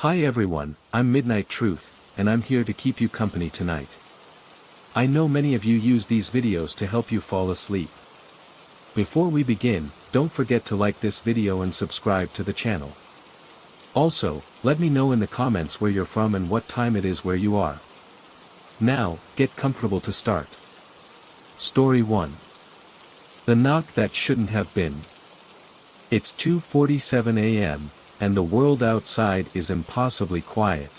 Hi everyone, I'm Midnight Truth, and I'm here to keep you company tonight. I know many of you use these videos to help you fall asleep. Before we begin, don't forget to like this video and subscribe to the channel. Also, let me know in the comments where you're from and what time it is where you are. Now, get comfortable to start. Story 1. The Knock That Shouldn't Have Been. It's 2:47 a.m., and the world outside is impossibly quiet.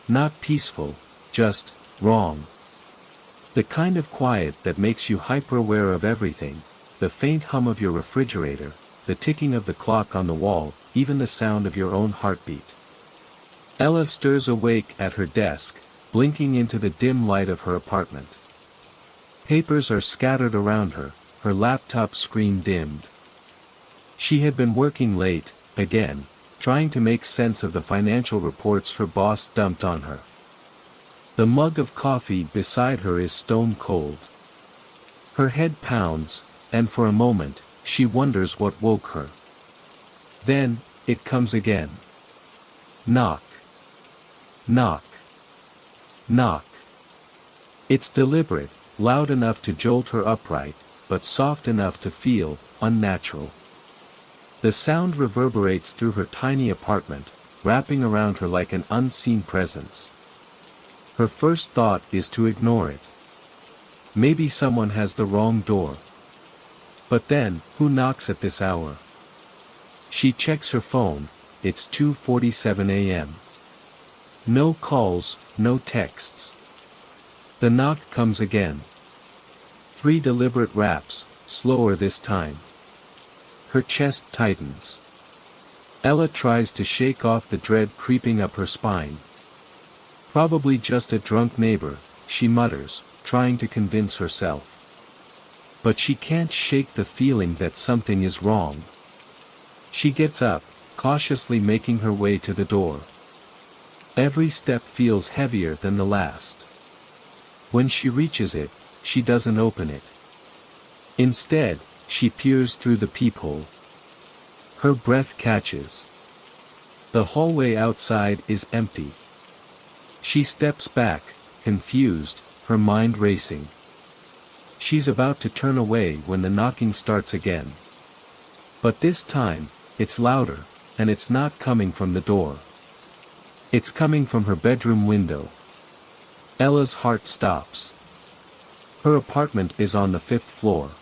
Not peaceful, just wrong. The kind of quiet that makes you hyper-aware of everything, the faint hum of your refrigerator, the ticking of the clock on the wall, even the sound of your own heartbeat. Ella stirs awake at her desk, blinking into the dim light of her apartment. Papers are scattered around her, her laptop screen dimmed. She had been working late, again, trying to make sense of the financial reports her boss dumped on her. The mug of coffee beside her is stone cold. Her head pounds, and for a moment, she wonders what woke her. Then, it comes again. Knock. Knock. Knock. It's deliberate, loud enough to jolt her upright, but soft enough to feel unnatural. The sound reverberates through her tiny apartment, wrapping around her like an unseen presence. Her first thought is to ignore it. Maybe someone has the wrong door. But then, who knocks at this hour? She checks her phone. It's 2:47 a.m. No calls, no texts. The knock comes again. 3 deliberate raps, slower this time. Her chest tightens. Ella tries to shake off the dread creeping up her spine. Probably just a drunk neighbor, she mutters, trying to convince herself. But she can't shake the feeling that something is wrong. She gets up, cautiously making her way to the door. Every step feels heavier than the last. When she reaches it, she doesn't open it. Instead, she peers through the peephole. Her breath catches. The hallway outside is empty. She steps back, confused, her mind racing. She's about to turn away when the knocking starts again. But this time, it's louder, and it's not coming from the door. It's coming from her bedroom window. Ella's heart stops. Her apartment is on the 5th floor.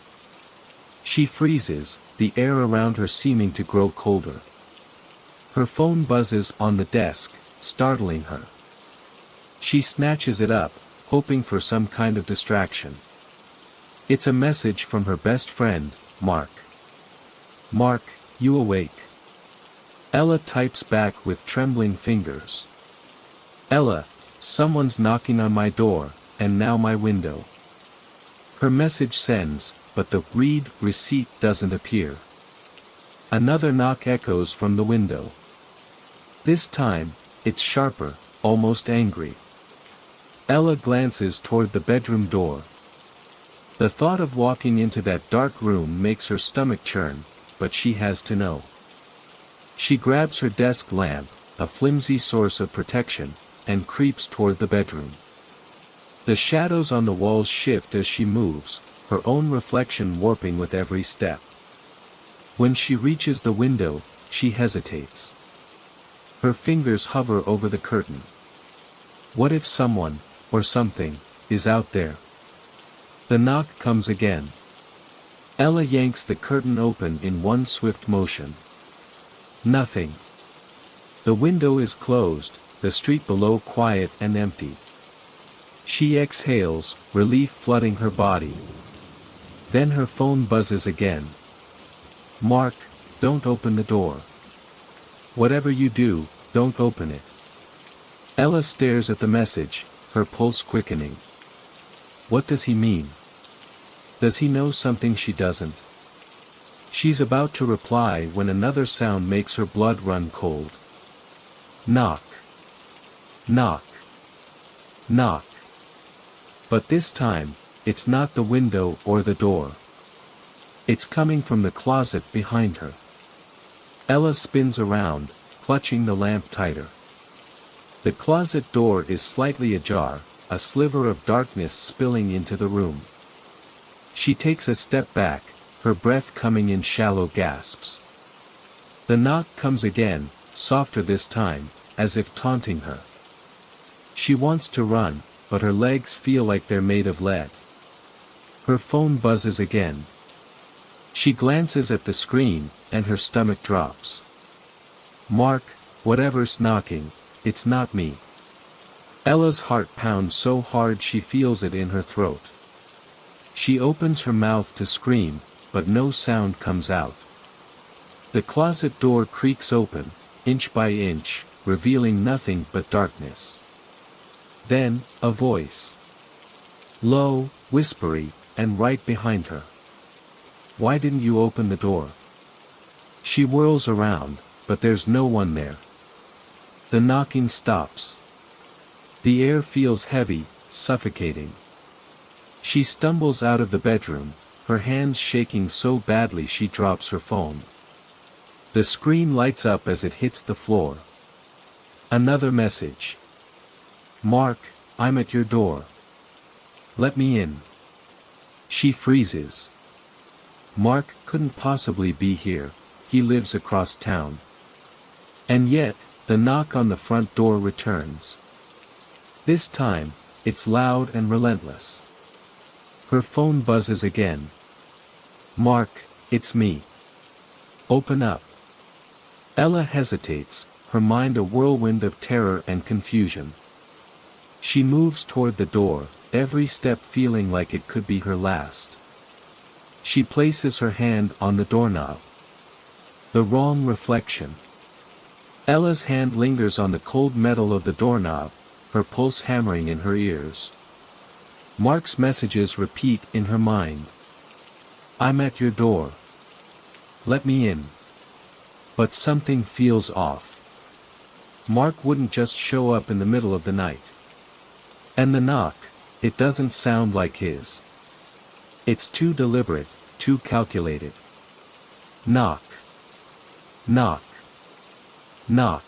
She freezes, the air around her seeming to grow colder. Her phone buzzes on the desk, startling her. She snatches it up, hoping for some kind of distraction. It's a message from her best friend, Mark. "Mark, you awake?" Ella types back with trembling fingers. "Ella, someone's knocking on my door, and now my window." Her message sends, but the read receipt doesn't appear. Another knock echoes from the window. This time, it's sharper, almost angry. Ella glances toward the bedroom door. The thought of walking into that dark room makes her stomach churn, but she has to know. She grabs her desk lamp, a flimsy source of protection, and creeps toward the bedroom. The shadows on the walls shift as she moves, her own reflection warping with every step. When she reaches the window, she hesitates. Her fingers hover over the curtain. What if someone, or something, is out there? The knock comes again. Ella yanks the curtain open in one swift motion. Nothing. The window is closed, the street below quiet and empty. She exhales, relief flooding her body. Then her phone buzzes again. "Mark, don't open the door. Whatever you do, don't open it." Ella stares at the message, her pulse quickening. What does he mean? Does he know something she doesn't? She's about to reply when another sound makes her blood run cold. Knock. Knock. Knock. But this time, it's not the window or the door. It's coming from the closet behind her. Ella spins around, clutching the lamp tighter. The closet door is slightly ajar, a sliver of darkness spilling into the room. She takes a step back, her breath coming in shallow gasps. The knock comes again, softer this time, as if taunting her. She wants to run, but her legs feel like they're made of lead. Her phone buzzes again. She glances at the screen, and her stomach drops. Mark, whatever's knocking, it's not me. Ella's heart pounds so hard she feels it in her throat. She opens her mouth to scream, but no sound comes out. The closet door creaks open, inch by inch, revealing nothing but darkness. Then, a voice. Low, whispery, and right behind her. Why didn't you open the door? She whirls around, but there's no one there. The knocking stops. The air feels heavy, suffocating. She stumbles out of the bedroom, her hands shaking so badly she drops her phone. The screen lights up as it hits the floor. Another message. Mark, I'm at your door. Let me in. She freezes. Mark couldn't possibly be here, he lives across town. And yet, the knock on the front door returns. This time, it's loud and relentless. Her phone buzzes again. Mark, it's me. Open up. Ella hesitates, her mind a whirlwind of terror and confusion. She moves toward the door, every step feeling like it could be her last. She places her hand on the doorknob. The wrong reflection. Ella's hand lingers on the cold metal of the doorknob, her pulse hammering in her ears. Mark's messages repeat in her mind. I'm at your door. Let me in. But something feels off. Mark wouldn't just show up in the middle of the night. And the knock, it doesn't sound like his. It's too deliberate, too calculated. Knock. Knock. Knock.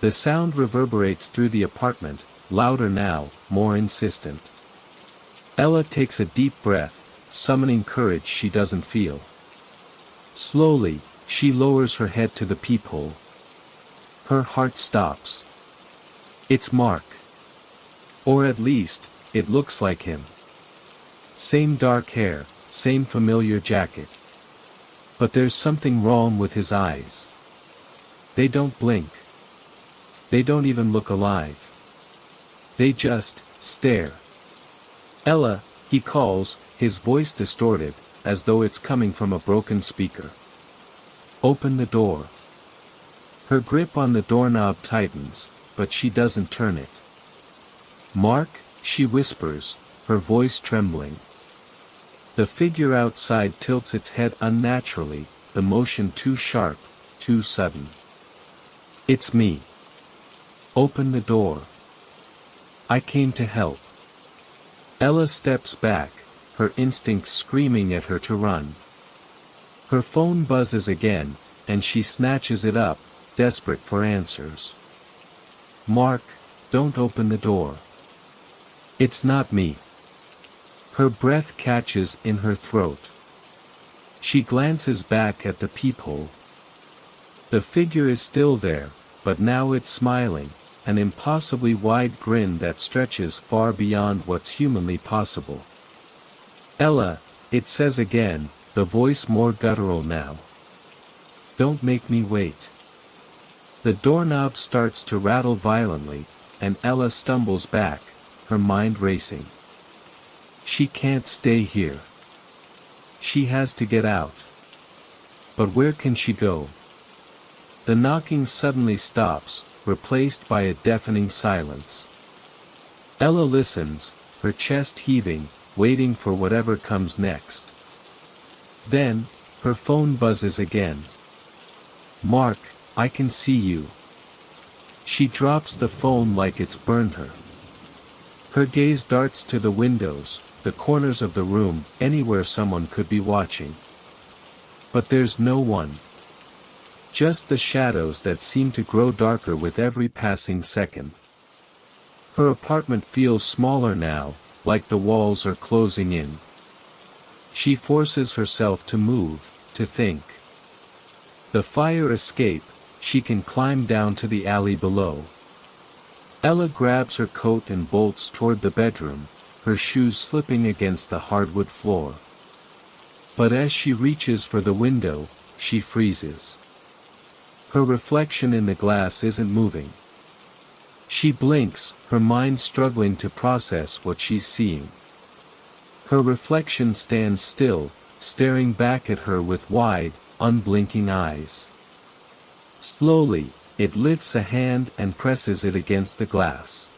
The sound reverberates through the apartment, louder now, more insistent. Ella takes a deep breath, summoning courage she doesn't feel. Slowly, she lowers her head to the peephole. Her heart stops. It's Mark. Or at least, it looks like him. Same dark hair, same familiar jacket. But there's something wrong with his eyes. They don't blink. They don't even look alive. They just stare. Ella, he calls, his voice distorted, as though it's coming from a broken speaker. Open the door. Her grip on the doorknob tightens, but she doesn't turn it. Mark, she whispers, her voice trembling. The figure outside tilts its head unnaturally, the motion too sharp, too sudden. It's me. Open the door. I came to help. Ella steps back, her instincts screaming at her to run. Her phone buzzes again, and she snatches it up, desperate for answers. Mark, don't open the door. It's not me. Her breath catches in her throat. She glances back at the peephole. The figure is still there, but now it's smiling, an impossibly wide grin that stretches far beyond what's humanly possible. Ella, it says again, the voice more guttural now. Don't make me wait. The doorknob starts to rattle violently, and Ella stumbles back, her mind racing. She can't stay here. She has to get out. But where can she go? The knocking suddenly stops, replaced by a deafening silence. Ella listens, her chest heaving, waiting for whatever comes next. Then, her phone buzzes again. Mark, I can see you. She drops the phone like it's burned her. Her gaze darts to the windows, the corners of the room, anywhere someone could be watching. But there's no one. just the shadows that seem to grow darker with every passing second. Her apartment feels smaller now, like the walls are closing in. She forces herself to move, to think. The fire escape, she can climb down to the alley below. Ella grabs her coat and bolts toward the bedroom, her shoes slipping against the hardwood floor. But as she reaches for the window, she freezes. Her reflection in the glass isn't moving. She blinks, her mind struggling to process what she's seeing. Her reflection stands still, staring back at her with wide, unblinking eyes. Slowly, it lifts a hand and presses it against the glass.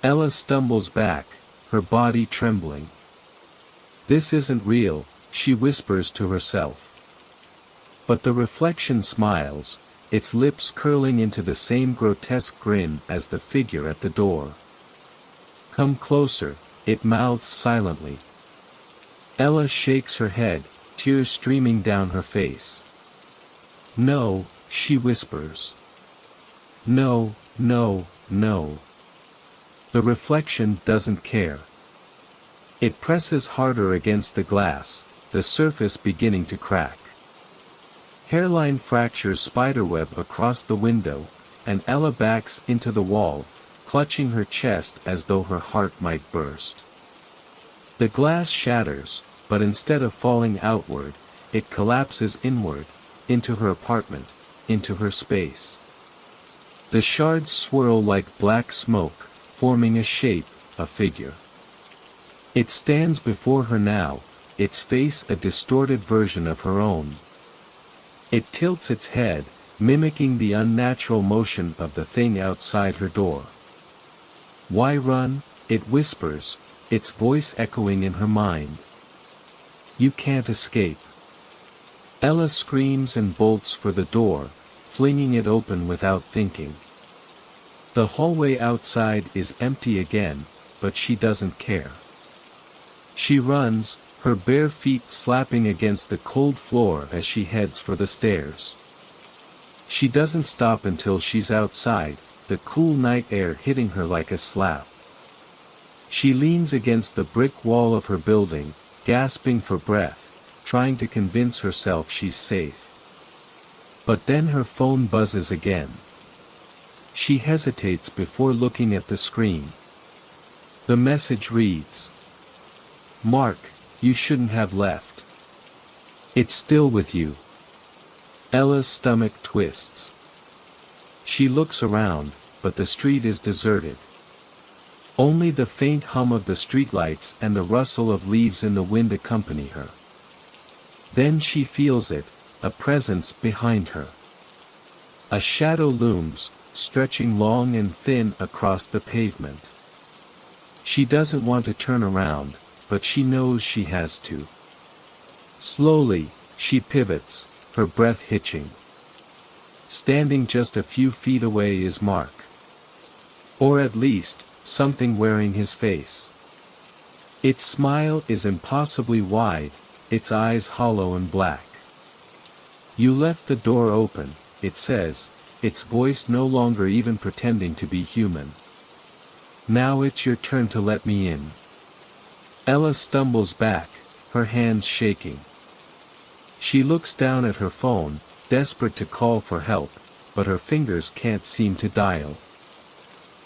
Ella stumbles back, her body trembling. "This isn't real," she whispers to herself. But the reflection smiles, its lips curling into the same grotesque grin as the figure at the door. "Come closer," it mouths silently. Ella shakes her head, tears streaming down her face. "No," she whispers. "No, no, no." The reflection doesn't care. It presses harder against the glass, the surface beginning to crack. Hairline fractures spiderweb across the window, and Ella backs into the wall, clutching her chest as though her heart might burst. The glass shatters, but instead of falling outward, it collapses inward, into her apartment, into her space. The shards swirl like black smoke, forming a shape, a figure. It stands before her now, its face a distorted version of her own. It tilts its head, mimicking the unnatural motion of the thing outside her door. "Why run?" it whispers, its voice echoing in her mind. "You can't escape." Ella screams and bolts for the door, flinging it open without thinking. The hallway outside is empty again, but she doesn't care. She runs, her bare feet slapping against the cold floor as she heads for the stairs. She doesn't stop until she's outside, the cool night air hitting her like a slap. She leans against the brick wall of her building, gasping for breath, trying to convince herself she's safe. But then her phone buzzes again. She hesitates before looking at the screen. The message reads, "Mark, you shouldn't have left. It's still with you." Ella's stomach twists. She looks around, but the street is deserted. Only the faint hum of the streetlights and the rustle of leaves in the wind accompany her. Then she feels it, a presence behind her. A shadow looms, stretching long and thin across the pavement. She doesn't want to turn around, but she knows she has to. Slowly, she pivots, her breath hitching. Standing just a few feet away is Mark. Or at least, something wearing his face. Its smile is impossibly wide, its eyes hollow and black. "You left the door open," it says, its voice no longer even pretending to be human. "Now it's your turn to let me in." Ella stumbles back, her hands shaking. She looks down at her phone, desperate to call for help, but her fingers can't seem to dial.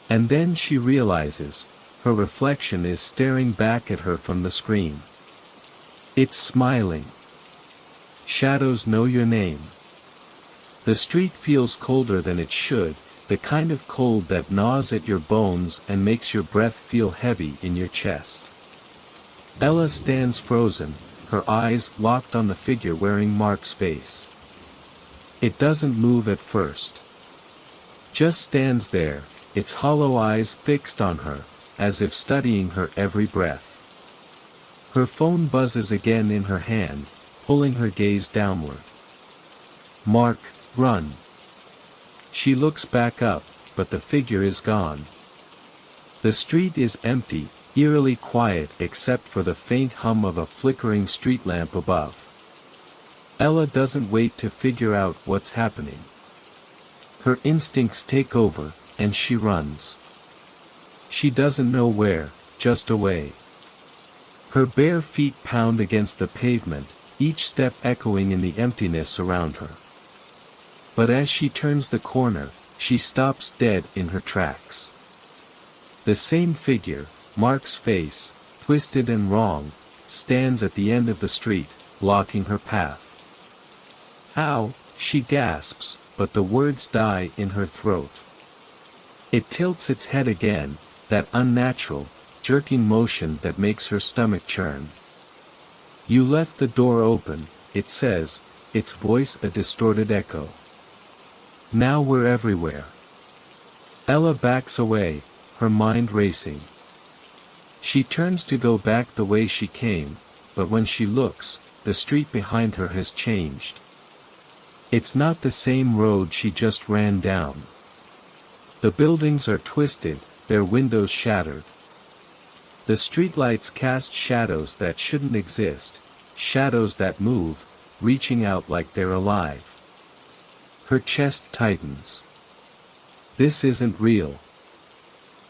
And then she realizes, her reflection is staring back at her from the screen. It's smiling. "Shadows know your name." The street feels colder than it should, the kind of cold that gnaws at your bones and makes your breath feel heavy in your chest. Ella stands frozen, her eyes locked on the figure wearing Mark's face. It doesn't move at first. Just stands there, its hollow eyes fixed on her, as if studying her every breath. Her phone buzzes again in her hand, pulling her gaze downward. "Mark, run." She looks back up, but the figure is gone. The street is empty, eerily quiet except for the faint hum of a flickering street lamp above. Ella doesn't wait to figure out what's happening. Her instincts take over, and she runs. She doesn't know where, just away. Her bare feet pound against the pavement, each step echoing in the emptiness around her. But as she turns the corner, she stops dead in her tracks. The same figure, Mark's face, twisted and wrong, stands at the end of the street, blocking her path. "How?" she gasps, but the words die in her throat. It tilts its head again, that unnatural, jerking motion that makes her stomach churn. "You left the door open," it says, its voice a distorted echo. "Now we're everywhere." Ella backs away, her mind racing. She turns to go back the way she came, but when she looks, the street behind her has changed. It's not the same road she just ran down. The buildings are twisted, their windows shattered. The streetlights cast shadows that shouldn't exist, shadows that move, reaching out like they're alive. Her chest tightens. This isn't real.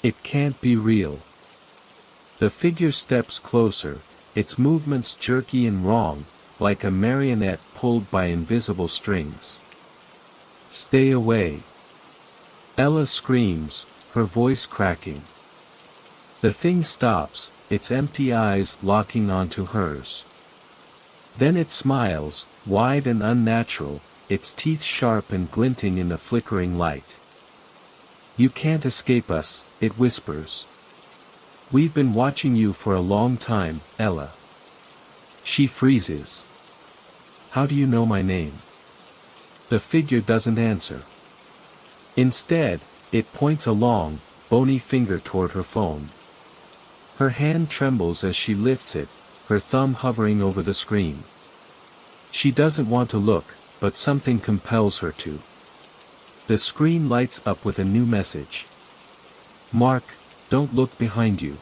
It can't be real. The figure steps closer, its movements jerky and wrong, like a marionette pulled by invisible strings. "Stay away!" Ella screams, her voice cracking. The thing stops, its empty eyes locking onto hers. Then it smiles, wide and unnatural, its teeth sharp and glinting in the flickering light. "You can't escape us," it whispers. "We've been watching you for a long time, Ella." She freezes. "How do you know my name?" The figure doesn't answer. Instead, it points a long, bony finger toward her phone. Her hand trembles as she lifts it, her thumb hovering over the screen. She doesn't want to look, but something compels her to. The screen lights up with a new message. "Mark, don't look behind you."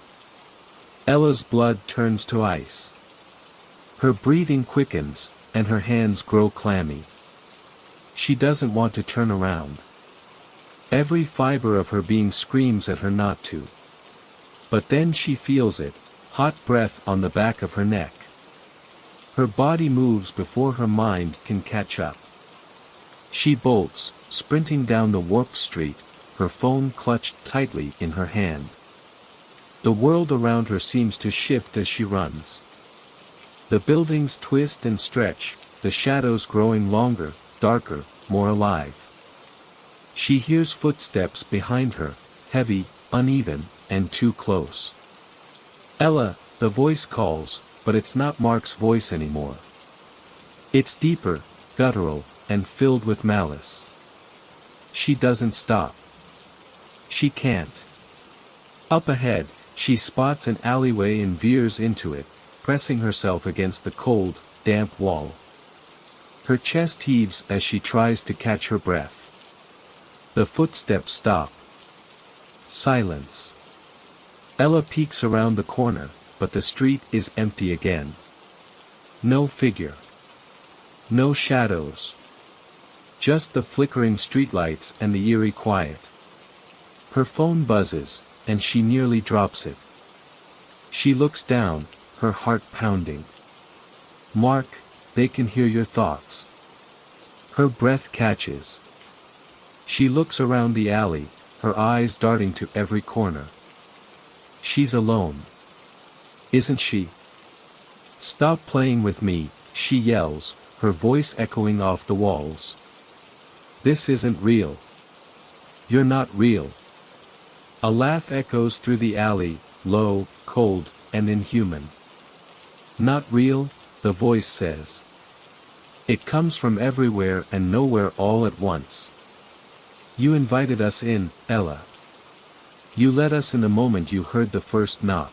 Ella's blood turns to ice. Her breathing quickens, and her hands grow clammy. She doesn't want to turn around. Every fiber of her being screams at her not to. But then she feels it, hot breath on the back of her neck. Her body moves before her mind can catch up. She bolts, sprinting down the warped street, her phone clutched tightly in her hand. The world around her seems to shift as she runs. The buildings twist and stretch, the shadows growing longer, darker, more alive. She hears footsteps behind her, heavy, uneven, and too close. "Ella," the voice calls, but it's not Mark's voice anymore. It's deeper, guttural, and filled with malice. She doesn't stop. She can't. Up ahead, she spots an alleyway and veers into it, pressing herself against the cold, damp wall. Her chest heaves as she tries to catch her breath. The footsteps stop. Silence. Ella peeks around the corner, but the street is empty again. No figure. No shadows. Just the flickering streetlights and the eerie quiet. Her phone buzzes, and she nearly drops it. She looks down, her heart pounding. "Mark, they can hear your thoughts." Her breath catches. She looks around the alley, her eyes darting to every corner. She's alone. Isn't she? "Stop playing with me," she yells, her voice echoing off the walls. "This isn't real. You're not real." A laugh echoes through the alley, low, cold, and inhuman. "Not real," the voice says. It comes from everywhere and nowhere all at once. "You invited us in, Ella. You let us in the moment you heard the first knock."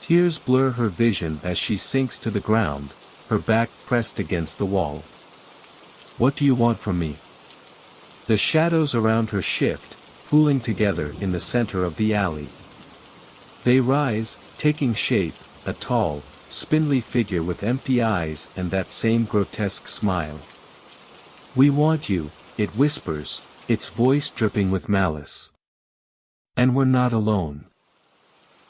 Tears blur her vision as she sinks to the ground, her back pressed against the wall. "What do you want from me?" The shadows around her shift, pooling together in the center of the alley. They rise, taking shape, a tall, spindly figure with empty eyes and that same grotesque smile. "We want you," it whispers, its voice dripping with malice. And we're not alone.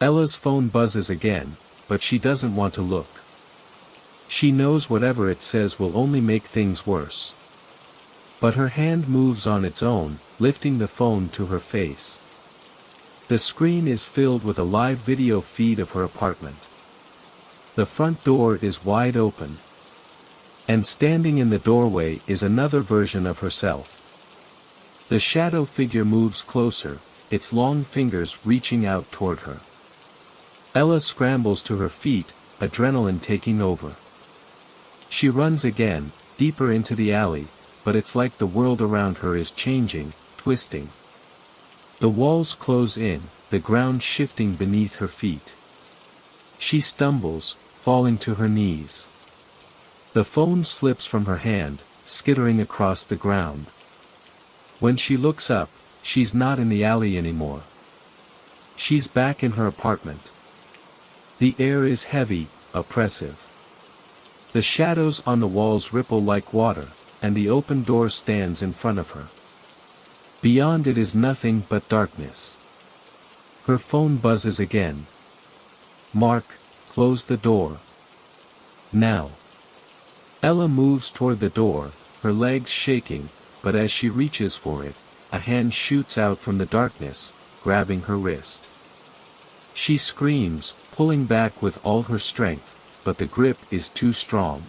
Ella's phone buzzes again, but she doesn't want to look. She knows whatever it says will only make things worse. But her hand moves on its own, lifting the phone to her face. The screen is filled with a live video feed of her apartment. The front door is wide open. And standing in the doorway is another version of herself. The shadow figure moves closer, its long fingers reaching out toward her. Ella scrambles to her feet, adrenaline taking over. She runs again, deeper into the alley, but it's like the world around her is changing, twisting. The walls close in, the ground shifting beneath her feet. She stumbles, falling to her knees. The phone slips from her hand, skittering across the ground. When she looks up, she's not in the alley anymore. She's back in her apartment. The air is heavy, oppressive. The shadows on the walls ripple like water, and the open door stands in front of her. Beyond it is nothing but darkness. Her phone buzzes again. "Mark, close the door. Now." Ella moves toward the door, her legs shaking, but as she reaches for it, a hand shoots out from the darkness, grabbing her wrist. She screams, pulling back with all her strength, but the grip is too strong.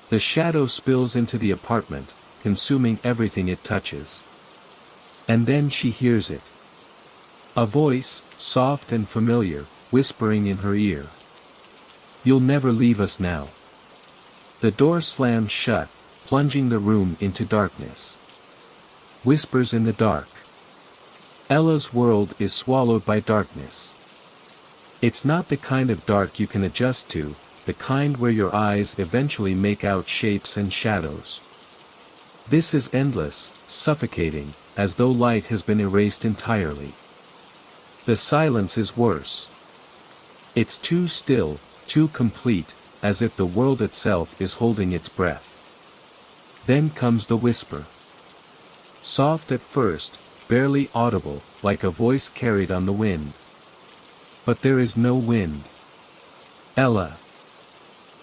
The shadow spills into the apartment, consuming everything it touches. And then she hears it. A voice, soft and familiar, whispering in her ear. "You'll never leave us now." The door slams shut, plunging the room into darkness. Whispers in the dark. Ella's world is swallowed by darkness. It's not the kind of dark you can adjust to, the kind where your eyes eventually make out shapes and shadows. This is endless, suffocating, as though light has been erased entirely. The silence is worse. It's too still, too complete, as if the world itself is holding its breath. Then comes the whisper. Soft at first, barely audible, like a voice carried on the wind. But there is no wind. Ella.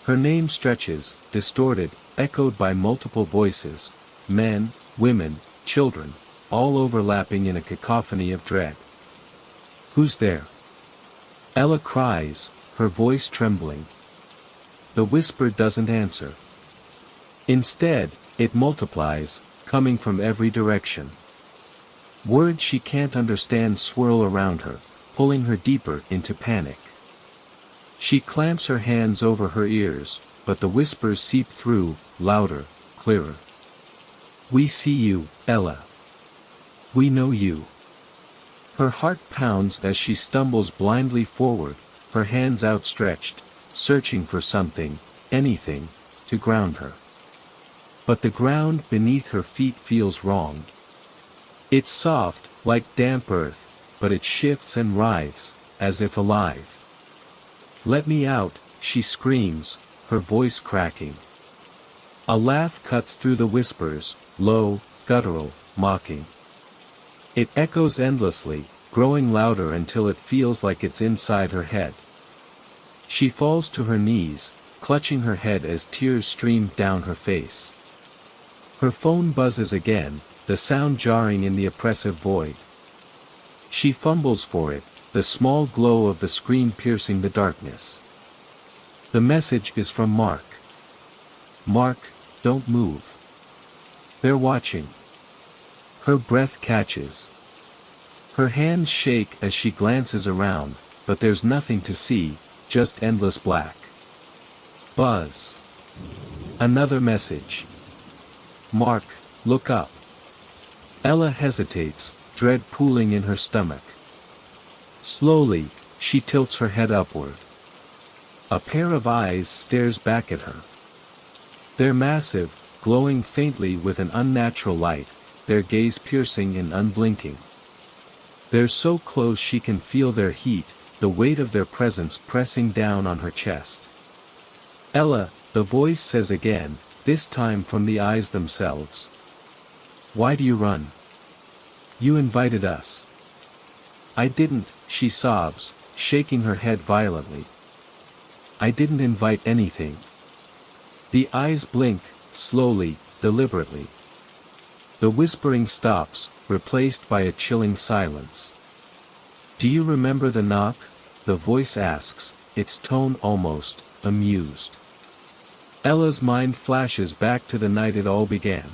Her name stretches, distorted, echoed by multiple voices, men, women, children, all overlapping in a cacophony of dread. "Who's there?" Ella cries, her voice trembling. The whisper doesn't answer. Instead, it multiplies, coming from every direction. Words she can't understand swirl around her, pulling her deeper into panic. She clamps her hands over her ears, but the whispers seep through, louder, clearer. "We see you, Ella. We know you." Her heart pounds as she stumbles blindly forward, her hands outstretched, searching for something, anything, to ground her. But the ground beneath her feet feels wrong. It's soft, like damp earth, but it shifts and writhes, as if alive. "Let me out," she screams, her voice cracking. A laugh cuts through the whispers, low, guttural, mocking. It echoes endlessly, growing louder until it feels like it's inside her head. She falls to her knees, clutching her head as tears stream down her face. Her phone buzzes again, the sound jarring in the oppressive void. She fumbles for it, the small glow of the screen piercing the darkness. The message is from Mark. "Mark, don't move. They're watching." Her breath catches. Her hands shake as she glances around, but there's nothing to see, just endless black. Buzz. Another message. "Mark, look up." Ella hesitates, dread pooling in her stomach. Slowly, she tilts her head upward. A pair of eyes stares back at her. They're massive, glowing faintly with an unnatural light, their gaze piercing and unblinking. They're so close she can feel their heat, the weight of their presence pressing down on her chest. "Ella," the voice says again, this time from the eyes themselves. "Why do you run? You invited us." "I didn't," she sobs, shaking her head violently. "I didn't invite anything." The eyes blink, slowly, deliberately. The whispering stops, replaced by a chilling silence. "Do you remember the knock?" the voice asks, its tone almost amused. Ella's mind flashes back to the night it all began.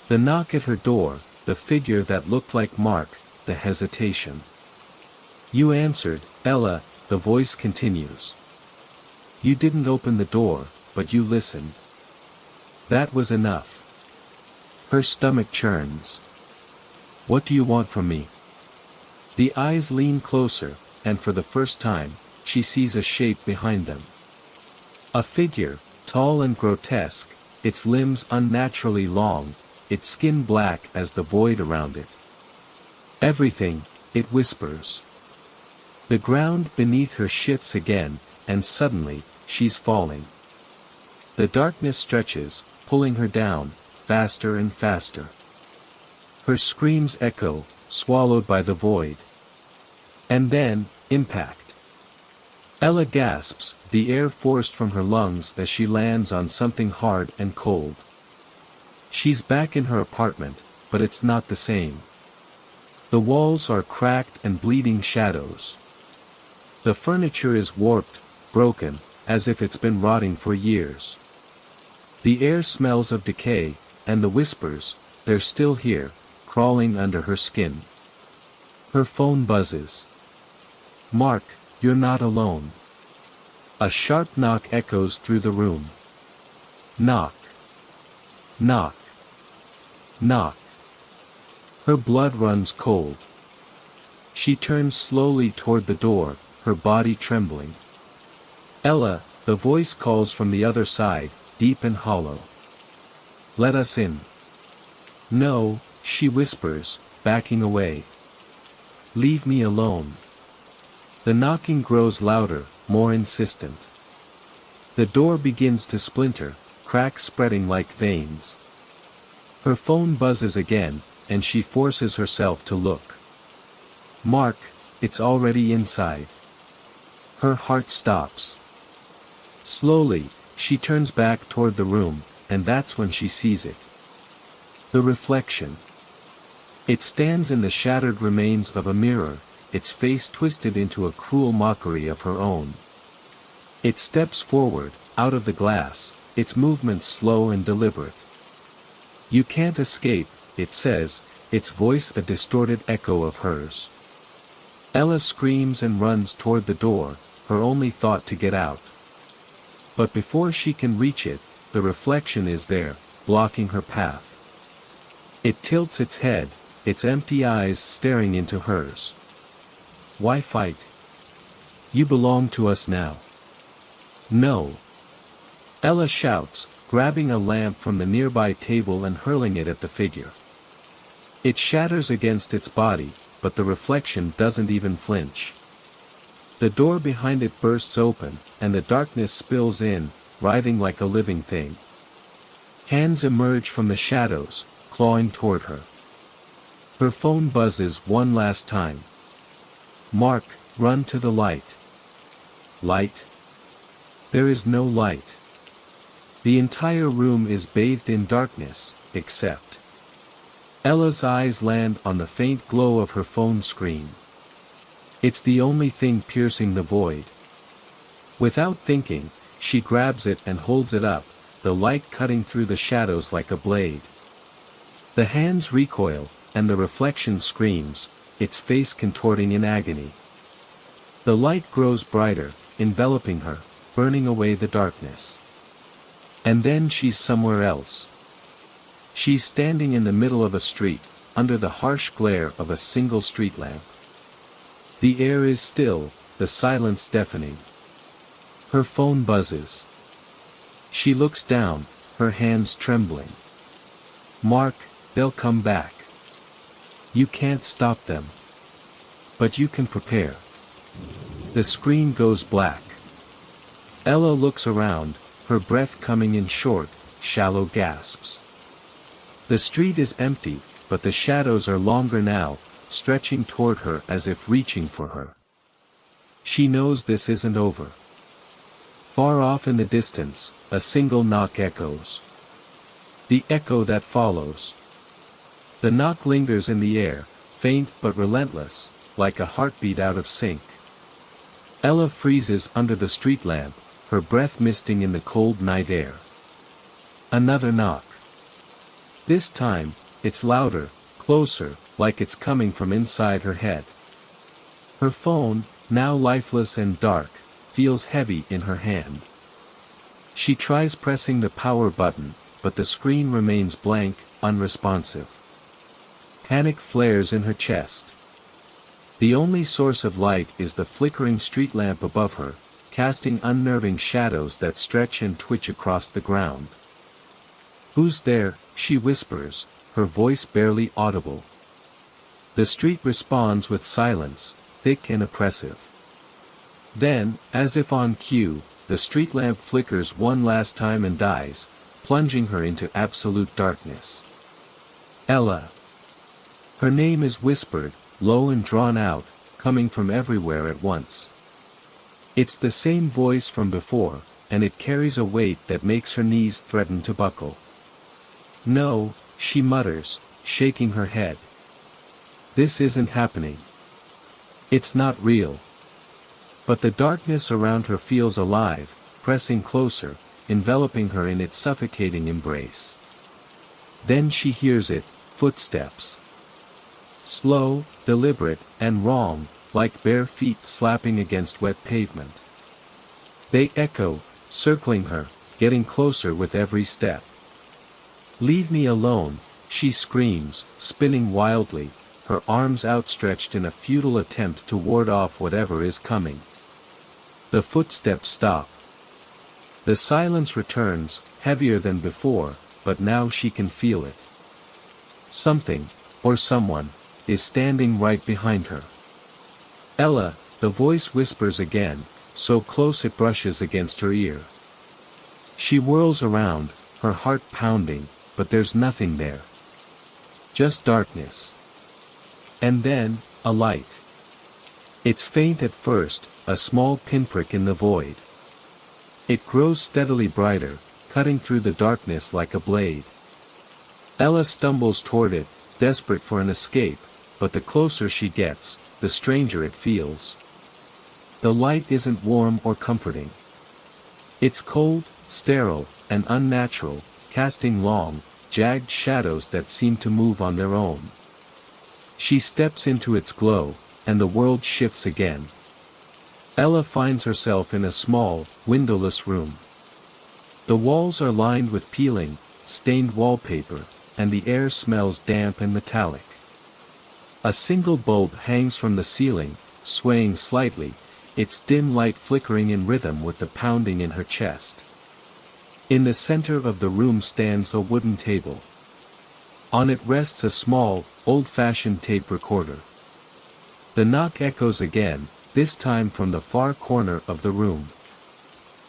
The knock at her door, the figure that looked like Mark, the hesitation. "You answered, Ella," the voice continues. "You didn't open the door, but you listened. That was enough." Her stomach churns. "What do you want from me?" The eyes lean closer, and for the first time, she sees a shape behind them. A figure, tall and grotesque, its limbs unnaturally long, its skin black as the void around it. "Everything," it whispers. The ground beneath her shifts again, and suddenly, she's falling. The darkness stretches, pulling her down, faster and faster. Her screams echo, swallowed by the void. And then, impact. Ella gasps, the air forced from her lungs as she lands on something hard and cold. She's back in her apartment, but it's not the same. The walls are cracked and bleeding shadows. The furniture is warped, broken, as if it's been rotting for years. The air smells of decay, and the whispers, they're still here, crawling under her skin. Her phone buzzes. "Mark, you're not alone." A sharp knock echoes through the room. Knock. Knock. Knock. Her blood runs cold. She turns slowly toward the door, her body trembling. "Ella," the voice calls from the other side, deep and hollow. "Let us in." "No," she whispers, backing away. "Leave me alone." The knocking grows louder, more insistent. The door begins to splinter, cracks spreading like veins. Her phone buzzes again, and she forces herself to look. "Mark, it's already inside." Her heart stops. Slowly, she turns back toward the room, and that's when she sees it. The reflection. It stands in the shattered remains of a mirror, its face twisted into a cruel mockery of her own. It steps forward, out of the glass, its movements slow and deliberate. "You can't escape," it says, its voice a distorted echo of hers. Ella screams and runs toward the door, her only thought to get out. But before she can reach it, the reflection is there, blocking her path. It tilts its head, its empty eyes staring into hers. "Why fight? You belong to us now." "No." Ella shouts, grabbing a lamp from the nearby table and hurling it at the figure. It shatters against its body, but the reflection doesn't even flinch. The door behind it bursts open, and the darkness spills in, writhing like a living thing. Hands emerge from the shadows, clawing toward her. Her phone buzzes one last time. "Mark, run to the light." Light? There is no light. The entire room is bathed in darkness, except. Ella's eyes land on the faint glow of her phone screen. It's the only thing piercing the void. Without thinking, she grabs it and holds it up, the light cutting through the shadows like a blade. The hands recoil, and the reflection screams, its face contorting in agony. The light grows brighter, enveloping her, burning away the darkness. And then she's somewhere else. She's standing in the middle of a street, under the harsh glare of a single street lamp. The air is still, the silence deafening. Her phone buzzes. She looks down, her hands trembling. "Mark, they'll come back. You can't stop them. But you can prepare." The screen goes black. Ella looks around, her breath coming in short, shallow gasps. The street is empty, but the shadows are longer now, stretching toward her as if reaching for her. She knows this isn't over. Far off in the distance, a single knock echoes. The echo that follows. The knock lingers in the air, faint but relentless, like a heartbeat out of sync. Ella freezes under the street lamp, her breath misting in the cold night air. Another knock. This time, it's louder, closer, like it's coming from inside her head. Her phone, now lifeless and dark, feels heavy in her hand. She tries pressing the power button, but the screen remains blank, unresponsive. Panic flares in her chest. The only source of light is the flickering street lamp above her, casting unnerving shadows that stretch and twitch across the ground. "Who's there?" she whispers, her voice barely audible. The street responds with silence, thick and oppressive. Then, as if on cue, the street lamp flickers one last time and dies, plunging her into absolute darkness. Ella. Her name is whispered, low and drawn out, coming from everywhere at once. It's the same voice from before, and it carries a weight that makes her knees threaten to buckle. "No," she mutters, shaking her head. "This isn't happening. It's not real." But the darkness around her feels alive, pressing closer, enveloping her in its suffocating embrace. Then she hears it, footsteps. Slow, deliberate, and wrong, like bare feet slapping against wet pavement. They echo, circling her, getting closer with every step. "Leave me alone," she screams, spinning wildly, her arms outstretched in a futile attempt to ward off whatever is coming. The footsteps stop. The silence returns, heavier than before, but now she can feel it. Something, or someone, is standing right behind her. "Ella," the voice whispers again, so close it brushes against her ear. She whirls around, her heart pounding, but there's nothing there. Just darkness. And then, a light. It's faint at first, a small pinprick in the void. It grows steadily brighter, cutting through the darkness like a blade. Ella stumbles toward it, desperate for an escape, but the closer she gets, the stranger it feels. The light isn't warm or comforting. It's cold, sterile, and unnatural, casting long, jagged shadows that seem to move on their own. She steps into its glow, and the world shifts again. Ella finds herself in a small, windowless room. The walls are lined with peeling, stained wallpaper, and the air smells damp and metallic. A single bulb hangs from the ceiling, swaying slightly, its dim light flickering in rhythm with the pounding in her chest. In the center of the room stands a wooden table. On it rests a small, old-fashioned tape recorder. The knock echoes again, this time from the far corner of the room.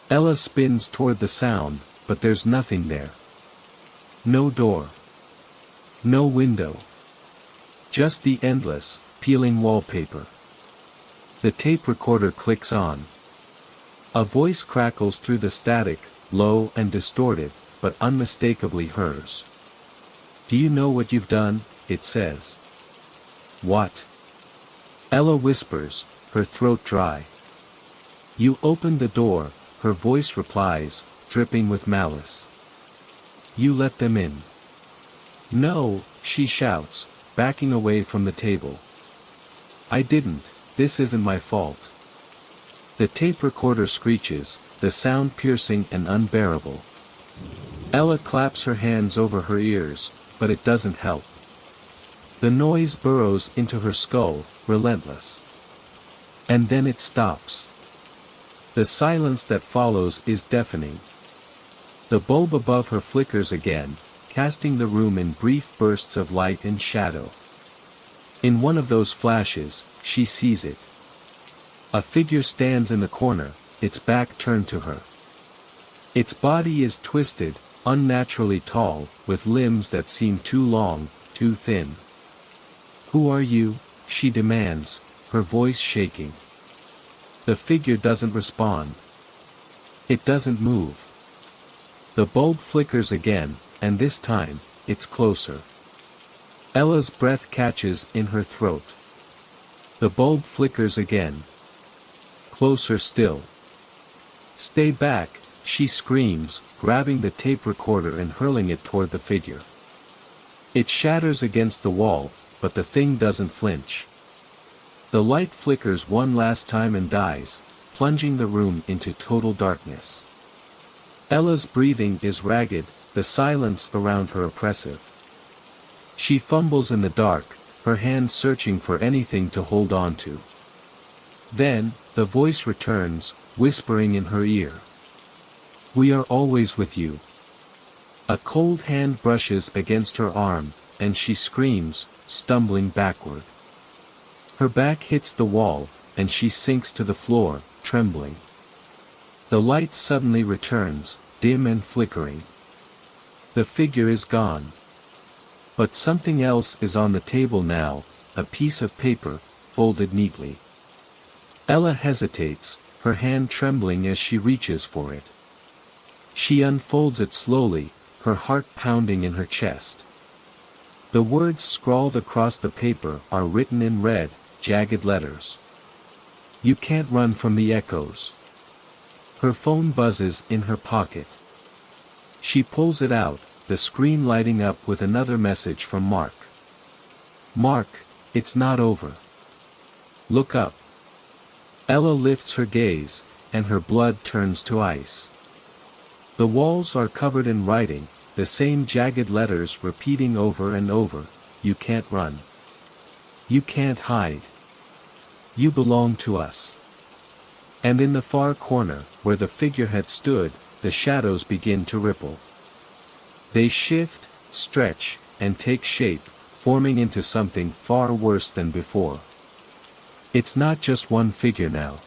Ella spins toward the sound, but there's nothing there. No door. No window. Just the endless, peeling wallpaper. The tape recorder clicks on. A voice crackles through the static, low and distorted, but unmistakably hers. "Do you know what you've done?" it says. "What?" Ella whispers, her throat dry. "You opened the door," her voice replies, dripping with malice. "You let them in." "No," she shouts, backing away from the table. "I didn't, this isn't my fault." The tape recorder screeches, the sound piercing and unbearable. Ella claps her hands over her ears, but it doesn't help. The noise burrows into her skull, relentless. And then it stops. The silence that follows is deafening. The bulb above her flickers again, casting the room in brief bursts of light and shadow. In one of those flashes, she sees it. A figure stands in the corner, its back turned to her. Its body is twisted, unnaturally tall, with limbs that seem too long, too thin. "Who are you?" she demands, her voice shaking. The figure doesn't respond. It doesn't move. The bulb flickers again, and this time, it's closer. Ella's breath catches in her throat. The bulb flickers again. Closer still. "Stay back," she screams, grabbing the tape recorder and hurling it toward the figure. It shatters against the wall, but the thing doesn't flinch. The light flickers one last time and dies, plunging the room into total darkness. Ella's breathing is ragged, the silence around her oppressive. She fumbles in the dark, her hands searching for anything to hold on to. Then, the voice returns, whispering in her ear. "We are always with you." A cold hand brushes against her arm, and she screams, stumbling backward. Her back hits the wall, and she sinks to the floor, trembling. The light suddenly returns, dim and flickering. The figure is gone. But something else is on the table now, a piece of paper, folded neatly. Ella hesitates, her hand trembling as she reaches for it. She unfolds it slowly, her heart pounding in her chest. The words scrawled across the paper are written in red, jagged letters. "You can't run from the echoes." Her phone buzzes in her pocket. She pulls it out, the screen lighting up with another message from Mark. "Mark, it's not over. Look up." Ella lifts her gaze, and her blood turns to ice. The walls are covered in writing, the same jagged letters repeating over and over, "You can't run. You can't hide. You belong to us." And in the far corner, where the figure had stood, the shadows begin to ripple. They shift, stretch, and take shape, forming into something far worse than before. It's not just one figure now.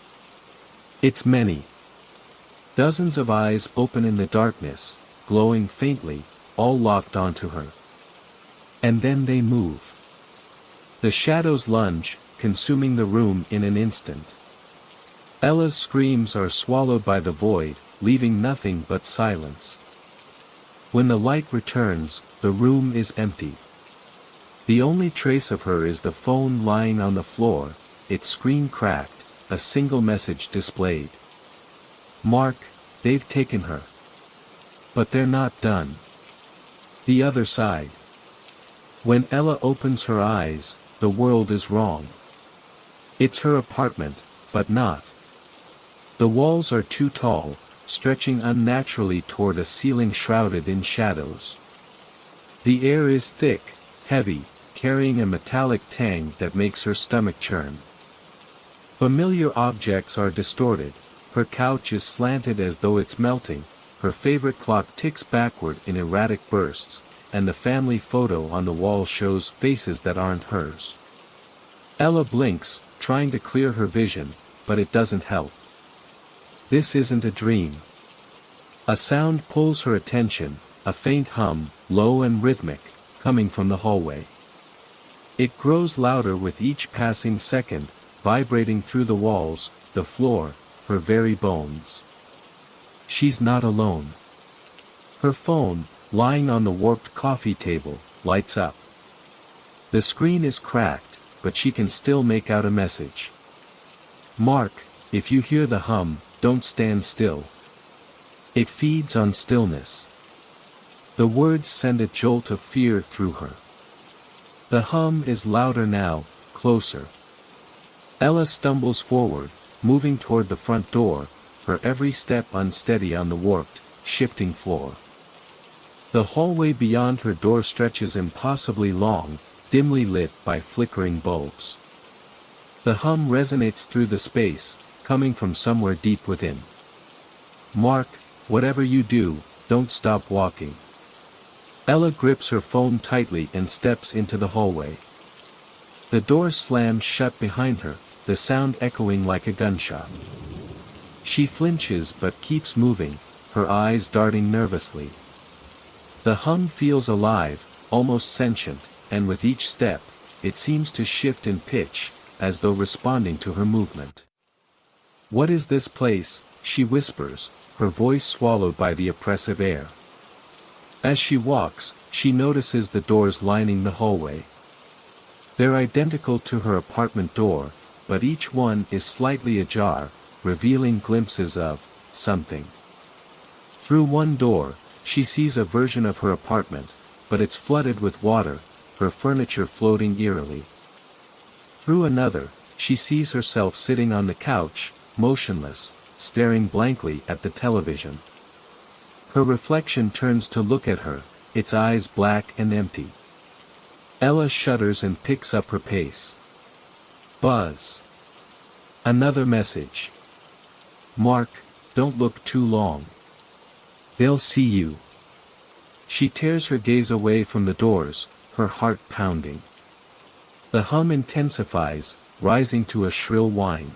It's many. Dozens of eyes open in the darkness, glowing faintly, all locked onto her. And then they move. The shadows lunge, consuming the room in an instant. Ella's screams are swallowed by the void, leaving nothing but silence. When the light returns, the room is empty. The only trace of her is the phone lying on the floor, its screen cracked, a single message displayed. "Mark, they've taken her. But they're not done." The other side. When Ella opens her eyes, the world is wrong. It's her apartment, but not. The walls are too tall, stretching unnaturally toward a ceiling shrouded in shadows. The air is thick, heavy, carrying a metallic tang that makes her stomach churn. Familiar objects are distorted, her couch is slanted as though it's melting, her favorite clock ticks backward in erratic bursts, and the family photo on the wall shows faces that aren't hers. Ella blinks, trying to clear her vision, but it doesn't help. This isn't a dream. A sound pulls her attention, a faint hum, low and rhythmic, coming from the hallway. It grows louder with each passing second, vibrating through the walls, the floor, her very bones. She's not alone. Her phone, lying on the warped coffee table, lights up. The screen is cracked, but she can still make out a message. "Mark, if you hear the hum, don't stand still. It feeds on stillness." The words send a jolt of fear through her. The hum is louder now, closer. Ella stumbles forward, moving toward the front door, her every step unsteady on the warped, shifting floor. The hallway beyond her door stretches impossibly long, dimly lit by flickering bulbs. The hum resonates through the space, coming from somewhere deep within. "Mark, whatever you do, don't stop walking." Ella grips her phone tightly and steps into the hallway. The door slams shut behind her, the sound echoing like a gunshot. She flinches but keeps moving, her eyes darting nervously. The hum feels alive, almost sentient, and with each step, it seems to shift in pitch, as though responding to her movement. "What is this place?" she whispers, her voice swallowed by the oppressive air. As she walks, she notices the doors lining the hallway. They're identical to her apartment door, but each one is slightly ajar, revealing glimpses of something. Through one door, she sees a version of her apartment, but it's flooded with water, her furniture floating eerily. Through another, she sees herself sitting on the couch, motionless, staring blankly at the television. Her reflection turns to look at her, its eyes black and empty. Ella shudders and picks up her pace. Buzz. Another message. "Mark, don't look too long. They'll see you." She tears her gaze away from the doors, her heart pounding. The hum intensifies, rising to a shrill whine.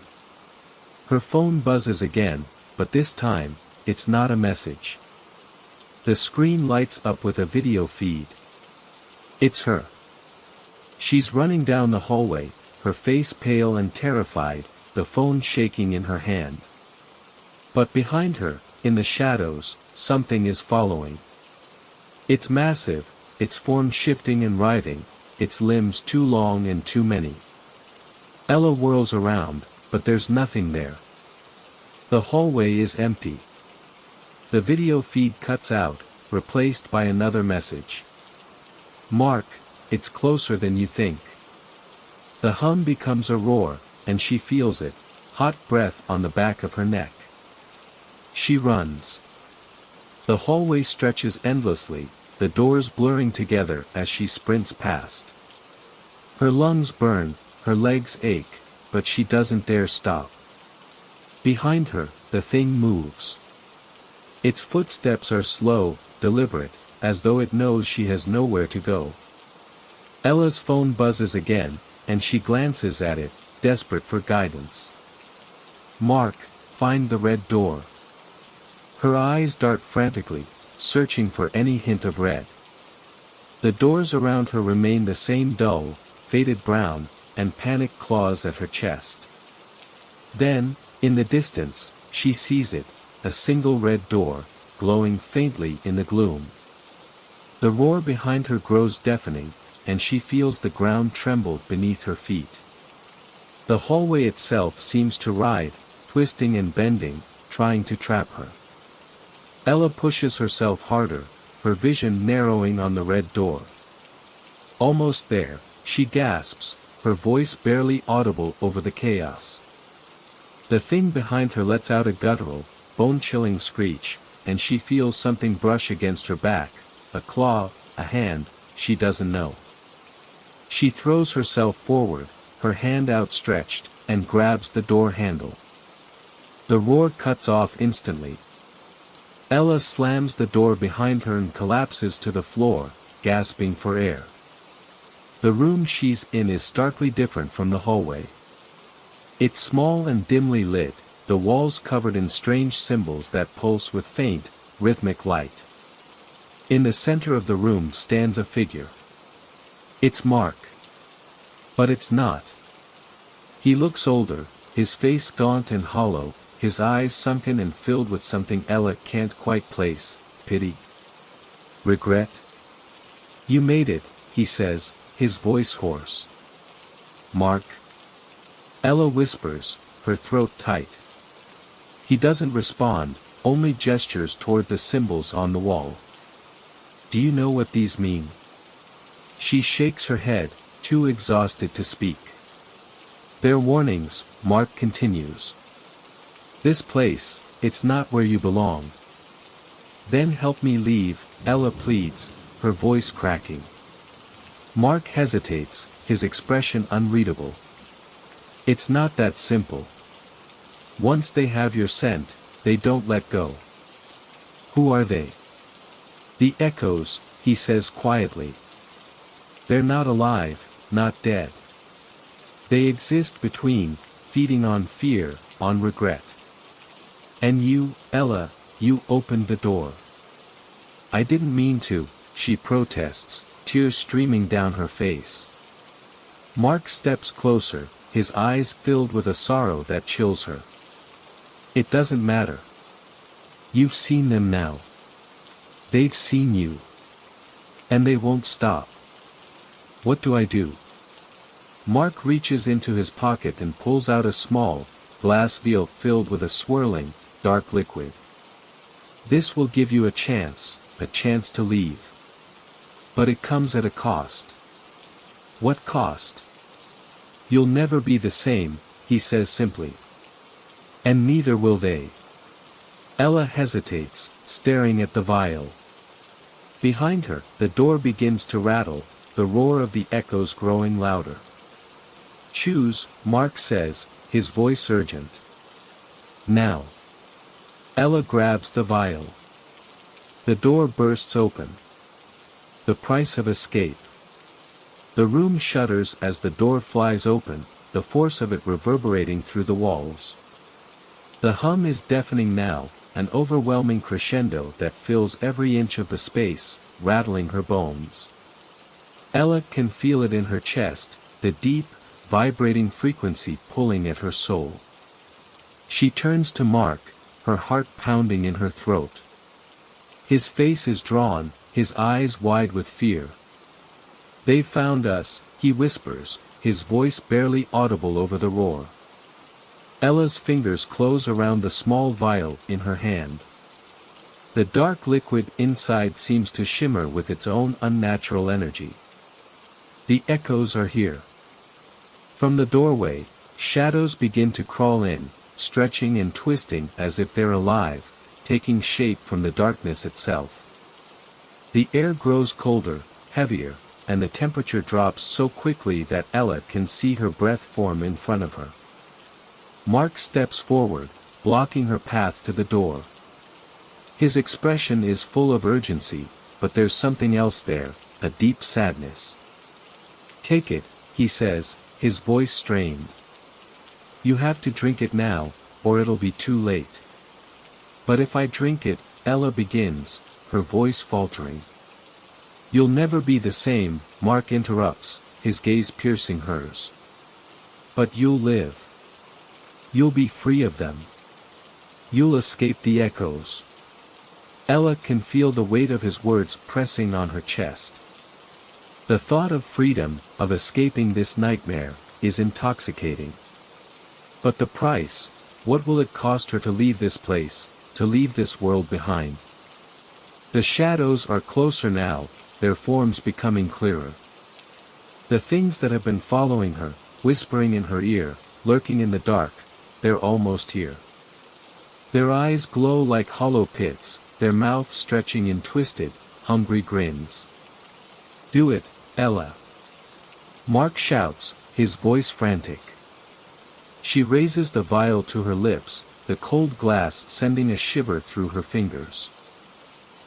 Her phone buzzes again, but this time, it's not a message. The screen lights up with a video feed. It's her. She's running down the hallway, her face pale and terrified, the phone shaking in her hand. But behind her, in the shadows, something is following. It's massive, its form shifting and writhing, its limbs too long and too many. Ella whirls around, but there's nothing there. The hallway is empty. The video feed cuts out, replaced by another message. "Mark, it's closer than you think." The hum becomes a roar, and she feels it, hot breath on the back of her neck. She runs. The hallway stretches endlessly, the doors blurring together as she sprints past. Her lungs burn, her legs ache, but she doesn't dare stop. Behind her, the thing moves. Its footsteps are slow, deliberate, as though it knows she has nowhere to go. Ella's phone buzzes again, and she glances at it, desperate for guidance. "Mark, find the red door." Her eyes dart frantically, searching for any hint of red. The doors around her remain the same dull, faded brown, and panic claws at her chest. Then, in the distance, she sees it, a single red door, glowing faintly in the gloom. The roar behind her grows deafening, and she feels the ground tremble beneath her feet. The hallway itself seems to writhe, twisting and bending, trying to trap her. Ella pushes herself harder, her vision narrowing on the red door. Almost there, she gasps, her voice barely audible over the chaos. The thing behind her lets out a guttural, bone-chilling screech, and she feels something brush against her back, a claw, a hand, she doesn't know. She throws herself forward, her hand outstretched, and grabs the door handle. The roar cuts off instantly. Ella slams the door behind her and collapses to the floor, gasping for air. The room she's in is starkly different from the hallway. It's small and dimly lit, the walls covered in strange symbols that pulse with faint, rhythmic light. In the center of the room stands a figure. It's Mark. But it's not. He looks older, his face gaunt and hollow, his eyes sunken and filled with something Ella can't quite place, pity. Regret? "You made it," he says, his voice hoarse. "Mark?" Ella whispers, her throat tight. He doesn't respond, only gestures toward the symbols on the wall. "Do you know what these mean?" She shakes her head, too exhausted to speak. "They're warnings," Mark continues. "This place, it's not where you belong." "Then help me leave," Ella pleads, her voice cracking. Mark hesitates, his expression unreadable. "It's not that simple. Once they have your scent, they don't let go." "Who are they?" "The echoes," he says quietly. "They're not alive, not dead. They exist between, feeding on fear, on regret. And you, Ella, you opened the door. I didn't mean to, she protests, tears streaming down her face. Mark steps closer, his eyes filled with a sorrow that chills her. It doesn't matter. You've seen them now. They've seen you. And they won't stop. What do I do? Mark reaches into his pocket and pulls out a small, glass vial filled with a swirling, dark liquid. This will give you a chance to leave. But it comes at a cost. What cost? You'll never be the same, he says simply. And neither will they. Ella hesitates, staring at the vial. Behind her, the door begins to rattle, the roar of the echoes growing louder. Choose, Mark says, his voice urgent. Now. Ella grabs the vial. The door bursts open. The price of escape. The room shudders as the door flies open, the force of it reverberating through the walls. The hum is deafening now, an overwhelming crescendo that fills every inch of the space, rattling her bones. Ella can feel it in her chest, the deep, vibrating frequency pulling at her soul. She turns to Mark, her heart pounding in her throat. His face is drawn, his eyes wide with fear. They found us, he whispers, his voice barely audible over the roar. Ella's fingers close around the small vial in her hand. The dark liquid inside seems to shimmer with its own unnatural energy. The echoes are here. From the doorway, shadows begin to crawl in, stretching and twisting as if they're alive, taking shape from the darkness itself. The air grows colder, heavier, and the temperature drops so quickly that Ella can see her breath form in front of her. Mark steps forward, blocking her path to the door. His expression is full of urgency, but there's something else there, a deep sadness. Take it, he says, his voice strained. You have to drink it now, or it'll be too late. But if I drink it, Ella begins, her voice faltering. You'll never be the same, Mark interrupts, his gaze piercing hers. But you'll live. You'll be free of them. You'll escape the echoes. Ella can feel the weight of his words pressing on her chest. The thought of freedom, of escaping this nightmare, is intoxicating. But the price, what will it cost her to leave this place, to leave this world behind? The shadows are closer now, their forms becoming clearer. The things that have been following her, whispering in her ear, lurking in the dark, they're almost here. Their eyes glow like hollow pits, their mouths stretching in twisted, hungry grins. Do it, Ella. Mark shouts, his voice frantic. She raises the vial to her lips, the cold glass sending a shiver through her fingers.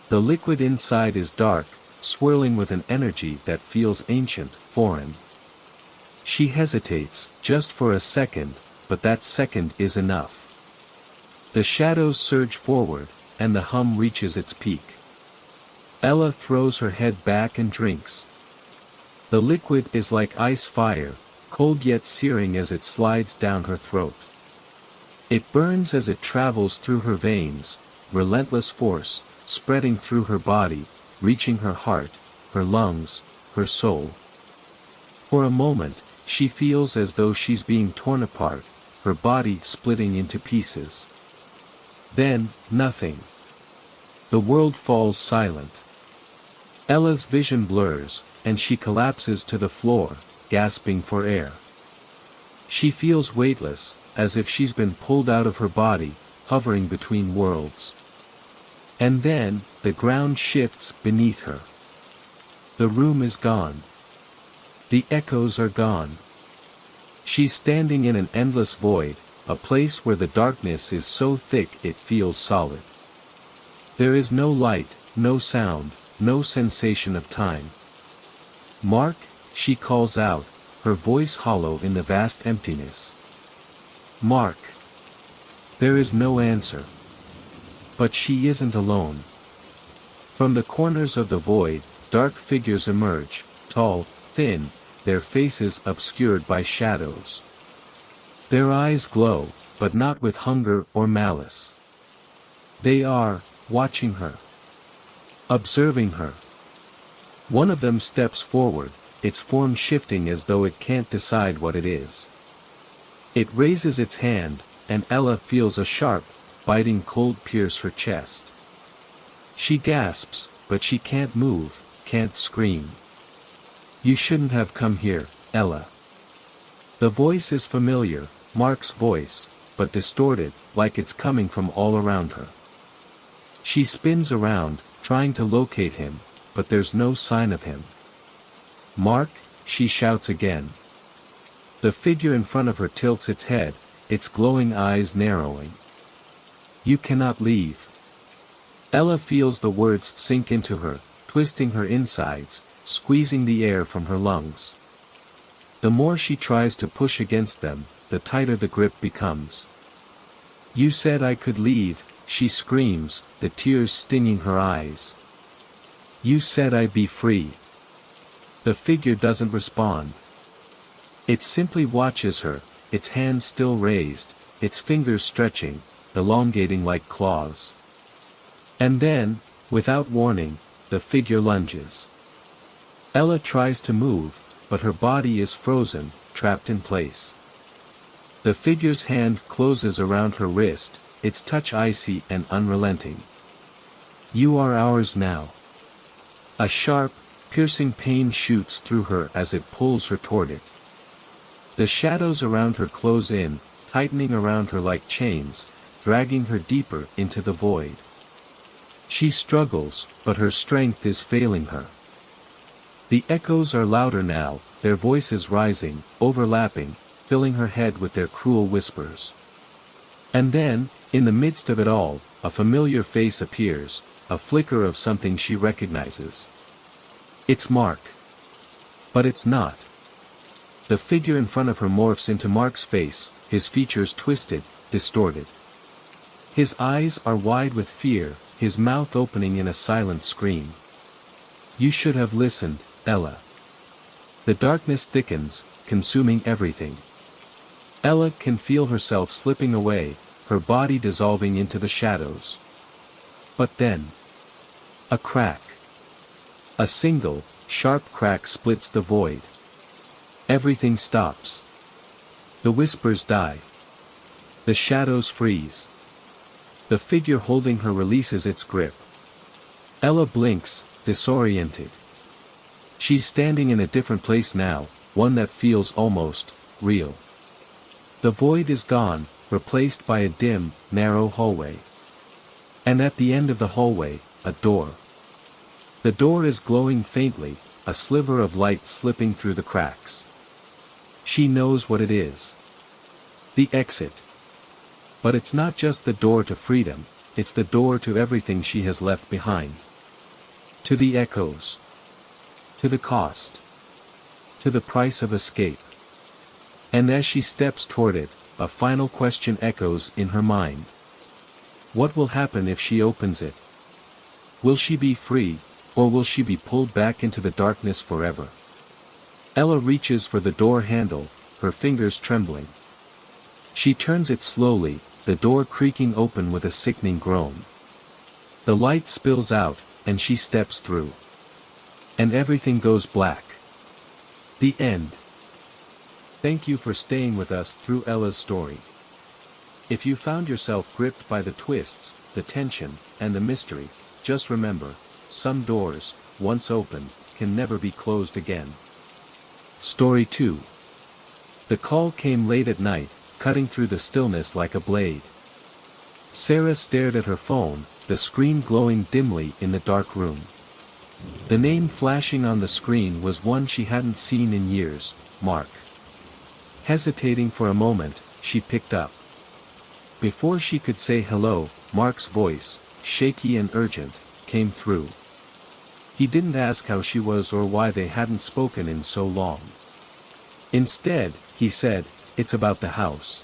The liquid inside is dark, swirling with an energy that feels ancient, foreign. She hesitates, just for a second, but that second is enough. The shadows surge forward, and the hum reaches its peak. Ella throws her head back and drinks. The liquid is like ice fire, cold yet searing as it slides down her throat. It burns as it travels through her veins, relentless force, spreading through her body, reaching her heart, her lungs, her soul. For a moment, she feels as though she's being torn apart, her body splitting into pieces. Then, nothing. The world falls silent. Ella's vision blurs, and she collapses to the floor, gasping for air. She feels weightless, as if she's been pulled out of her body, hovering between worlds. And then, the ground shifts beneath her. The room is gone. The echoes are gone. She's standing in an endless void, a place where the darkness is so thick it feels solid. There is no light, no sound, no sensation of time. Mark, she calls out, her voice hollow in the vast emptiness. Mark. There is no answer. But she isn't alone. From the corners of the void, dark figures emerge, tall, thin, their faces obscured by shadows. Their eyes glow, but not with hunger or malice. They are watching her. Observing her. One of them steps forward, its form shifting as though it can't decide what it is. It raises its hand, and Ella feels a sharp, biting cold pierce her chest. She gasps, but she can't move, can't scream. You shouldn't have come here, Ella. The voice is familiar, Mark's voice, but distorted, like it's coming from all around her. She spins around, trying to locate him, but there's no sign of him. Mark, she shouts again. The figure in front of her tilts its head, its glowing eyes narrowing. You cannot leave. Ella feels the words sink into her, twisting her insides, squeezing the air from her lungs. The more she tries to push against them, the tighter the grip becomes. You said I could leave, she screams, the tears stinging her eyes. You said I'd be free. The figure doesn't respond. It simply watches her, its hands still raised, its fingers stretching, elongating like claws. And then, without warning, the figure lunges. Ella tries to move, but her body is frozen, trapped in place. The figure's hand closes around her wrist, its touch icy and unrelenting. You are ours now. A sharp, piercing pain shoots through her as it pulls her toward it. The shadows around her close in, tightening around her like chains, dragging her deeper into the void. She struggles, but her strength is failing her. The echoes are louder now, their voices rising, overlapping, filling her head with their cruel whispers. And then, in the midst of it all, a familiar face appears, a flicker of something she recognizes. It's Mark. But it's not. The figure in front of her morphs into Mark's face, his features twisted, distorted. His eyes are wide with fear, his mouth opening in a silent scream. You should have listened, Ella. The darkness thickens, consuming everything. Ella can feel herself slipping away, her body dissolving into the shadows. But then, a crack. A single, sharp crack splits the void. Everything stops. The whispers die. The shadows freeze. The figure holding her releases its grip. Ella blinks, disoriented. She's standing in a different place now, one that feels almost real. The void is gone, replaced by a dim, narrow hallway. And at the end of the hallway, a door. The door is glowing faintly, a sliver of light slipping through the cracks. She knows what it is. The exit. But it's not just the door to freedom, it's the door to everything she has left behind. To the echoes. To the cost. To the price of escape. And as she steps toward it, a final question echoes in her mind. What will happen if she opens it? Will she be free, or will she be pulled back into the darkness forever? Ella reaches for the door handle, her fingers trembling. She turns it slowly, the door creaking open with a sickening groan. The light spills out, and she steps through. And everything goes black. The end. Thank you for staying with us through Ella's story. If you found yourself gripped by the twists, the tension, and the mystery, just remember, some doors, once opened, can never be closed again. Story 2. The call came late at night, cutting through the stillness like a blade. Sarah stared at her phone, the screen glowing dimly in the dark room. The name flashing on the screen was one she hadn't seen in years, Mark. Hesitating for a moment, she picked up. Before she could say hello, Mark's voice, shaky and urgent, came through. He didn't ask how she was or why they hadn't spoken in so long. Instead, he said, "It's about the house."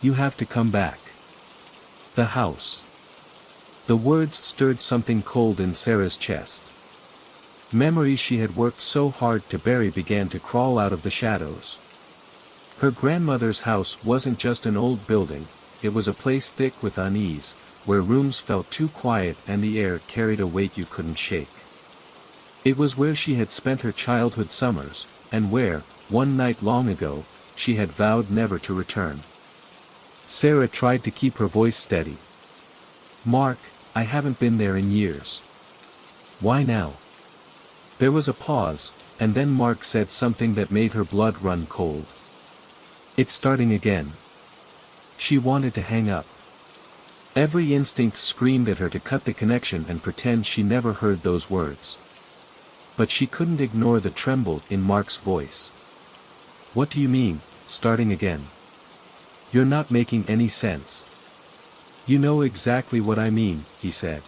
You have to come back. The house. The words stirred something cold in Sarah's chest. Memories she had worked so hard to bury began to crawl out of the shadows. Her grandmother's house wasn't just an old building, it was a place thick with unease, where rooms felt too quiet and the air carried a weight you couldn't shake. It was where she had spent her childhood summers, and where, one night long ago, she had vowed never to return. Sarah tried to keep her voice steady. "Mark, I haven't been there in years." "Why now?" There was a pause, and then Mark said something that made her blood run cold. "It's starting again." She wanted to hang up. Every instinct screamed at her to cut the connection and pretend she never heard those words. But she couldn't ignore the tremble in Mark's voice. "What do you mean, starting again? You're not making any sense." "You know exactly what I mean," he said.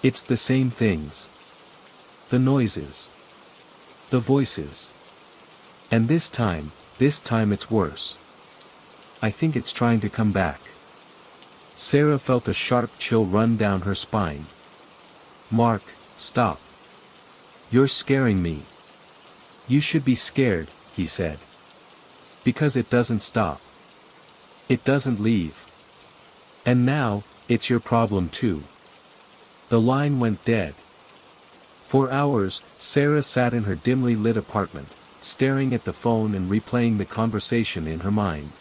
"It's the same things. The noises. The voices. And this time it's worse. I think it's trying to come back." Sarah felt a sharp chill run down her spine. "Mark, stop. You're scaring me." "You should be scared," he said. "Because it doesn't stop. It doesn't leave. And now, it's your problem too." The line went dead. For hours, Sarah sat in her dimly lit apartment, staring at the phone and replaying the conversation in her mind.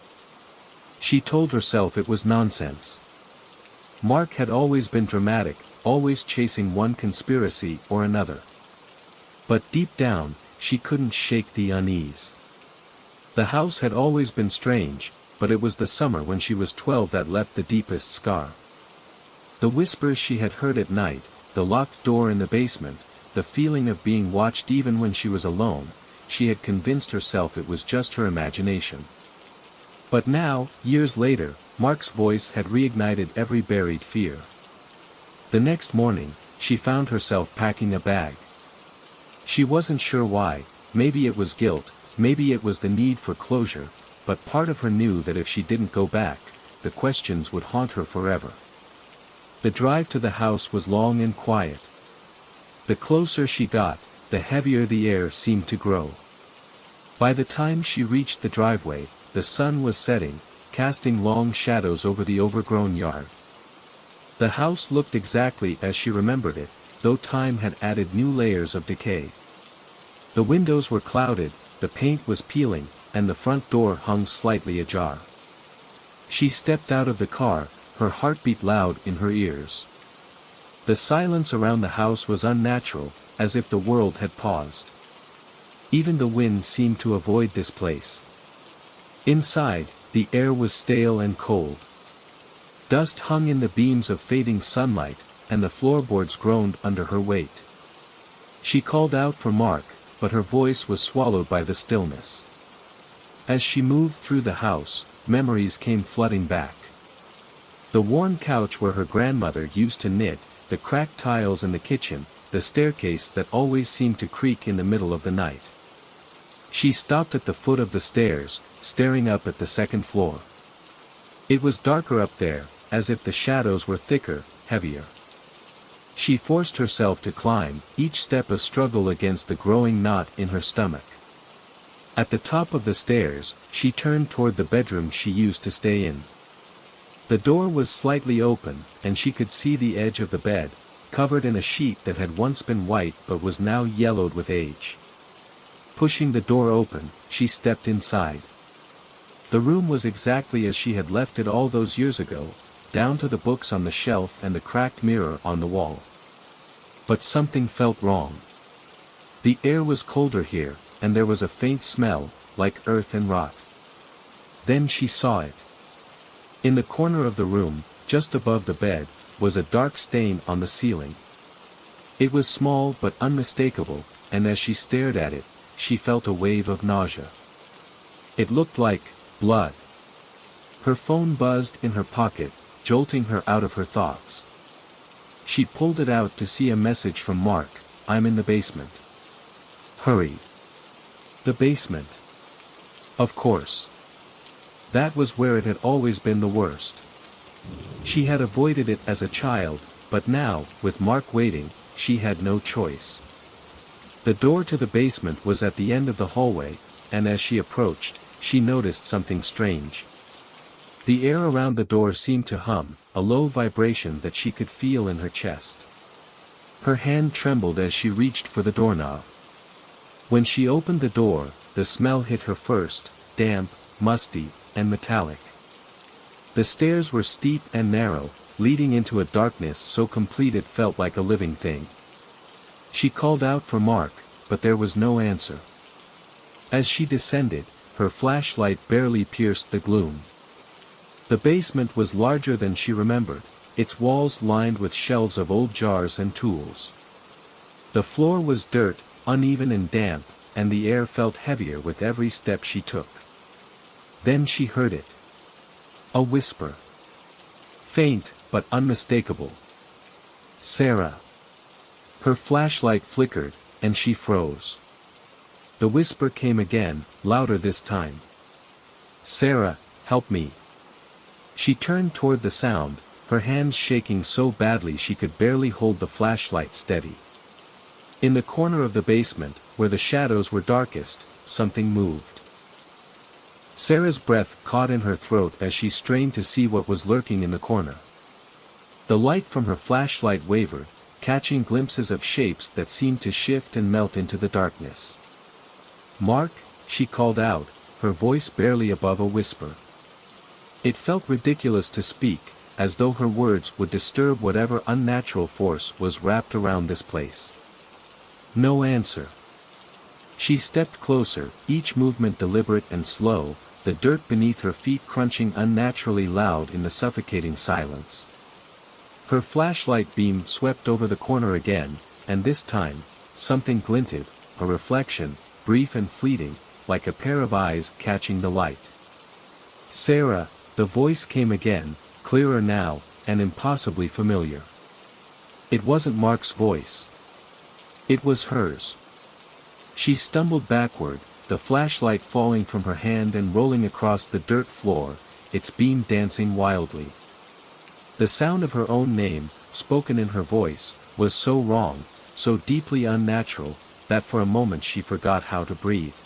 She told herself it was nonsense. Mark had always been dramatic, always chasing one conspiracy or another. But deep down, she couldn't shake the unease. The house had always been strange, but it was the summer when she was 12 that left the deepest scar. The whispers she had heard at night, the locked door in the basement, the feeling of being watched even when she was alone, she had convinced herself it was just her imagination. But now, years later, Mark's voice had reignited every buried fear. The next morning, she found herself packing a bag. She wasn't sure why, maybe it was guilt, maybe it was the need for closure, but part of her knew that if she didn't go back, the questions would haunt her forever. The drive to the house was long and quiet. The closer she got, the heavier the air seemed to grow. By the time she reached the driveway, the sun was setting, casting long shadows over the overgrown yard. The house looked exactly as she remembered it, though time had added new layers of decay. The windows were clouded, the paint was peeling, and the front door hung slightly ajar. She stepped out of the car, her heartbeat loud in her ears. The silence around the house was unnatural, as if the world had paused. Even the wind seemed to avoid this place. Inside, the air was stale and cold. Dust hung in the beams of fading sunlight, and the floorboards groaned under her weight. She called out for Mark, but her voice was swallowed by the stillness. As she moved through the house, memories came flooding back. The worn couch where her grandmother used to knit, the cracked tiles in the kitchen, the staircase that always seemed to creak in the middle of the night. She stopped at the foot of the stairs, staring up at the second floor. It was darker up there, as if the shadows were thicker, heavier. She forced herself to climb, each step a struggle against the growing knot in her stomach. At the top of the stairs, she turned toward the bedroom she used to stay in. The door was slightly open, and she could see the edge of the bed, covered in a sheet that had once been white but was now yellowed with age. Pushing the door open, she stepped inside. The room was exactly as she had left it all those years ago, down to the books on the shelf and the cracked mirror on the wall. But something felt wrong. The air was colder here, and there was a faint smell, like earth and rot. Then she saw it. In the corner of the room, just above the bed, was a dark stain on the ceiling. It was small but unmistakable, and as she stared at it, she felt a wave of nausea. It looked like blood. Her phone buzzed in her pocket, jolting her out of her thoughts. She pulled it out to see a message from Mark. "I'm in the basement. Hurry." The basement. Of course. That was where it had always been the worst. She had avoided it as a child, but now, with Mark waiting, she had no choice. The door to the basement was at the end of the hallway, and as she approached, she noticed something strange. The air around the door seemed to hum, a low vibration that she could feel in her chest. Her hand trembled as she reached for the doorknob. When she opened the door, the smell hit her first, damp, musty, and metallic. The stairs were steep and narrow, leading into a darkness so complete it felt like a living thing. She called out for Mark, but there was no answer. As she descended, her flashlight barely pierced the gloom. The basement was larger than she remembered, its walls lined with shelves of old jars and tools. The floor was dirt, uneven and damp, and the air felt heavier with every step she took. Then she heard it. A whisper. Faint, but unmistakable. "Sarah." Her flashlight flickered, and she froze. The whisper came again, louder this time. "Sarah, help me." She turned toward the sound, her hands shaking so badly she could barely hold the flashlight steady. In the corner of the basement, where the shadows were darkest, something moved. Sarah's breath caught in her throat as she strained to see what was lurking in the corner. The light from her flashlight wavered, catching glimpses of shapes that seemed to shift and melt into the darkness. "Mark," she called out, her voice barely above a whisper. It felt ridiculous to speak, as though her words would disturb whatever unnatural force was wrapped around this place. No answer. She stepped closer, each movement deliberate and slow, the dirt beneath her feet crunching unnaturally loud in the suffocating silence. Her flashlight beam swept over the corner again, and this time, something glinted, a reflection, brief and fleeting, like a pair of eyes catching the light. "Sarah," the voice came again, clearer now, and impossibly familiar. It wasn't Mark's voice. It was hers. She stumbled backward, the flashlight falling from her hand and rolling across the dirt floor, its beam dancing wildly. The sound of her own name, spoken in her voice, was so wrong, so deeply unnatural, that for a moment she forgot how to breathe.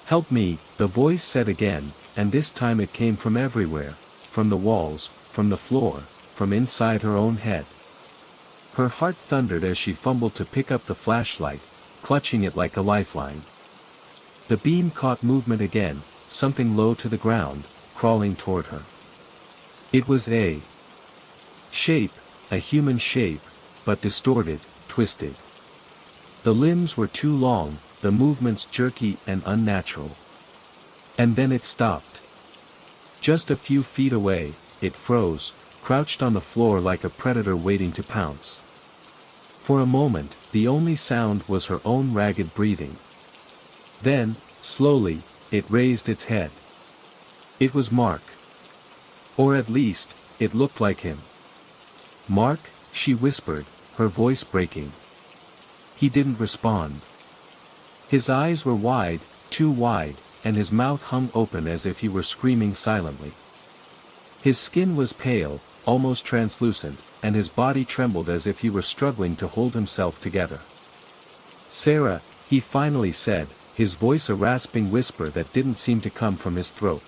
"Help me," the voice said again, and this time it came from everywhere, from the walls, from the floor, from inside her own head. Her heart thundered as she fumbled to pick up the flashlight, clutching it like a lifeline. The beam caught movement again, something low to the ground, crawling toward her. It was a shape, a human shape, but distorted, twisted. The limbs were too long, the movements jerky and unnatural. And then it stopped. Just a few feet away, it froze, crouched on the floor like a predator waiting to pounce. For a moment, the only sound was her own ragged breathing. Then, slowly, it raised its head. It was Mark. Or at least, it looked like him. "Mark," she whispered, her voice breaking. He didn't respond. His eyes were wide, too wide, and his mouth hung open as if he were screaming silently. His skin was pale, almost translucent, and his body trembled as if he were struggling to hold himself together. "Sarah," he finally said, his voice a rasping whisper that didn't seem to come from his throat.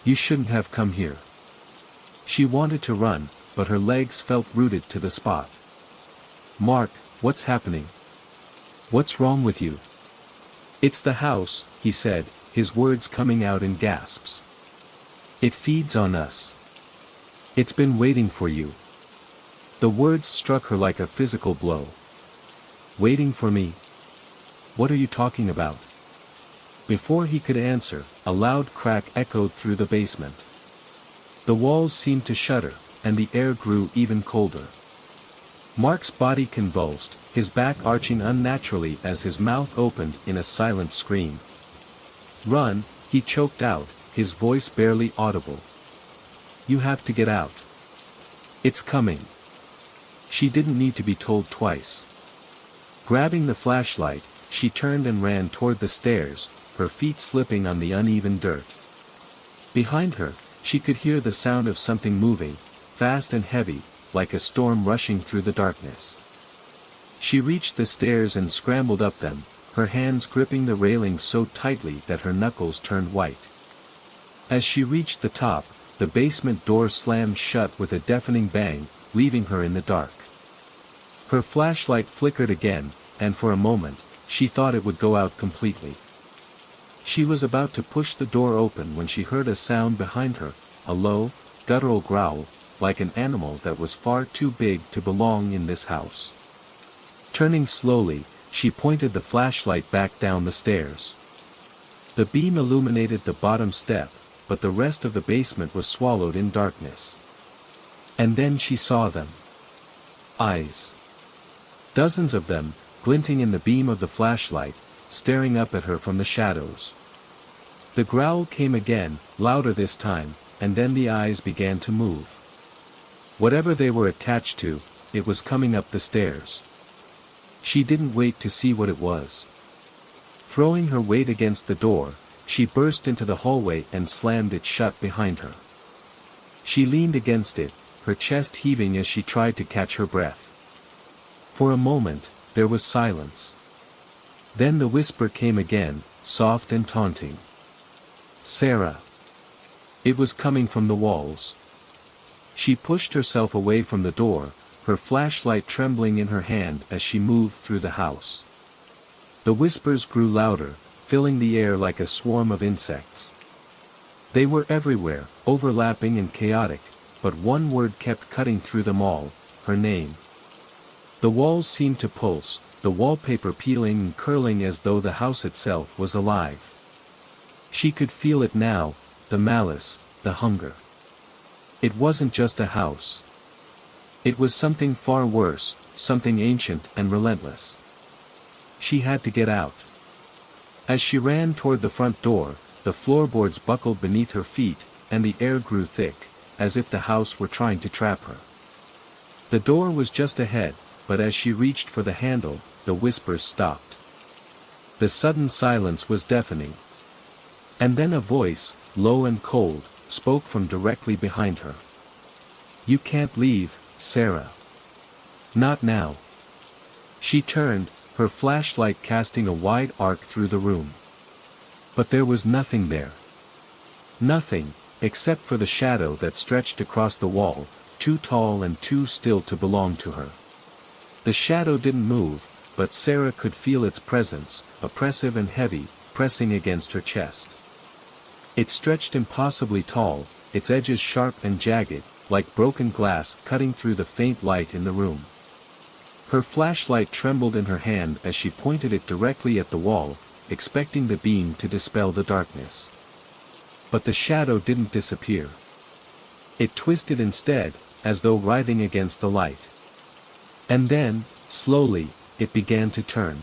"You shouldn't have come here." She wanted to run, but her legs felt rooted to the spot. "Mark, what's happening? What's wrong with you?" "It's the house," he said, his words coming out in gasps. "It feeds on us. It's been waiting for you." The words struck her like a physical blow. "Waiting for me? What are you talking about?" Before he could answer, a loud crack echoed through the basement. The walls seemed to shudder, and the air grew even colder. Mark's body convulsed, his back arching unnaturally as his mouth opened in a silent scream. "Run," he choked out, his voice barely audible. "You have to get out. It's coming." She didn't need to be told twice. Grabbing the flashlight, she turned and ran toward the stairs, her feet slipping on the uneven dirt. Behind her, she could hear the sound of something moving, fast and heavy, like a storm rushing through the darkness. She reached the stairs and scrambled up them, her hands gripping the railings so tightly that her knuckles turned white. As she reached the top, the basement door slammed shut with a deafening bang, leaving her in the dark. Her flashlight flickered again, and for a moment, she thought it would go out completely. She was about to push the door open when she heard a sound behind her, a low, guttural growl, like an animal that was far too big to belong in this house. Turning slowly, she pointed the flashlight back down the stairs. The beam illuminated the bottom step, but the rest of the basement was swallowed in darkness. And then she saw them. Eyes. Dozens of them, glinting in the beam of the flashlight, staring up at her from the shadows. The growl came again, louder this time, and then the eyes began to move. Whatever they were attached to, it was coming up the stairs. She didn't wait to see what it was. Throwing her weight against the door, she burst into the hallway and slammed it shut behind her. She leaned against it, her chest heaving as she tried to catch her breath. For a moment, there was silence. Then the whisper came again, soft and taunting. "Sarah." It was coming from the walls. She pushed herself away from the door, her flashlight trembling in her hand as she moved through the house. The whispers grew louder, filling the air like a swarm of insects. They were everywhere, overlapping and chaotic, but one word kept cutting through them all: her name. The walls seemed to pulse, the wallpaper peeling and curling as though the house itself was alive. She could feel it now, the malice, the hunger. It wasn't just a house. It was something far worse, something ancient and relentless. She had to get out. As she ran toward the front door, the floorboards buckled beneath her feet, and the air grew thick, as if the house were trying to trap her. The door was just ahead, but as she reached for the handle, the whispers stopped. The sudden silence was deafening. And then a voice, low and cold, spoke from directly behind her. "You can't leave, Sarah. Not now." She turned, her flashlight casting a wide arc through the room. But there was nothing there. Nothing, except for the shadow that stretched across the wall, too tall and too still to belong to her. The shadow didn't move, but Sarah could feel its presence, oppressive and heavy, pressing against her chest. It stretched impossibly tall, its edges sharp and jagged, like broken glass cutting through the faint light in the room. Her flashlight trembled in her hand as she pointed it directly at the wall, expecting the beam to dispel the darkness. But the shadow didn't disappear. It twisted instead, as though writhing against the light. And then, slowly, it began to turn.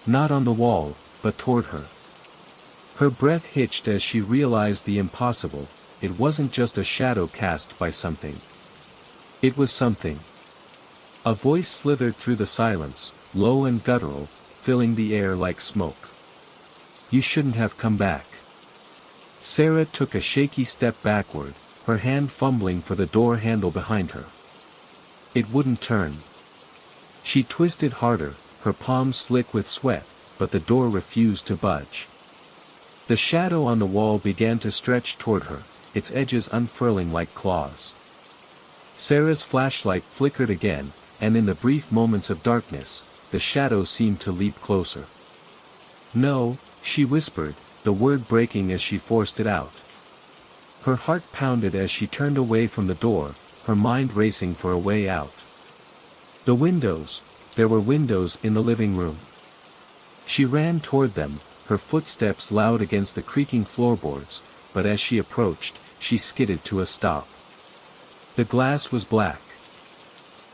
Not on the wall, but toward her. Her breath hitched as she realized the impossible. It wasn't just a shadow cast by something. It was something. A voice slithered through the silence, low and guttural, filling the air like smoke. "You shouldn't have come back." Sarah took a shaky step backward, her hand fumbling for the door handle behind her. It wouldn't turn. She twisted harder, her palms slick with sweat, but the door refused to budge. The shadow on the wall began to stretch toward her, its edges unfurling like claws. Sarah's flashlight flickered again, and in the brief moments of darkness, the shadow seemed to leap closer. "No," she whispered, the word breaking as she forced it out. Her heart pounded as she turned away from the door, her mind racing for a way out. The windows. There were windows in the living room. She ran toward them, her footsteps loud against the creaking floorboards, but as she approached, she skidded to a stop. The glass was black.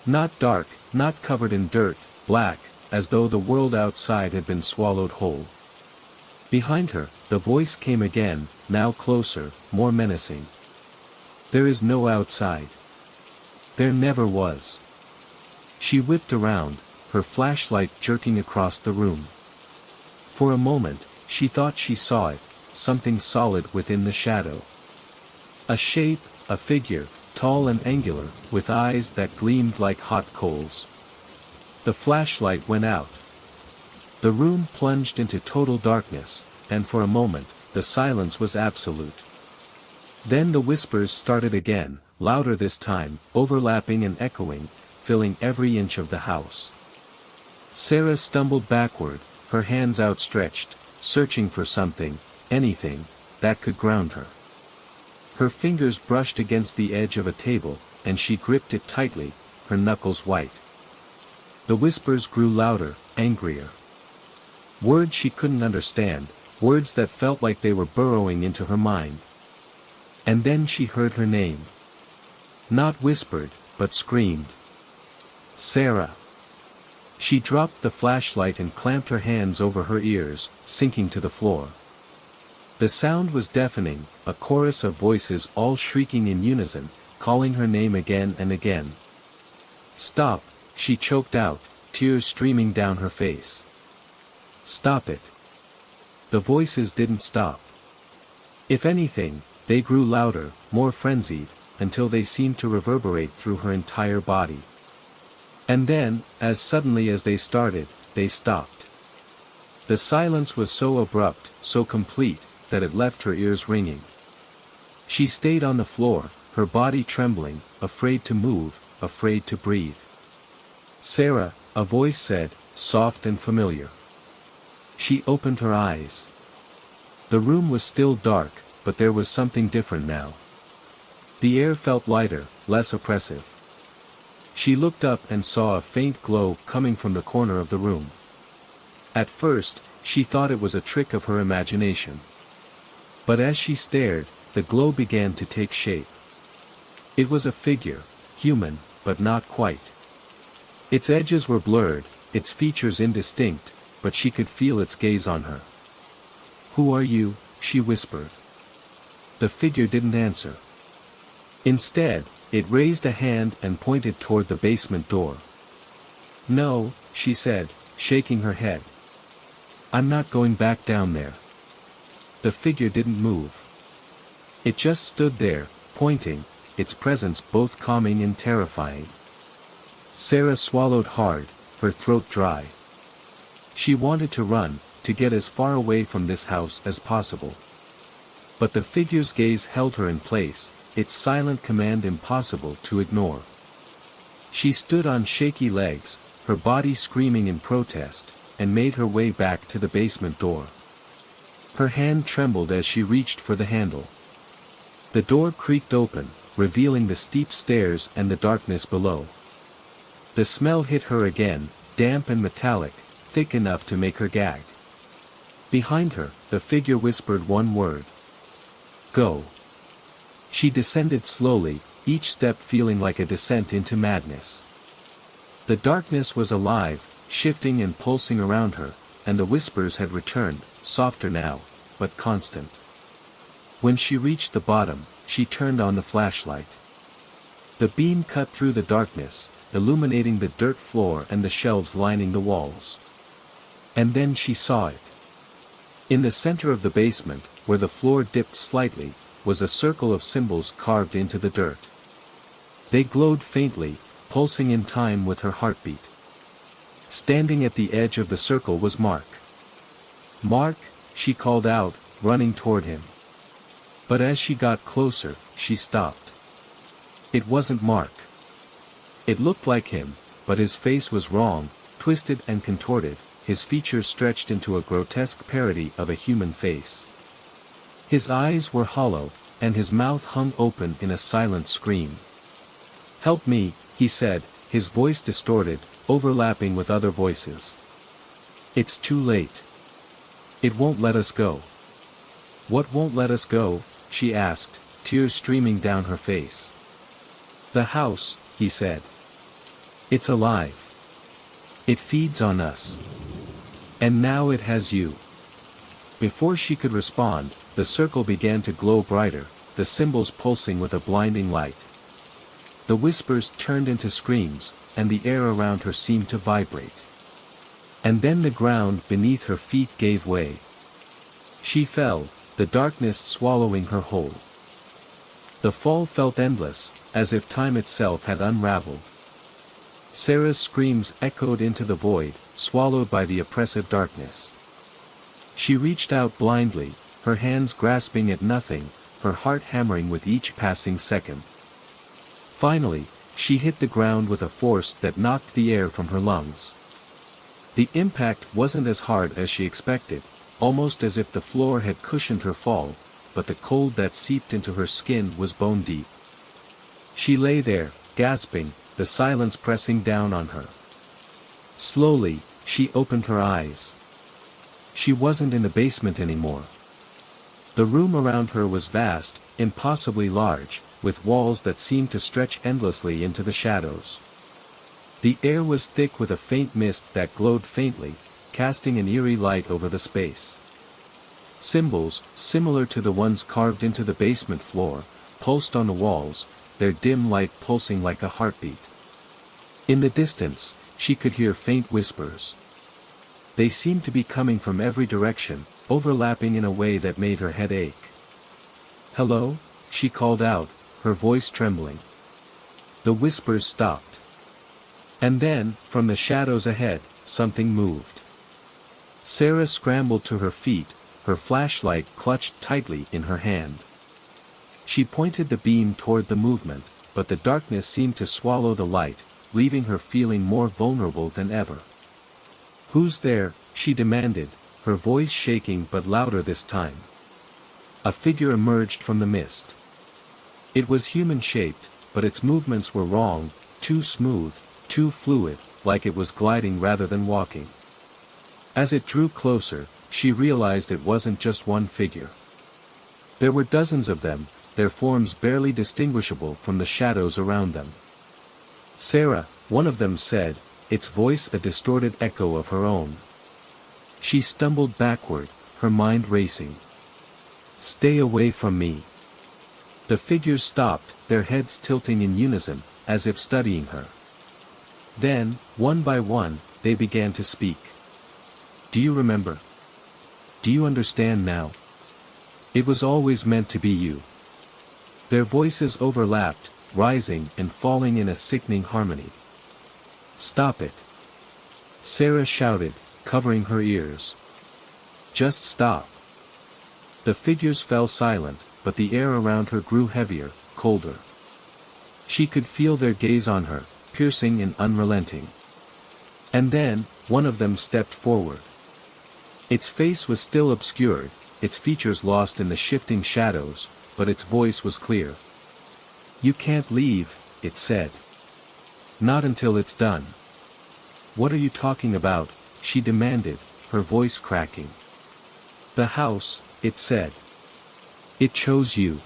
Not dark, not covered in dirt, black, as though the world outside had been swallowed whole. Behind her, the voice came again, now closer, more menacing. "There is no outside. There never was." She whipped around, her flashlight jerking across the room. For a moment, she thought she saw it, something solid within the shadow. A shape, a figure, tall and angular, with eyes that gleamed like hot coals. The flashlight went out. The room plunged into total darkness, and for a moment, the silence was absolute. Then the whispers started again, louder this time, overlapping and echoing, filling every inch of the house. Sarah stumbled backward, her hands outstretched, searching for something, anything, that could ground her. Her fingers brushed against the edge of a table, and she gripped it tightly, her knuckles white. The whispers grew louder, angrier. Words she couldn't understand, words that felt like they were burrowing into her mind. And then she heard her name. Not whispered, but screamed. Sarah. She dropped the flashlight and clamped her hands over her ears, sinking to the floor. The sound was deafening, a chorus of voices all shrieking in unison, calling her name again and again. Stop, she choked out, tears streaming down her face. Stop it. The voices didn't stop. If anything, they grew louder, more frenzied, until they seemed to reverberate through her entire body. And then, as suddenly as they started, they stopped. The silence was so abrupt, so complete, that it left her ears ringing. She stayed on the floor, her body trembling, afraid to move, afraid to breathe. Sarah, a voice said, soft and familiar. She opened her eyes. The room was still dark, but there was something different now. The air felt lighter, less oppressive. She looked up and saw a faint glow coming from the corner of the room. At first, she thought it was a trick of her imagination. But as she stared, the glow began to take shape. It was a figure, human, but not quite. Its edges were blurred, its features indistinct, but she could feel its gaze on her. "Who are you?" she whispered. The figure didn't answer. Instead, it raised a hand and pointed toward the basement door. "No," she said, shaking her head. "I'm not going back down there." The figure didn't move. It just stood there, pointing, its presence both calming and terrifying. Sarah swallowed hard, her throat dry. She wanted to run, to get as far away from this house as possible. But the figure's gaze held her in place, its silent command impossible to ignore. She stood on shaky legs, her body screaming in protest, and made her way back to the basement door. Her hand trembled as she reached for the handle. The door creaked open, revealing the steep stairs and the darkness below. The smell hit her again, damp and metallic, thick enough to make her gag. Behind her, the figure whispered one word. "Go." She descended slowly, each step feeling like a descent into madness. The darkness was alive, shifting and pulsing around her, and the whispers had returned, softer now, but constant. When she reached the bottom, she turned on the flashlight. The beam cut through the darkness, illuminating the dirt floor and the shelves lining the walls. And then she saw it. In the center of the basement, where the floor dipped slightly, was a circle of symbols carved into the dirt. They glowed faintly, pulsing in time with her heartbeat. Standing at the edge of the circle was Mark. "Mark," she called out, running toward him. But as she got closer, she stopped. It wasn't Mark. It looked like him, but his face was wrong, twisted and contorted, his features stretched into a grotesque parody of a human face. His eyes were hollow, and his mouth hung open in a silent scream. "Help me," he said, his voice distorted, overlapping with other voices. "It's too late. It won't let us go." "What won't let us go?" she asked, tears streaming down her face. "The house," he said. "It's alive. It feeds on us. And now it has you." Before she could respond, the circle began to glow brighter, the symbols pulsing with a blinding light. The whispers turned into screams, and the air around her seemed to vibrate. And then the ground beneath her feet gave way. She fell, the darkness swallowing her whole. The fall felt endless, as if time itself had unraveled. Sarah's screams echoed into the void, swallowed by the oppressive darkness. She reached out blindly, her hands grasping at nothing, her heart hammering with each passing second. Finally, she hit the ground with a force that knocked the air from her lungs. The impact wasn't as hard as she expected, almost as if the floor had cushioned her fall, but the cold that seeped into her skin was bone deep. She lay there, gasping, the silence pressing down on her. Slowly, she opened her eyes. She wasn't in the basement anymore. The room around her was vast, impossibly large, with walls that seemed to stretch endlessly into the shadows. The air was thick with a faint mist that glowed faintly, casting an eerie light over the space. Symbols, similar to the ones carved into the basement floor, pulsed on the walls, their dim light pulsing like a heartbeat. In the distance, she could hear faint whispers. They seemed to be coming from every direction, overlapping in a way that made her head ache. "Hello?" she called out, her voice trembling. The whispers stopped. And then, from the shadows ahead, something moved. Sarah scrambled to her feet, her flashlight clutched tightly in her hand. She pointed the beam toward the movement, but the darkness seemed to swallow the light, leaving her feeling more vulnerable than ever. "Who's there?" she demanded, her voice shaking but louder this time. A figure emerged from the mist. It was human-shaped, but its movements were wrong, too smooth, too fluid, like it was gliding rather than walking. As it drew closer, she realized it wasn't just one figure. There were dozens of them, their forms barely distinguishable from the shadows around them. "Sarah," one of them said, its voice a distorted echo of her own. She stumbled backward, her mind racing. "Stay away from me." The figures stopped, their heads tilting in unison, as if studying her. Then, one by one, they began to speak. "Do you remember? Do you understand now? It was always meant to be you." Their voices overlapped, rising and falling in a sickening harmony. "Stop it!" Sarah shouted, covering her ears. "Just stop." The figures fell silent, but the air around her grew heavier, colder. She could feel their gaze on her, piercing and unrelenting. And then, one of them stepped forward. Its face was still obscured, its features lost in the shifting shadows, but its voice was clear. "You can't leave," it said. "Not until it's done." "What are you talking about?" she demanded, her voice cracking. "The house," it said. "It chose you.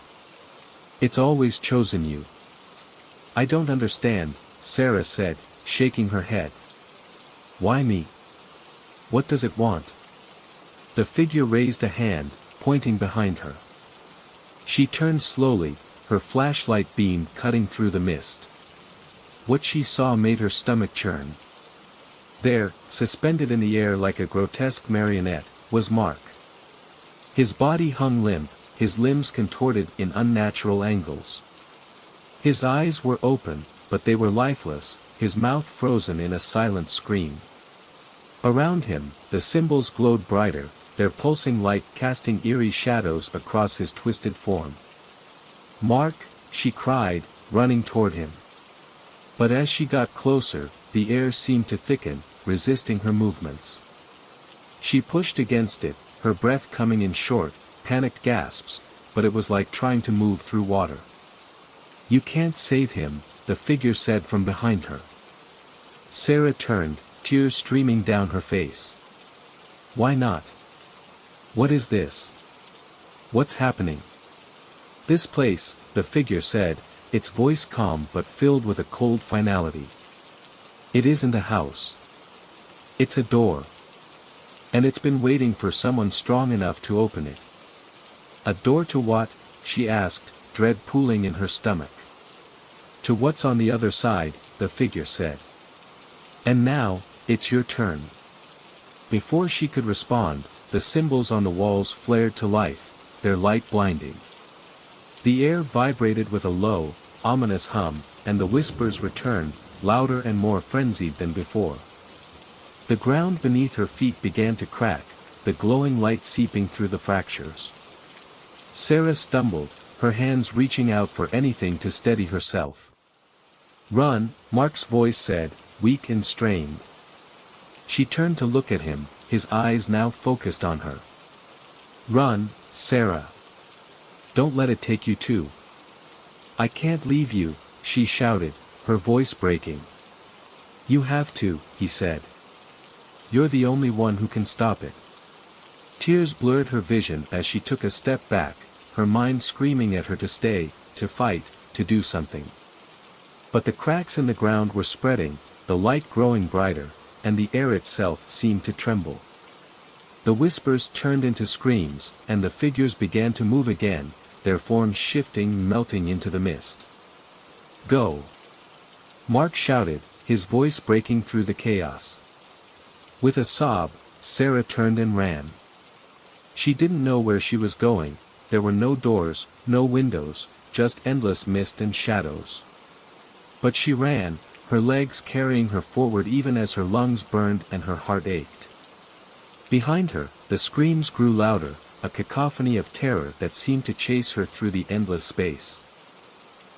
It's always chosen you." "I don't understand," Sarah said, shaking her head. "Why me? What does it want?" The figure raised a hand, pointing behind her. She turned slowly, her flashlight beam cutting through the mist. What she saw made her stomach churn. There, suspended in the air like a grotesque marionette, was Mark. His body hung limp, his limbs contorted in unnatural angles. His eyes were open, but they were lifeless, his mouth frozen in a silent scream. Around him, the symbols glowed brighter, their pulsing light casting eerie shadows across his twisted form. "Mark," she cried, running toward him. But as she got closer, the air seemed to thicken, resisting her movements. She pushed against it, her breath coming in short, panicked gasps, but it was like trying to move through water. "You can't save him," the figure said from behind her. Sarah turned, tears streaming down her face. "Why not? What is this? What's happening?" "This place," the figure said, its voice calm but filled with a cold finality. "It isn't a house. It's a door. And it's been waiting for someone strong enough to open it." "A door to what?" she asked, dread pooling in her stomach. "To what's on the other side," the figure said. "And now, it's your turn." Before she could respond, the symbols on the walls flared to life, their light blinding. The air vibrated with a low, ominous hum, and the whispers returned, louder and more frenzied than before. The ground beneath her feet began to crack, the glowing light seeping through the fractures. Sarah stumbled, her hands reaching out for anything to steady herself. "Run," Mark's voice said, weak and strained. She turned to look at him, his eyes now focused on her. "Run, Sarah. Don't let it take you too." "I can't leave you," she shouted, her voice breaking. "You have to," he said. "You're the only one who can stop it." Tears blurred her vision as she took a step back, her mind screaming at her to stay, to fight, to do something. But the cracks in the ground were spreading, the light growing brighter, and the air itself seemed to tremble. The whispers turned into screams, and the figures began to move again, their forms shifting, melting into the mist. "Go!" Mark shouted, his voice breaking through the chaos. With a sob, Sarah turned and ran. She didn't know where she was going, there were no doors, no windows, just endless mist and shadows. But she ran, her legs carrying her forward even as her lungs burned and her heart ached. Behind her, the screams grew louder, a cacophony of terror that seemed to chase her through the endless space.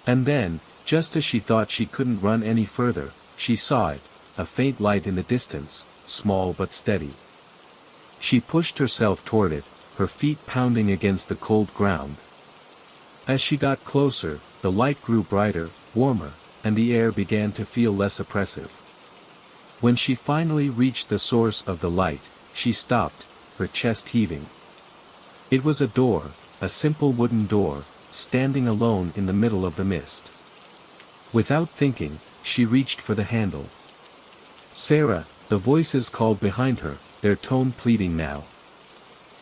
And then, just as she thought she couldn't run any further, she saw it, a faint light in the distance, small but steady. She pushed herself toward it, her feet pounding against the cold ground. As she got closer, the light grew brighter, warmer, and the air began to feel less oppressive. When she finally reached the source of the light, she stopped, her chest heaving. It was a door, a simple wooden door, standing alone in the middle of the mist. Without thinking, she reached for the handle. "Sarah," the voices called behind her, their tone pleading now.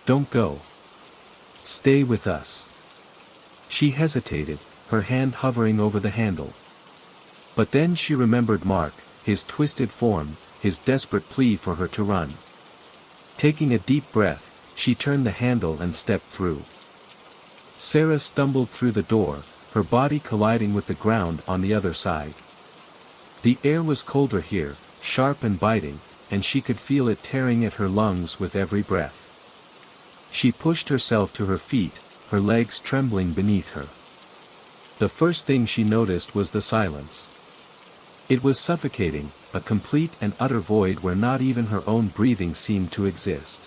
"Don't go. Stay with us." She hesitated, her hand hovering over the handle. But then she remembered Mark, his twisted form, his desperate plea for her to run. Taking a deep breath, she turned the handle and stepped through. Sarah stumbled through the door, her body colliding with the ground on the other side. The air was colder here, sharp and biting, and she could feel it tearing at her lungs with every breath. She pushed herself to her feet, her legs trembling beneath her. The first thing she noticed was the silence. It was suffocating, a complete and utter void where not even her own breathing seemed to exist.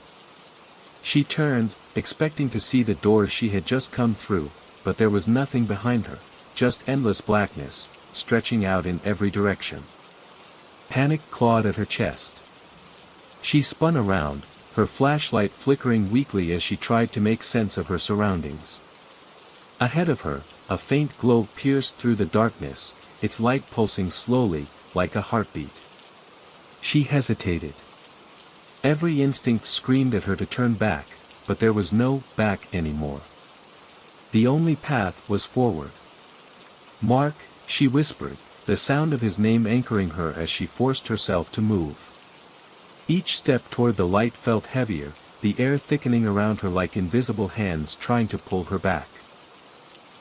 She turned, expecting to see the door she had just come through, but there was nothing behind her, just endless blackness, stretching out in every direction. Panic clawed at her chest. She spun around, her flashlight flickering weakly as she tried to make sense of her surroundings. Ahead of her, a faint glow pierced through the darkness, its light pulsing slowly, like a heartbeat. She hesitated. Every instinct screamed at her to turn back, but there was no back anymore. The only path was forward. "Mark," she whispered, the sound of his name anchoring her as she forced herself to move. Each step toward the light felt heavier, the air thickening around her like invisible hands trying to pull her back.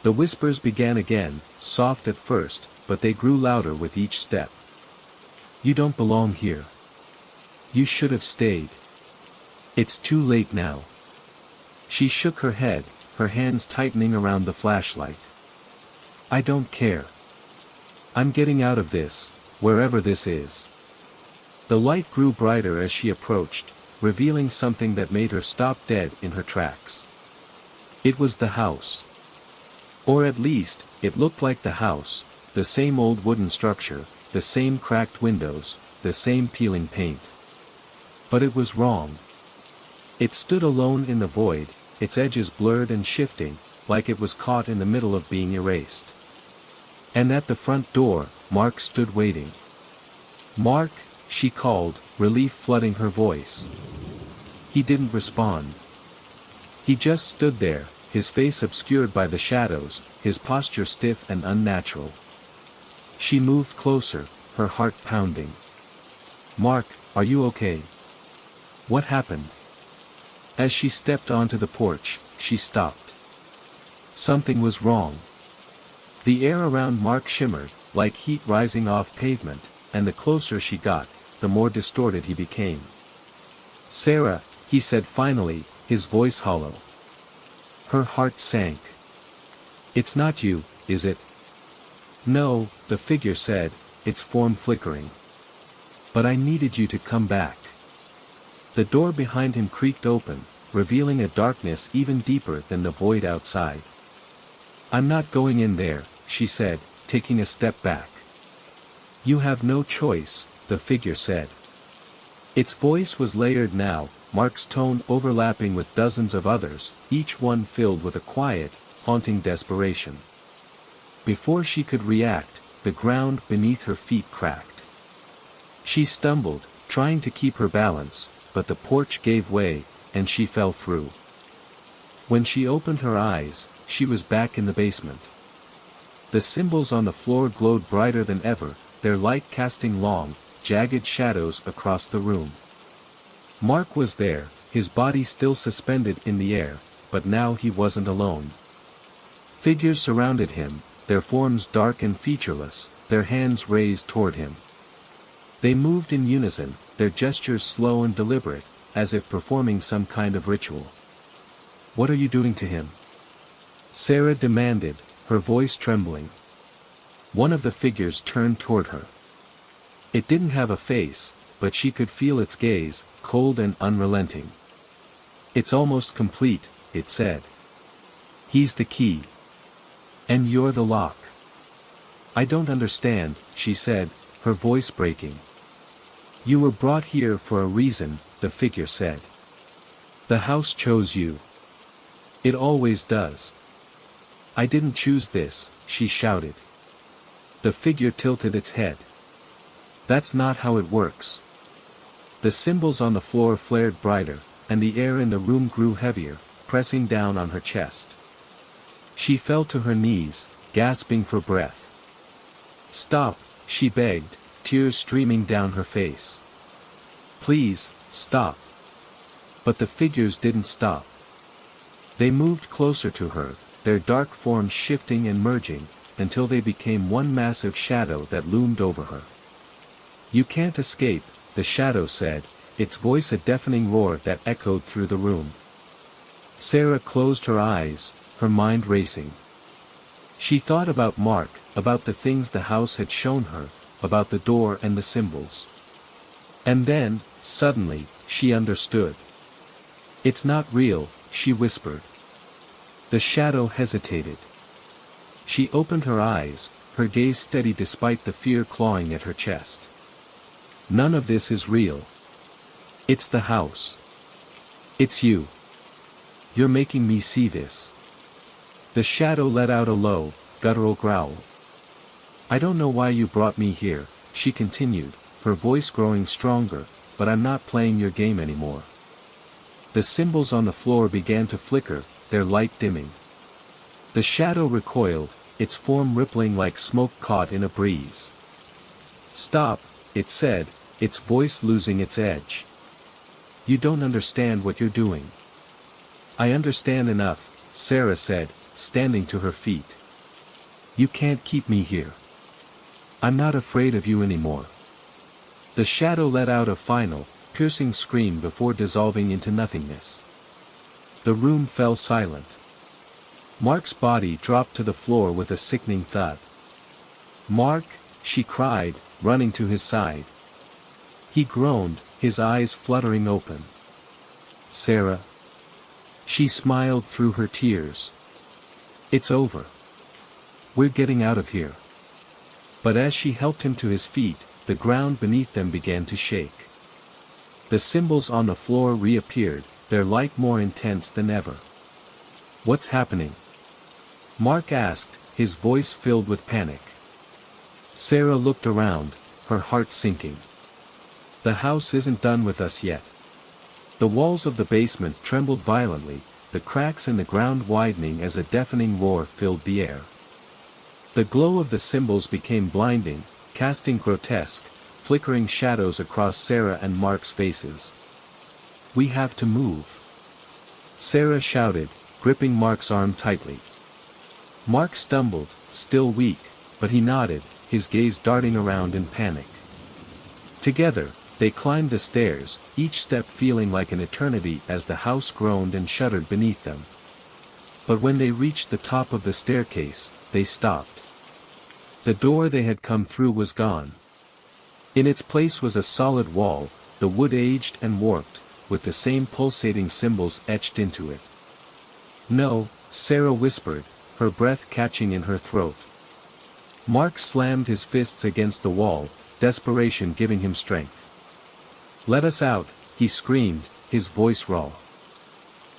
The whispers began again, soft at first, but they grew louder with each step. "You don't belong here. You should have stayed. It's too late now." She shook her head, her hands tightening around the flashlight. "I don't care. I'm getting out of this, wherever this is." The light grew brighter as she approached, revealing something that made her stop dead in her tracks. It was the house. Or at least, it looked like the house, the same old wooden structure, the same cracked windows, the same peeling paint. But it was wrong. It stood alone in the void, its edges blurred and shifting, like it was caught in the middle of being erased. And at the front door, Mark stood waiting. "Mark," she called, relief flooding her voice. He didn't respond. He just stood there, his face obscured by the shadows, his posture stiff and unnatural. She moved closer, her heart pounding. "Mark, are you okay? What happened?" As she stepped onto the porch, she stopped. Something was wrong. The air around Mark shimmered, like heat rising off pavement, and the closer she got, the more distorted he became. "Sarah," he said finally, his voice hollow. Her heart sank. "It's not you, is it?" "No," the figure said, its form flickering. "But I needed you to come back." The door behind him creaked open, revealing a darkness even deeper than the void outside. "I'm not going in there," she said, taking a step back. "You have no choice," the figure said. Its voice was layered now, Mark's tone overlapping with dozens of others, each one filled with a quiet, haunting desperation. Before she could react, the ground beneath her feet cracked. She stumbled, trying to keep her balance, but the porch gave way, and she fell through. When she opened her eyes, she was back in the basement. The symbols on the floor glowed brighter than ever, their light casting long, jagged shadows across the room. Mark was there, his body still suspended in the air, but now he wasn't alone. Figures surrounded him, their forms dark and featureless, their hands raised toward him. They moved in unison, their gestures slow and deliberate, as if performing some kind of ritual. "What are you doing to him?" Sarah demanded, her voice trembling. One of the figures turned toward her. It didn't have a face, but she could feel its gaze, cold and unrelenting. "It's almost complete," it said. "He's the key. And you're the lock." "I don't understand," she said, her voice breaking. "You were brought here for a reason," the figure said. "The house chose you. It always does." "I didn't choose this," she shouted. The figure tilted its head. "That's not how it works." The symbols on the floor flared brighter, and the air in the room grew heavier, pressing down on her chest. She fell to her knees, gasping for breath. "Stop," she begged, tears streaming down her face. "Please, stop." But the figures didn't stop. They moved closer to her, their dark forms shifting and merging, until they became one massive shadow that loomed over her. "You can't escape," the shadow said, its voice a deafening roar that echoed through the room. Sarah closed her eyes, her mind racing. She thought about Mark, about the things the house had shown her, about the door and the symbols. And then, suddenly, she understood. "It's not real," she whispered. The shadow hesitated. She opened her eyes, her gaze steady despite the fear clawing at her chest. "None of this is real. It's the house. It's you. You're making me see this." The shadow let out a low, guttural growl. "I don't know why you brought me here," she continued, her voice growing stronger, "but I'm not playing your game anymore." The symbols on the floor began to flicker, their light dimming. The shadow recoiled, its form rippling like smoke caught in a breeze. "Stop," it said, its voice losing its edge. "You don't understand what you're doing." "I understand enough," Sarah said, standing to her feet. "You can't keep me here. I'm not afraid of you anymore." The shadow let out a final, piercing scream before dissolving into nothingness. The room fell silent. Mark's body dropped to the floor with a sickening thud. "Mark," she cried, running to his side. He groaned, his eyes fluttering open. "Sarah." She smiled through her tears. "It's over. We're getting out of here." But as she helped him to his feet, the ground beneath them began to shake. The symbols on the floor reappeared, their light more intense than ever. "What's happening?" Mark asked, his voice filled with panic. Sarah looked around, her heart sinking. "The house isn't done with us yet." The walls of the basement trembled violently, the cracks in the ground widening as a deafening roar filled the air. The glow of the symbols became blinding, casting grotesque, flickering shadows across Sarah and Mark's faces. "We have to move," Sarah shouted, gripping Mark's arm tightly. Mark stumbled, still weak, but he nodded, his gaze darting around in panic. Together, they climbed the stairs, each step feeling like an eternity as the house groaned and shuddered beneath them. But when they reached the top of the staircase, they stopped. The door they had come through was gone. In its place was a solid wall, the wood aged and warped, with the same pulsating symbols etched into it. "No," Sarah whispered, her breath catching in her throat. Mark slammed his fists against the wall, desperation giving him strength. "Let us out," he screamed, his voice raw.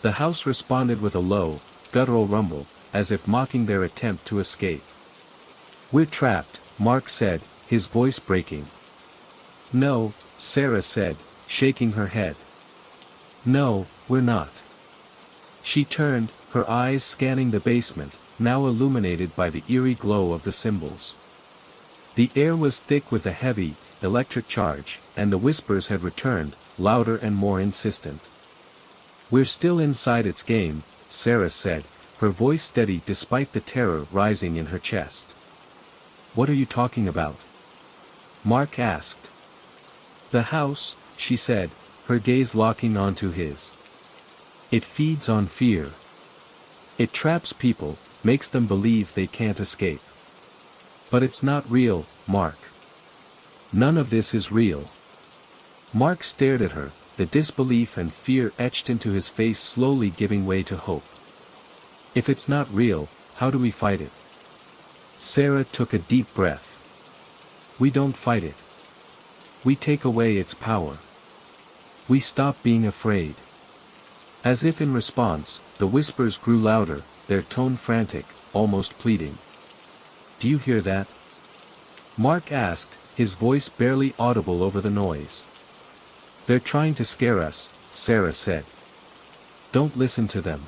The house responded with a low, guttural rumble, as if mocking their attempt to escape. "We're trapped," Mark said, his voice breaking. "No," Sarah said, shaking her head. "No, we're not." She turned, her eyes scanning the basement, now illuminated by the eerie glow of the symbols. The air was thick with a heavy, electric charge, and the whispers had returned, louder and more insistent. "We're still inside its game," Sarah said, her voice steady despite the terror rising in her chest. "What are you talking about?" Mark asked. "The house," she said, her gaze locking onto his. "It feeds on fear. It traps people, makes them believe they can't escape. But it's not real, Mark. None of this is real." Mark stared at her, the disbelief and fear etched into his face slowly giving way to hope. "If it's not real, how do we fight it?" Sarah took a deep breath. "We don't fight it. We take away its power. We stop being afraid." As if in response, the whispers grew louder, their tone frantic, almost pleading. "Do you hear that?" Mark asked, his voice barely audible over the noise. "They're trying to scare us," Sarah said. "Don't listen to them.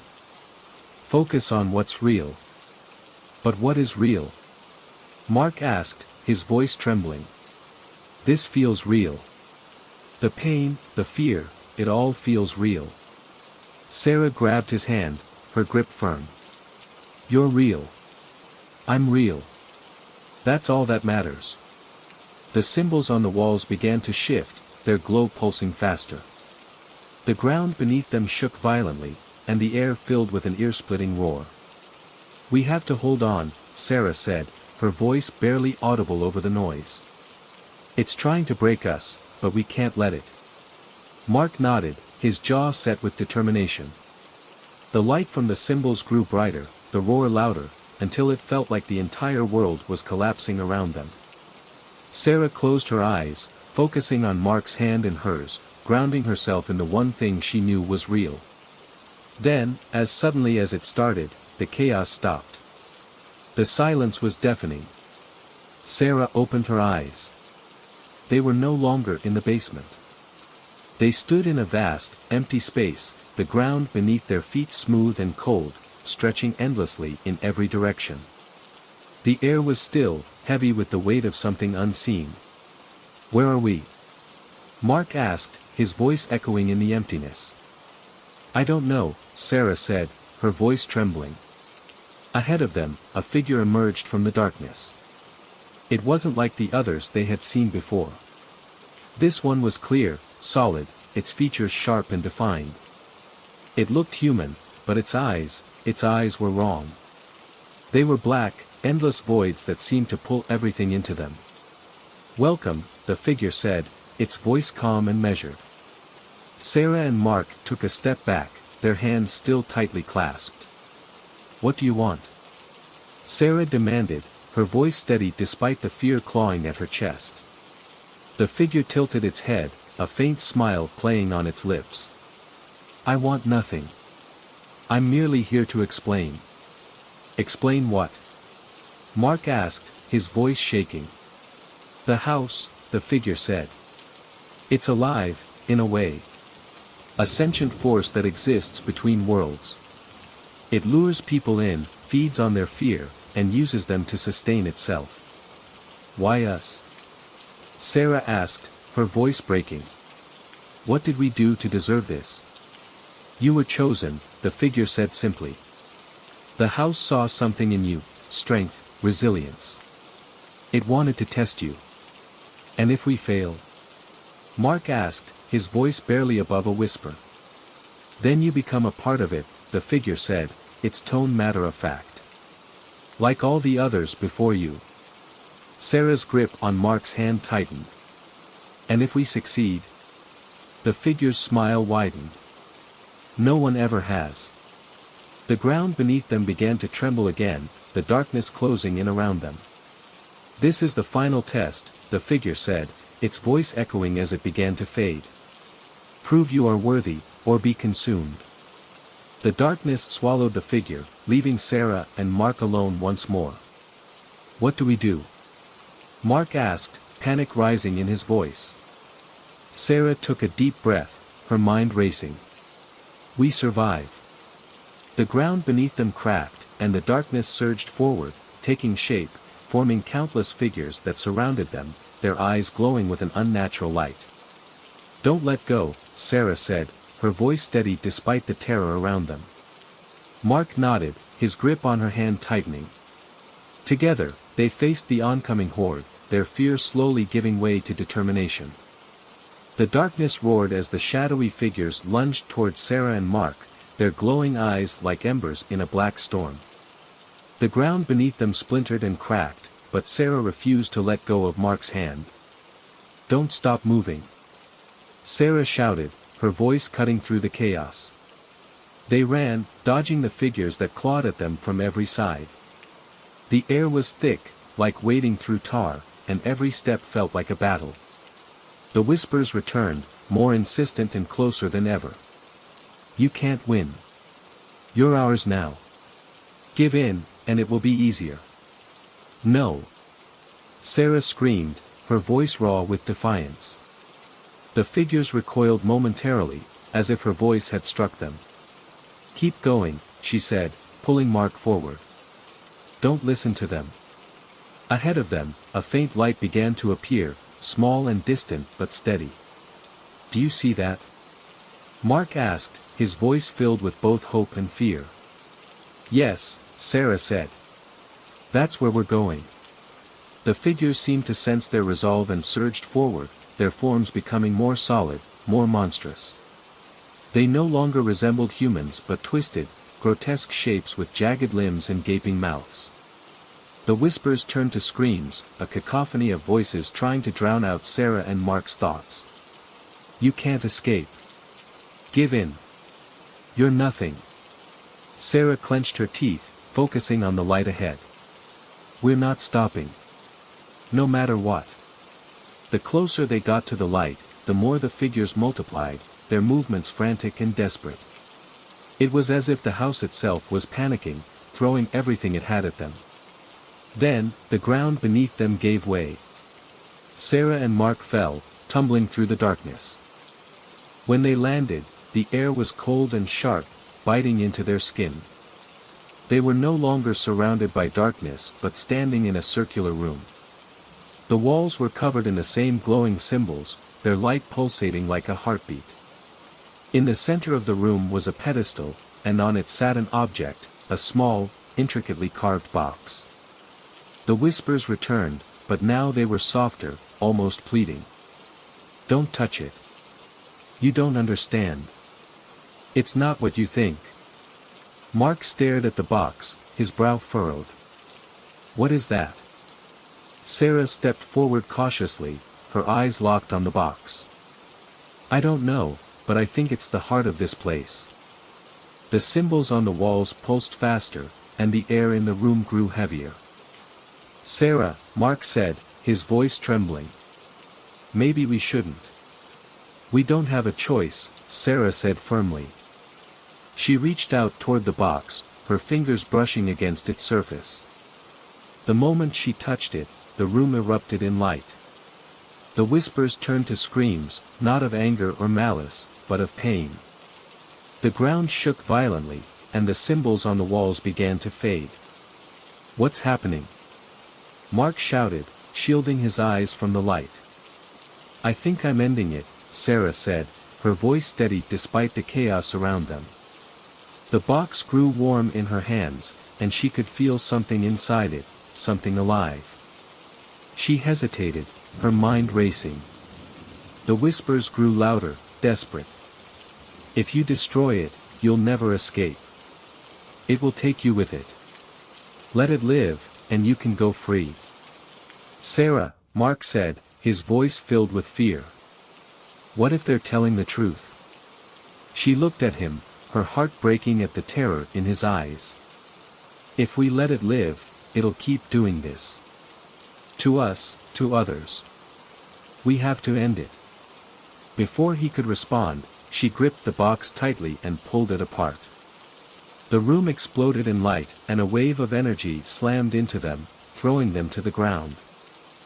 Focus on what's real." "But what is real?" Mark asked, his voice trembling. "This feels real. The pain, the fear, it all feels real." Sarah grabbed his hand, her grip firm. "You're real. I'm real. That's all that matters." The symbols on the walls began to shift, their glow pulsing faster. The ground beneath them shook violently, and the air filled with an ear-splitting roar. "We have to hold on," Sarah said, her voice barely audible over the noise. "It's trying to break us, but we can't let it." Mark nodded, his jaw set with determination. The light from the symbols grew brighter, the roar louder, until it felt like the entire world was collapsing around them. Sarah closed her eyes, focusing on Mark's hand in hers, grounding herself in the one thing she knew was real. Then, as suddenly as it started, the chaos stopped. The silence was deafening. Sarah opened her eyes. They were no longer in the basement. They stood in a vast, empty space, the ground beneath their feet smooth and cold, stretching endlessly in every direction. The air was still, heavy with the weight of something unseen. "Where are we?" Mark asked, his voice echoing in the emptiness. "I don't know," Sarah said, her voice trembling. Ahead of them, a figure emerged from the darkness. It wasn't like the others they had seen before. This one was clear, solid, its features sharp and defined. It looked human, but its eyes were wrong. They were black, endless voids that seemed to pull everything into them. "Welcome," the figure said, its voice calm and measured. Sarah and Mark took a step back, their hands still tightly clasped. "What do you want?" Sarah demanded, her voice steady despite the fear clawing at her chest. The figure tilted its head, a faint smile playing on its lips. "I want nothing. I'm merely here to explain." "Explain what?" Mark asked, his voice shaking. "The house," the figure said. "It's alive, in a way. A sentient force that exists between worlds. It lures people in, feeds on their fear, and uses them to sustain itself." "Why us?" Sarah asked, her voice breaking. "What did we do to deserve this?" "You were chosen," the figure said simply. The house saw something in you, strength, resilience. It wanted to test you. And if we fail? Mark asked, his voice barely above a whisper. Then you become a part of it, the figure said, its tone matter of fact. Like all the others before you. Sarah's grip on Mark's hand tightened. And if we succeed? The figure's smile widened. No one ever has. The ground beneath them began to tremble again, the darkness closing in around them. This is the final test, the figure said, its voice echoing as it began to fade. Prove you are worthy, or be consumed. The darkness swallowed the figure, leaving Sarah and Mark alone once more. What do we do? Mark asked, panic rising in his voice. Sarah took a deep breath, her mind racing. We survive. The ground beneath them cracked, and the darkness surged forward, taking shape, forming countless figures that surrounded them, their eyes glowing with an unnatural light. Don't let go, Sarah said, her voice steady despite the terror around them. Mark nodded, his grip on her hand tightening. Together, they faced the oncoming horde, their fear slowly giving way to determination. The darkness roared as the shadowy figures lunged toward Sarah and Mark, their glowing eyes like embers in a black storm. The ground beneath them splintered and cracked, but Sarah refused to let go of Mark's hand. Don't stop moving. Sarah shouted, her voice cutting through the chaos. They ran, dodging the figures that clawed at them from every side. The air was thick, like wading through tar, and every step felt like a battle. The whispers returned, more insistent and closer than ever. You can't win. You're ours now. Give in, and it will be easier. No. Sarah screamed, her voice raw with defiance. The figures recoiled momentarily, as if her voice had struck them. Keep going, she said, pulling Mark forward. Don't listen to them. Ahead of them, a faint light began to appear, small and distant but steady. Do you see that? Mark asked, his voice filled with both hope and fear. Yes, Sarah said. That's where we're going. The figures seemed to sense their resolve and surged forward, their forms becoming more solid, more monstrous. They no longer resembled humans but twisted, grotesque shapes with jagged limbs and gaping mouths. The whispers turned to screams, a cacophony of voices trying to drown out Sarah and Mark's thoughts. You can't escape. Give in. You're nothing. Sarah clenched her teeth, focusing on the light ahead. We're not stopping. No matter what. The closer they got to the light, the more the figures multiplied, their movements frantic and desperate. It was as if the house itself was panicking, throwing everything it had at them. Then, the ground beneath them gave way. Sarah and Mark fell, tumbling through the darkness. When they landed, the air was cold and sharp, biting into their skin. They were no longer surrounded by darkness but standing in a circular room. The walls were covered in the same glowing symbols, their light pulsating like a heartbeat. In the center of the room was a pedestal, and on it sat an object, a small, intricately carved box. The whispers returned, but now they were softer, almost pleading. Don't touch it. You don't understand. It's not what you think. Mark stared at the box, his brow furrowed. What is that? Sarah stepped forward cautiously, her eyes locked on the box. I don't know, but I think it's the heart of this place. The symbols on the walls pulsed faster, and the air in the room grew heavier. Sarah, Mark said, his voice trembling. Maybe we shouldn't. We don't have a choice, Sarah said firmly. She reached out toward the box, her fingers brushing against its surface. The moment she touched it, the room erupted in light. The whispers turned to screams, not of anger or malice, but of pain. The ground shook violently, and the symbols on the walls began to fade. What's happening? Mark shouted, shielding his eyes from the light. I think I'm ending it, Sarah said, her voice steady despite the chaos around them. The box grew warm in her hands, and she could feel something inside it, something alive. She hesitated, her mind racing. The whispers grew louder, desperate. If you destroy it, you'll never escape. It will take you with it. Let it live, and you can go free. Sarah, Mark said, his voice filled with fear. What if they're telling the truth? She looked at him, her heart breaking at the terror in his eyes. If we let it live, it'll keep doing this. To us, to others. We have to end it. Before he could respond, she gripped the box tightly and pulled it apart. The room exploded in light, and a wave of energy slammed into them, throwing them to the ground.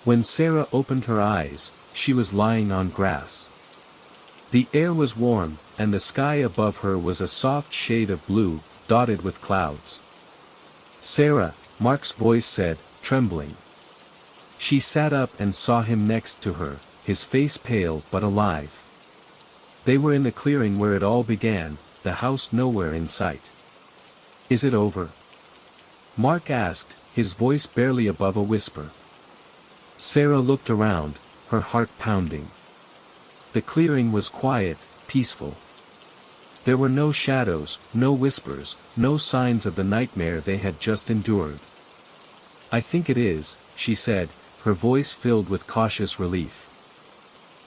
When Sarah opened her eyes, she was lying on grass. The air was warm, and the sky above her was a soft shade of blue, dotted with clouds. Sarah, Mark's voice said, trembling. She sat up and saw him next to her, his face pale but alive. They were in the clearing where it all began, the house nowhere in sight. Is it over? Mark asked, his voice barely above a whisper. Sarah looked around, her heart pounding. The clearing was quiet, peaceful. There were no shadows, no whispers, no signs of the nightmare they had just endured. I think it is, she said, her voice filled with cautious relief.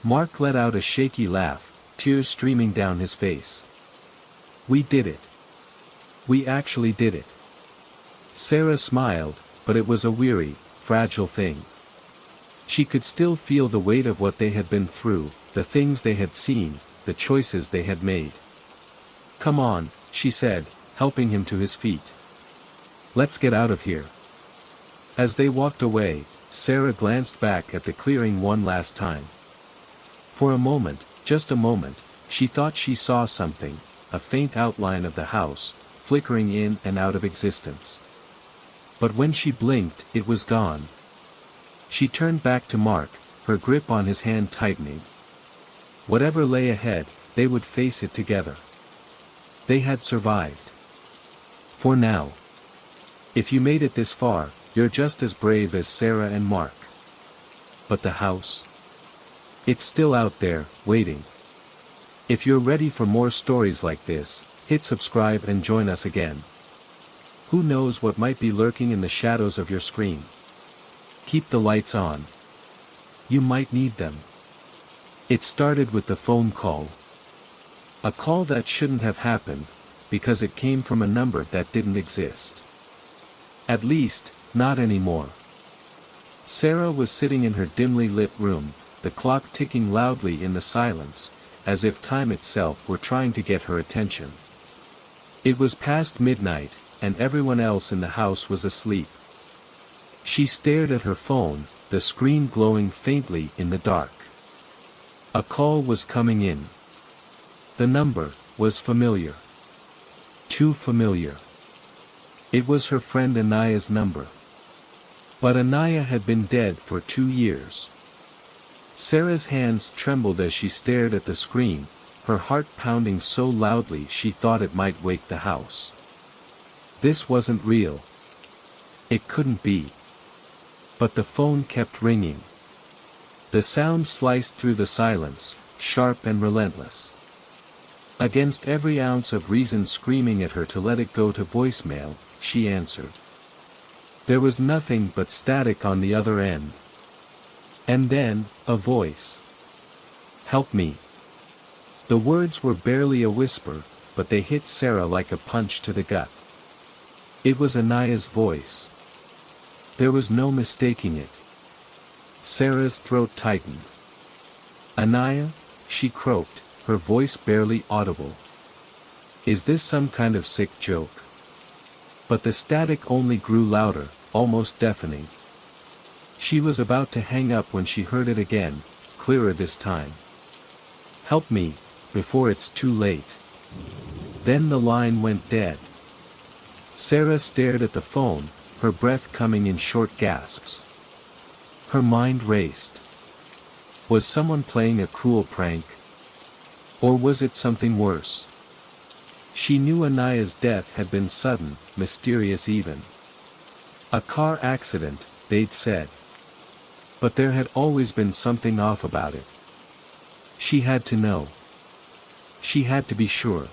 Mark let out a shaky laugh, tears streaming down his face. We did it. We actually did it. Sarah smiled, but it was a weary, fragile thing. She could still feel the weight of what they had been through, the things they had seen, the choices they had made. Come on, she said, helping him to his feet. Let's get out of here. As they walked away, Sarah glanced back at the clearing one last time. For a moment, just a moment, she thought she saw something, a faint outline of the house, flickering in and out of existence. But when she blinked, it was gone. She turned back to Mark, her grip on his hand tightening. Whatever lay ahead, they would face it together. They had survived. For now. If you made it this far, you're just as brave as Sarah and Mark. But the house? It's still out there, waiting. If you're ready for more stories like this, hit subscribe and join us again. Who knows what might be lurking in the shadows of your screen? Keep the lights on. You might need them. It started with the phone call. A call that shouldn't have happened, because it came from a number that didn't exist. At least, not anymore. Sarah was sitting in her dimly lit room, the clock ticking loudly in the silence, as if time itself were trying to get her attention. It was past midnight, and everyone else in the house was asleep. She stared at her phone, the screen glowing faintly in the dark. A call was coming in. The number was familiar. Too familiar. It was her friend Anaya's number. But Anaya had been dead for 2 years. Sarah's hands trembled as she stared at the screen, her heart pounding so loudly she thought it might wake the house. This wasn't real. It couldn't be. But the phone kept ringing. The sound sliced through the silence, sharp and relentless. Against every ounce of reason screaming at her to let it go to voicemail, she answered. There was nothing but static on the other end. And then, a voice. Help me. The words were barely a whisper, but they hit Sarah like a punch to the gut. It was Anaya's voice. There was no mistaking it. Sarah's throat tightened. Anaya, she croaked, her voice barely audible. Is this some kind of sick joke? But the static only grew louder, almost deafening. She was about to hang up when she heard it again, clearer this time. Help me, before it's too late. Then the line went dead. Sarah stared at the phone, her breath coming in short gasps. Her mind raced. Was someone playing a cruel prank? Or was it something worse? She knew Anaya's death had been sudden, mysterious even. A car accident, they'd said. But there had always been something off about it. She had to know. She had to be sure.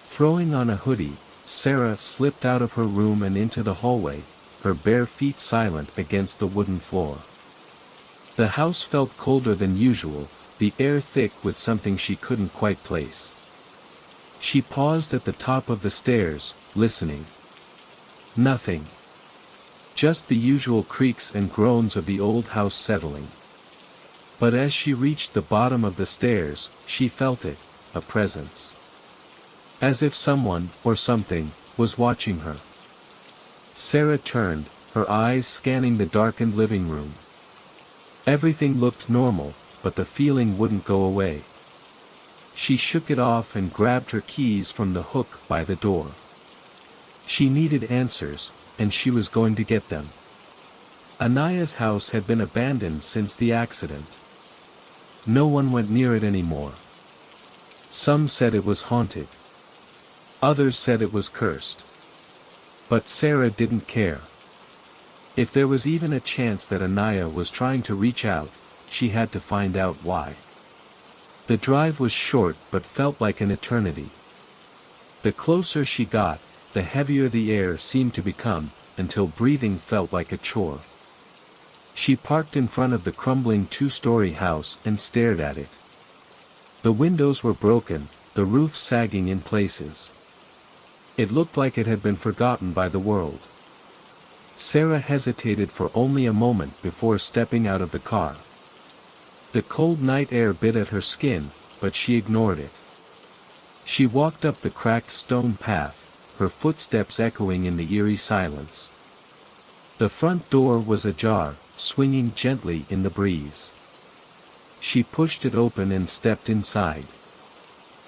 Throwing on a hoodie, Sarah slipped out of her room and into the hallway, her bare feet silent against the wooden floor. The house felt colder than usual, the air thick with something she couldn't quite place. She paused at the top of the stairs, listening. Nothing. Just the usual creaks and groans of the old house settling. But as she reached the bottom of the stairs, she felt it, a presence. As if someone, or something, was watching her. Sarah turned, her eyes scanning the darkened living room. Everything looked normal, but the feeling wouldn't go away. She shook it off and grabbed her keys from the hook by the door. She needed answers, and she was going to get them. Anaya's house had been abandoned since the accident. No one went near it anymore. Some said it was haunted. Others said it was cursed. But Sarah didn't care. If there was even a chance that Anaya was trying to reach out, she had to find out why. The drive was short but felt like an eternity. The closer she got, the heavier the air seemed to become, until breathing felt like a chore. She parked in front of the crumbling two-story house and stared at it. The windows were broken, the roof sagging in places. It looked like it had been forgotten by the world. Sarah hesitated for only a moment before stepping out of the car. The cold night air bit at her skin, but she ignored it. She walked up the cracked stone path, her footsteps echoing in the eerie silence. The front door was ajar, swinging gently in the breeze. She pushed it open and stepped inside.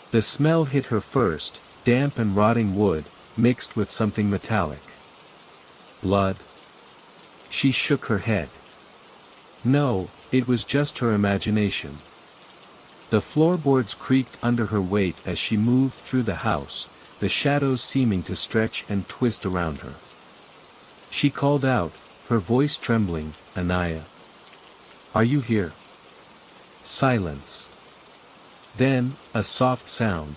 The smell hit her first, damp and rotting wood, mixed with something metallic. Blood? She shook her head. No, it was just her imagination. The floorboards creaked under her weight as she moved through the house, the shadows seeming to stretch and twist around her. She called out, her voice trembling, "Anaya. Are you here?" Silence. Then, a soft sound.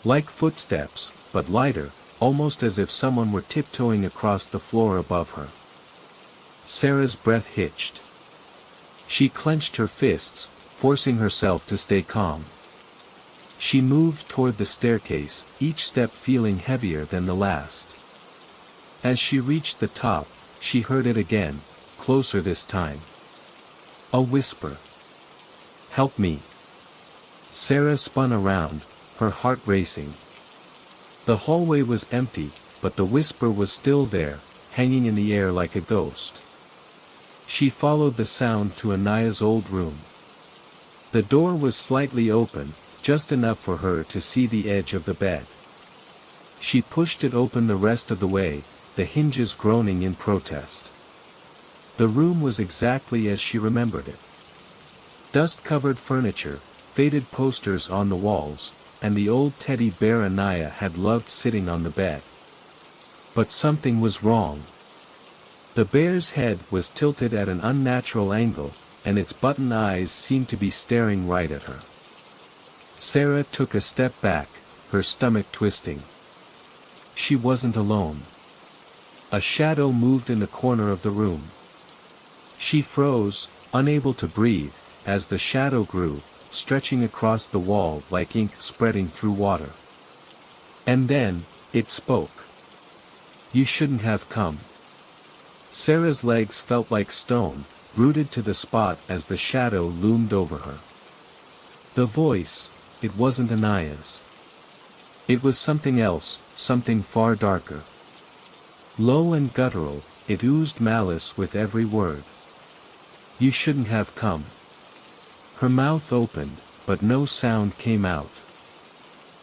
Like footsteps, but lighter, almost as if someone were tiptoeing across the floor above her. Sarah's breath hitched. She clenched her fists, forcing herself to stay calm. She moved toward the staircase, each step feeling heavier than the last. As she reached the top, she heard it again, closer this time. A whisper. "Help me." Sarah spun around, her heart racing. The hallway was empty, but the whisper was still there, hanging in the air like a ghost. She followed the sound to Anaya's old room. The door was slightly open, just enough for her to see the edge of the bed. She pushed it open the rest of the way, the hinges groaning in protest. The room was exactly as she remembered it. Dust-covered furniture, faded posters on the walls, and the old teddy bear Anaya had loved sitting on the bed. But something was wrong. The bear's head was tilted at an unnatural angle, and its button eyes seemed to be staring right at her. Sarah took a step back, her stomach twisting. She wasn't alone. A shadow moved in the corner of the room. She froze, unable to breathe, as the shadow grew, stretching across the wall like ink spreading through water. And then, it spoke. "You shouldn't have come." Sarah's legs felt like stone, rooted to the spot as the shadow loomed over her. The voice, it wasn't Anaya's. It was something else, something far darker. Low and guttural, it oozed malice with every word. "You shouldn't have come." Her mouth opened, but no sound came out.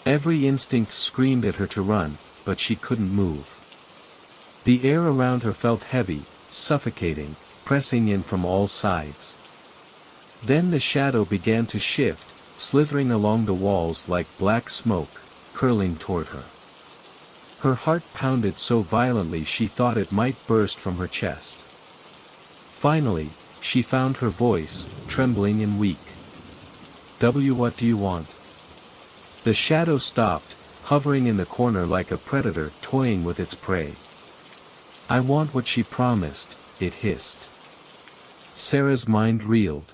Every instinct screamed at her to run, but she couldn't move. The air around her felt heavy, suffocating, pressing in from all sides. Then the shadow began to shift, slithering along the walls like black smoke, curling toward her. Her heart pounded so violently she thought it might burst from her chest. Finally, she found her voice, trembling and weak. What do you want? The shadow stopped, hovering in the corner like a predator toying with its prey. I want what she promised, it hissed. Sarah's mind reeled.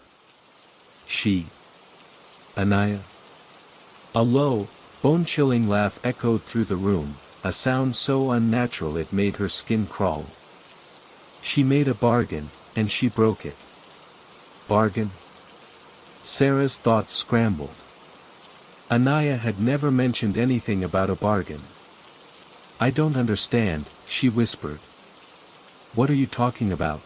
She. Anaya? A low, bone-chilling laugh echoed through the room, a sound so unnatural it made her skin crawl. She made a bargain, and she broke it. Bargain? Sarah's thoughts scrambled. Anaya had never mentioned anything about a bargain. I don't understand, she whispered. What are you talking about?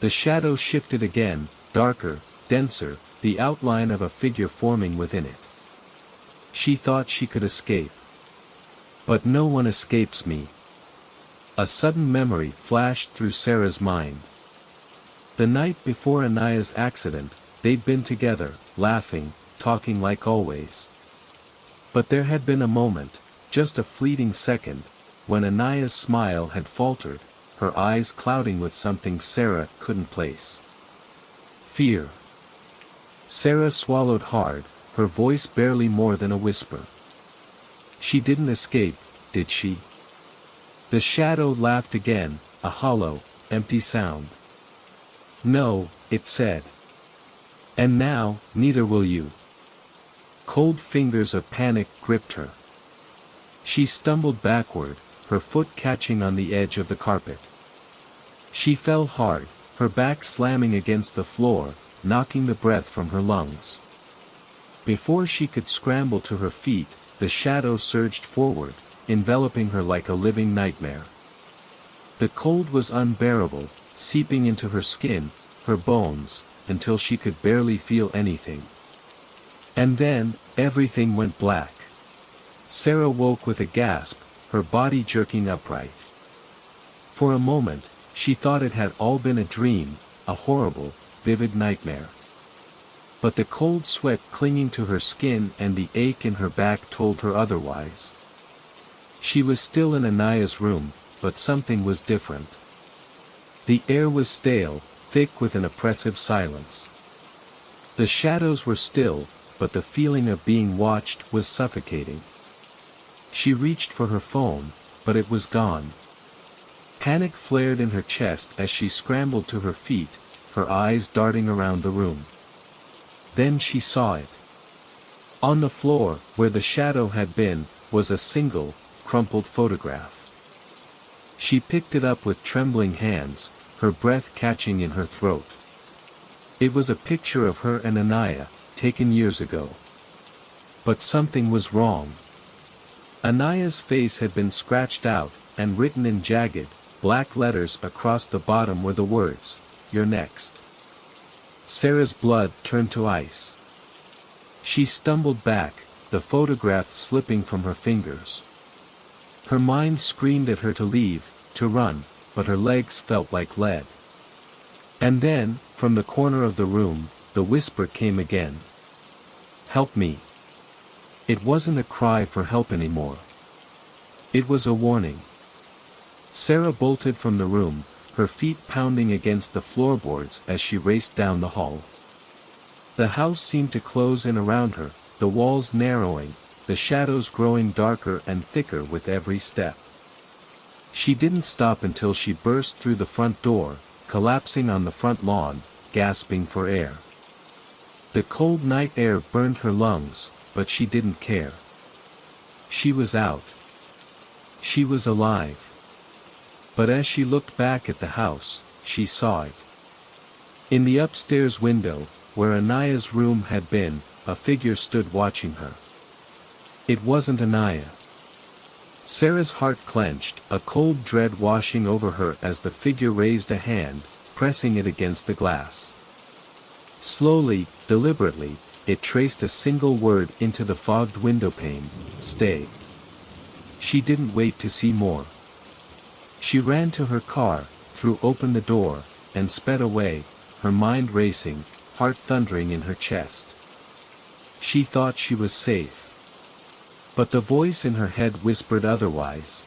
The shadow shifted again, darker, denser, the outline of a figure forming within it. She thought she could escape. But no one escapes me. A sudden memory flashed through Sarah's mind. The night before Anaya's accident, they'd been together, laughing, talking like always. But there had been a moment, just a fleeting second, when Anaya's smile had faltered, her eyes clouding with something Sarah couldn't place. Fear. Sarah swallowed hard, her voice barely more than a whisper. She didn't escape, did she? The shadow laughed again, a hollow, empty sound. No, it said. And now, neither will you. Cold fingers of panic gripped her. She stumbled backward, her foot catching on the edge of the carpet. She fell hard, her back slamming against the floor, knocking the breath from her lungs. Before she could scramble to her feet, the shadow surged forward, enveloping her like a living nightmare. The cold was unbearable, seeping into her skin, her bones, until she could barely feel anything. And then, everything went black. Sarah woke with a gasp, her body jerking upright. For a moment, she thought it had all been a dream, a horrible, vivid nightmare. But the cold sweat clinging to her skin and the ache in her back told her otherwise. She was still in Anaya's room, but something was different. The air was stale, thick with an oppressive silence. The shadows were still, but the feeling of being watched was suffocating. She reached for her phone, but it was gone. Panic flared in her chest as she scrambled to her feet, her eyes darting around the room. Then she saw it. On the floor, where the shadow had been, was a single, crumpled photograph. She picked it up with trembling hands, her breath catching in her throat. It was a picture of her and Anaya, taken years ago. But something was wrong. Anaya's face had been scratched out, and written in jagged, black letters across the bottom were the words, "You're next." Sarah's blood turned to ice. She stumbled back, the photograph slipping from her fingers. Her mind screamed at her to leave, to run, but her legs felt like lead. And then, from the corner of the room, the whisper came again. "Help me." It wasn't a cry for help anymore. It was a warning. Sarah bolted from the room, her feet pounding against the floorboards as she raced down the hall. The house seemed to close in around her, the walls narrowing, the shadows growing darker and thicker with every step. She didn't stop until she burst through the front door, collapsing on the front lawn, gasping for air. The cold night air burned her lungs, but she didn't care. She was out. She was alive. But as she looked back at the house, she saw it. In the upstairs window, where Anaya's room had been, a figure stood watching her. It wasn't Anaya. Sarah's heart clenched, a cold dread washing over her as the figure raised a hand, pressing it against the glass. Slowly, deliberately, it traced a single word into the fogged windowpane, "Stay." She didn't wait to see more. She ran to her car, threw open the door, and sped away, her mind racing, heart thundering in her chest. She thought she was safe. But the voice in her head whispered otherwise.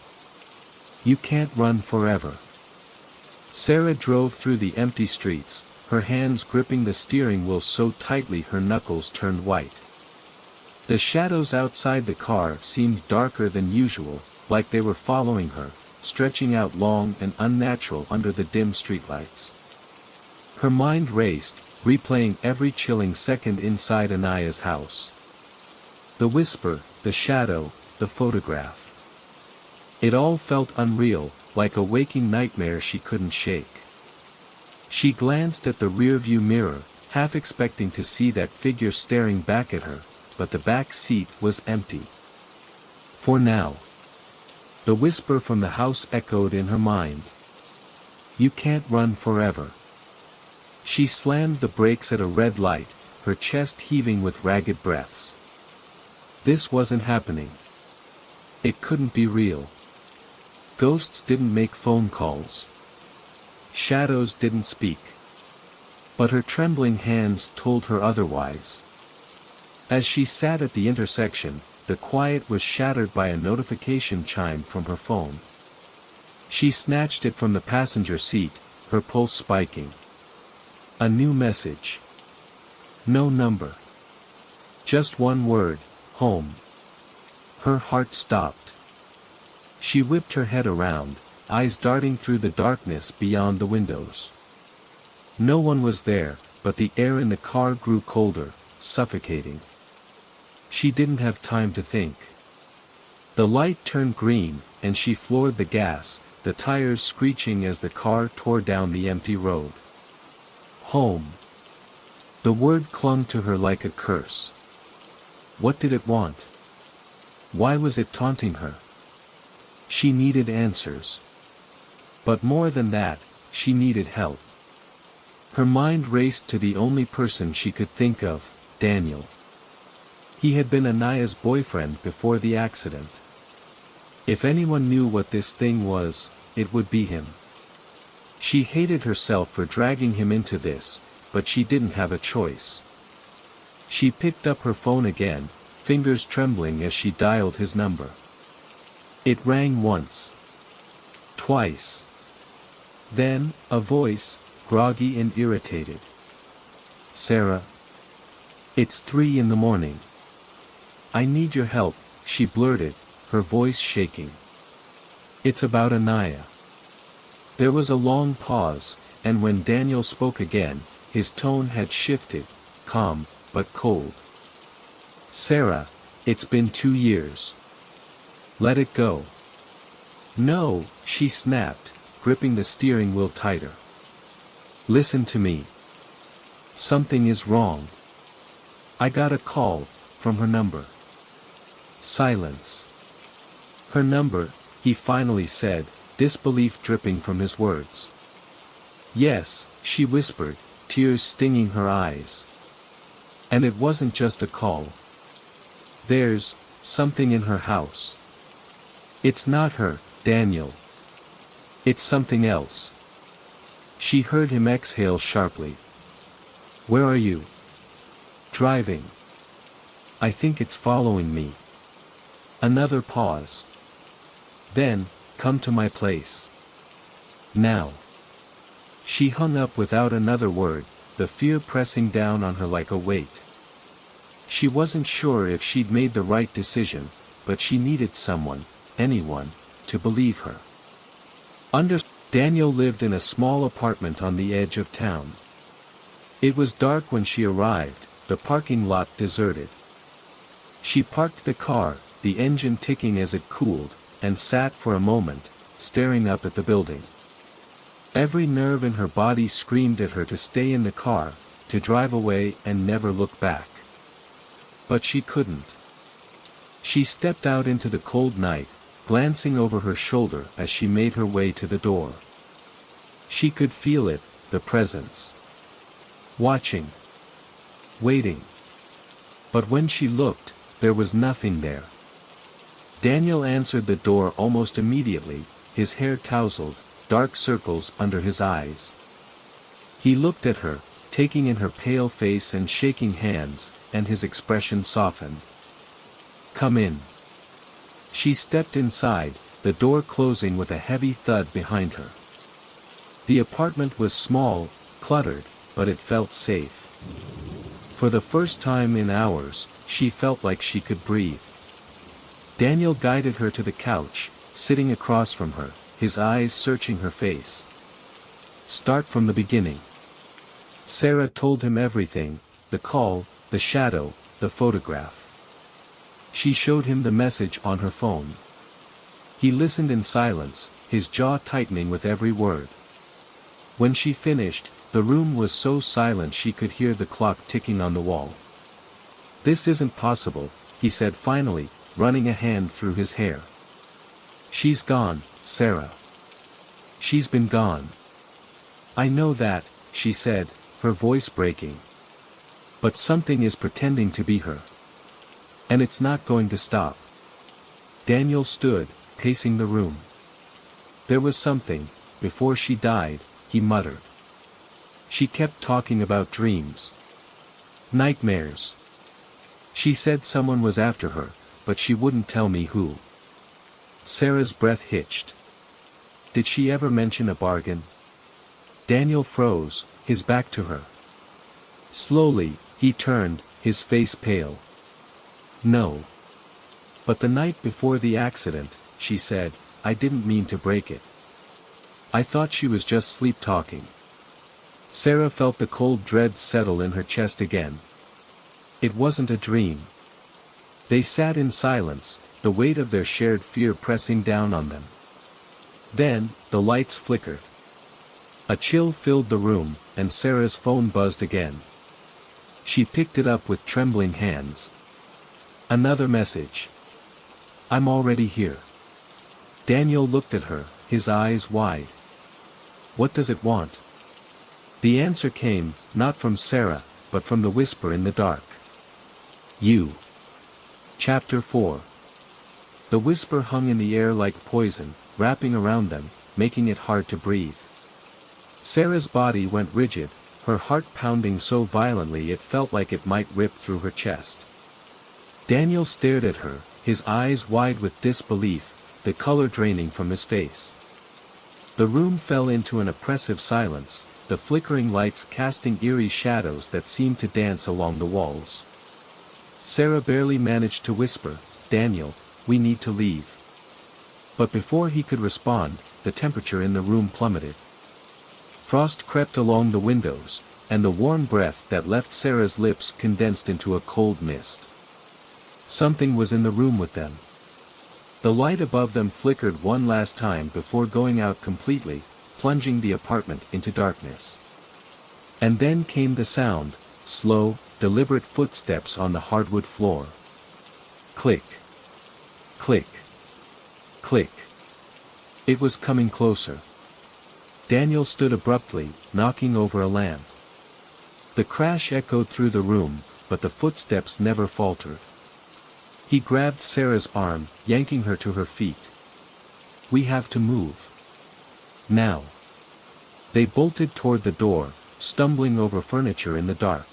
You can't run forever. Sarah drove through the empty streets, her hands gripping the steering wheel so tightly her knuckles turned white. The shadows outside the car seemed darker than usual, like they were following her, stretching out long and unnatural under the dim streetlights. Her mind raced, replaying every chilling second inside Anaya's house. The whisper, the shadow, the photograph. It all felt unreal, like a waking nightmare she couldn't shake. She glanced at the rearview mirror, half expecting to see that figure staring back at her, but the back seat was empty. For now. The whisper from the house echoed in her mind. You can't run forever. She slammed the brakes at a red light, her chest heaving with ragged breaths. This wasn't happening. It couldn't be real. Ghosts didn't make phone calls. Shadows didn't speak. But her trembling hands told her otherwise. As she sat at the intersection, the quiet was shattered by a notification chime from her phone. She snatched it from the passenger seat, her pulse spiking. A new message. No number. Just one word, home. Her heart stopped. She whipped her head around, eyes darting through the darkness beyond the windows. No one was there, but the air in the car grew colder, suffocating. She didn't have time to think. The light turned green, and she floored the gas, the tires screeching as the car tore down the empty road. Home. The word clung to her like a curse. What did it want? Why was it taunting her? She needed answers. But more than that, she needed help. Her mind raced to the only person she could think of, Daniel. He had been Anaya's boyfriend before the accident. If anyone knew what this thing was, it would be him. She hated herself for dragging him into this, but she didn't have a choice. She picked up her phone again, fingers trembling as she dialed his number. It rang once. Twice. Then, a voice, groggy and irritated. Sarah. It's 3 a.m. I need your help, she blurted, her voice shaking. It's about Anaya. There was a long pause, and when Daniel spoke again, his tone had shifted, calm, but cold. Sarah, it's been 2 years. Let it go. No, she snapped, gripping the steering wheel tighter. Listen to me. Something is wrong. I got a call, from her number. Silence. Her number, he finally said, disbelief dripping from his words. Yes, she whispered, tears stinging her eyes. And it wasn't just a call. There's something in her house. It's not her, Daniel. It's something else. She heard him exhale sharply. Where are you? Driving. I think it's following me. Another pause. Then, come to my place. Now. She hung up without another word, the fear pressing down on her like a weight. She wasn't sure if she'd made the right decision, but she needed someone, anyone, to believe her. Daniel lived in a small apartment on the edge of town. It was dark when she arrived, the parking lot deserted. She parked the car, the engine ticking as it cooled, and sat for a moment, staring up at the building. Every nerve in her body screamed at her to stay in the car, to drive away and never look back. But she couldn't. She stepped out into the cold night, glancing over her shoulder as she made her way to the door. She could feel it, the presence. Watching. Waiting. But when she looked, there was nothing there. Daniel answered the door almost immediately, his hair tousled, dark circles under his eyes. He looked at her, taking in her pale face and shaking hands, and his expression softened. Come in. She stepped inside, the door closing with a heavy thud behind her. The apartment was small, cluttered, but it felt safe. For the first time in hours, she felt like she could breathe. Daniel guided her to the couch, sitting across from her, his eyes searching her face. Start from the beginning. Sarah told him everything, the call, the shadow, the photograph. She showed him the message on her phone. He listened in silence, his jaw tightening with every word. When she finished, the room was so silent she could hear the clock ticking on the wall. "This isn't possible," he said finally, running a hand through his hair. "She's gone, Sarah. She's been gone." "I know that," she said, her voice breaking. "But something is pretending to be her. And it's not going to stop." Daniel stood, pacing the room. "There was something, before she died," he muttered. "She kept talking about dreams. Nightmares. She said someone was after her, but she wouldn't tell me who." Sarah's breath hitched. "Did she ever mention a bargain?" Daniel froze, his back to her. Slowly, he turned, his face pale. "No. But the night before the accident," she said, "I didn't mean to break it. I thought she was just sleep-talking." Sarah felt the cold dread settle in her chest again. It wasn't a dream. They sat in silence, the weight of their shared fear pressing down on them. Then, the lights flickered. A chill filled the room, and Sarah's phone buzzed again. She picked it up with trembling hands. Another message. "I'm already here." Daniel looked at her, his eyes wide. "What does it want?" The answer came, not from Sarah, but from the whisper in the dark. "You." Chapter 4. The whisper hung in the air like poison, wrapping around them, making it hard to breathe. Sarah's body went rigid, her heart pounding so violently it felt like it might rip through her chest. Daniel stared at her, his eyes wide with disbelief, the color draining from his face. The room fell into an oppressive silence, the flickering lights casting eerie shadows that seemed to dance along the walls. Sarah barely managed to whisper, "Daniel, we need to leave." But before he could respond, the temperature in the room plummeted. Frost crept along the windows, and the warm breath that left Sarah's lips condensed into a cold mist. Something was in the room with them. The light above them flickered one last time before going out completely, plunging the apartment into darkness. And then came the sound, slow, deliberate footsteps on the hardwood floor. Click. Click. Click. It was coming closer. Daniel stood abruptly, knocking over a lamp. The crash echoed through the room, but the footsteps never faltered. He grabbed Sarah's arm, yanking her to her feet. "We have to move. Now." They bolted toward the door, stumbling over furniture in the dark.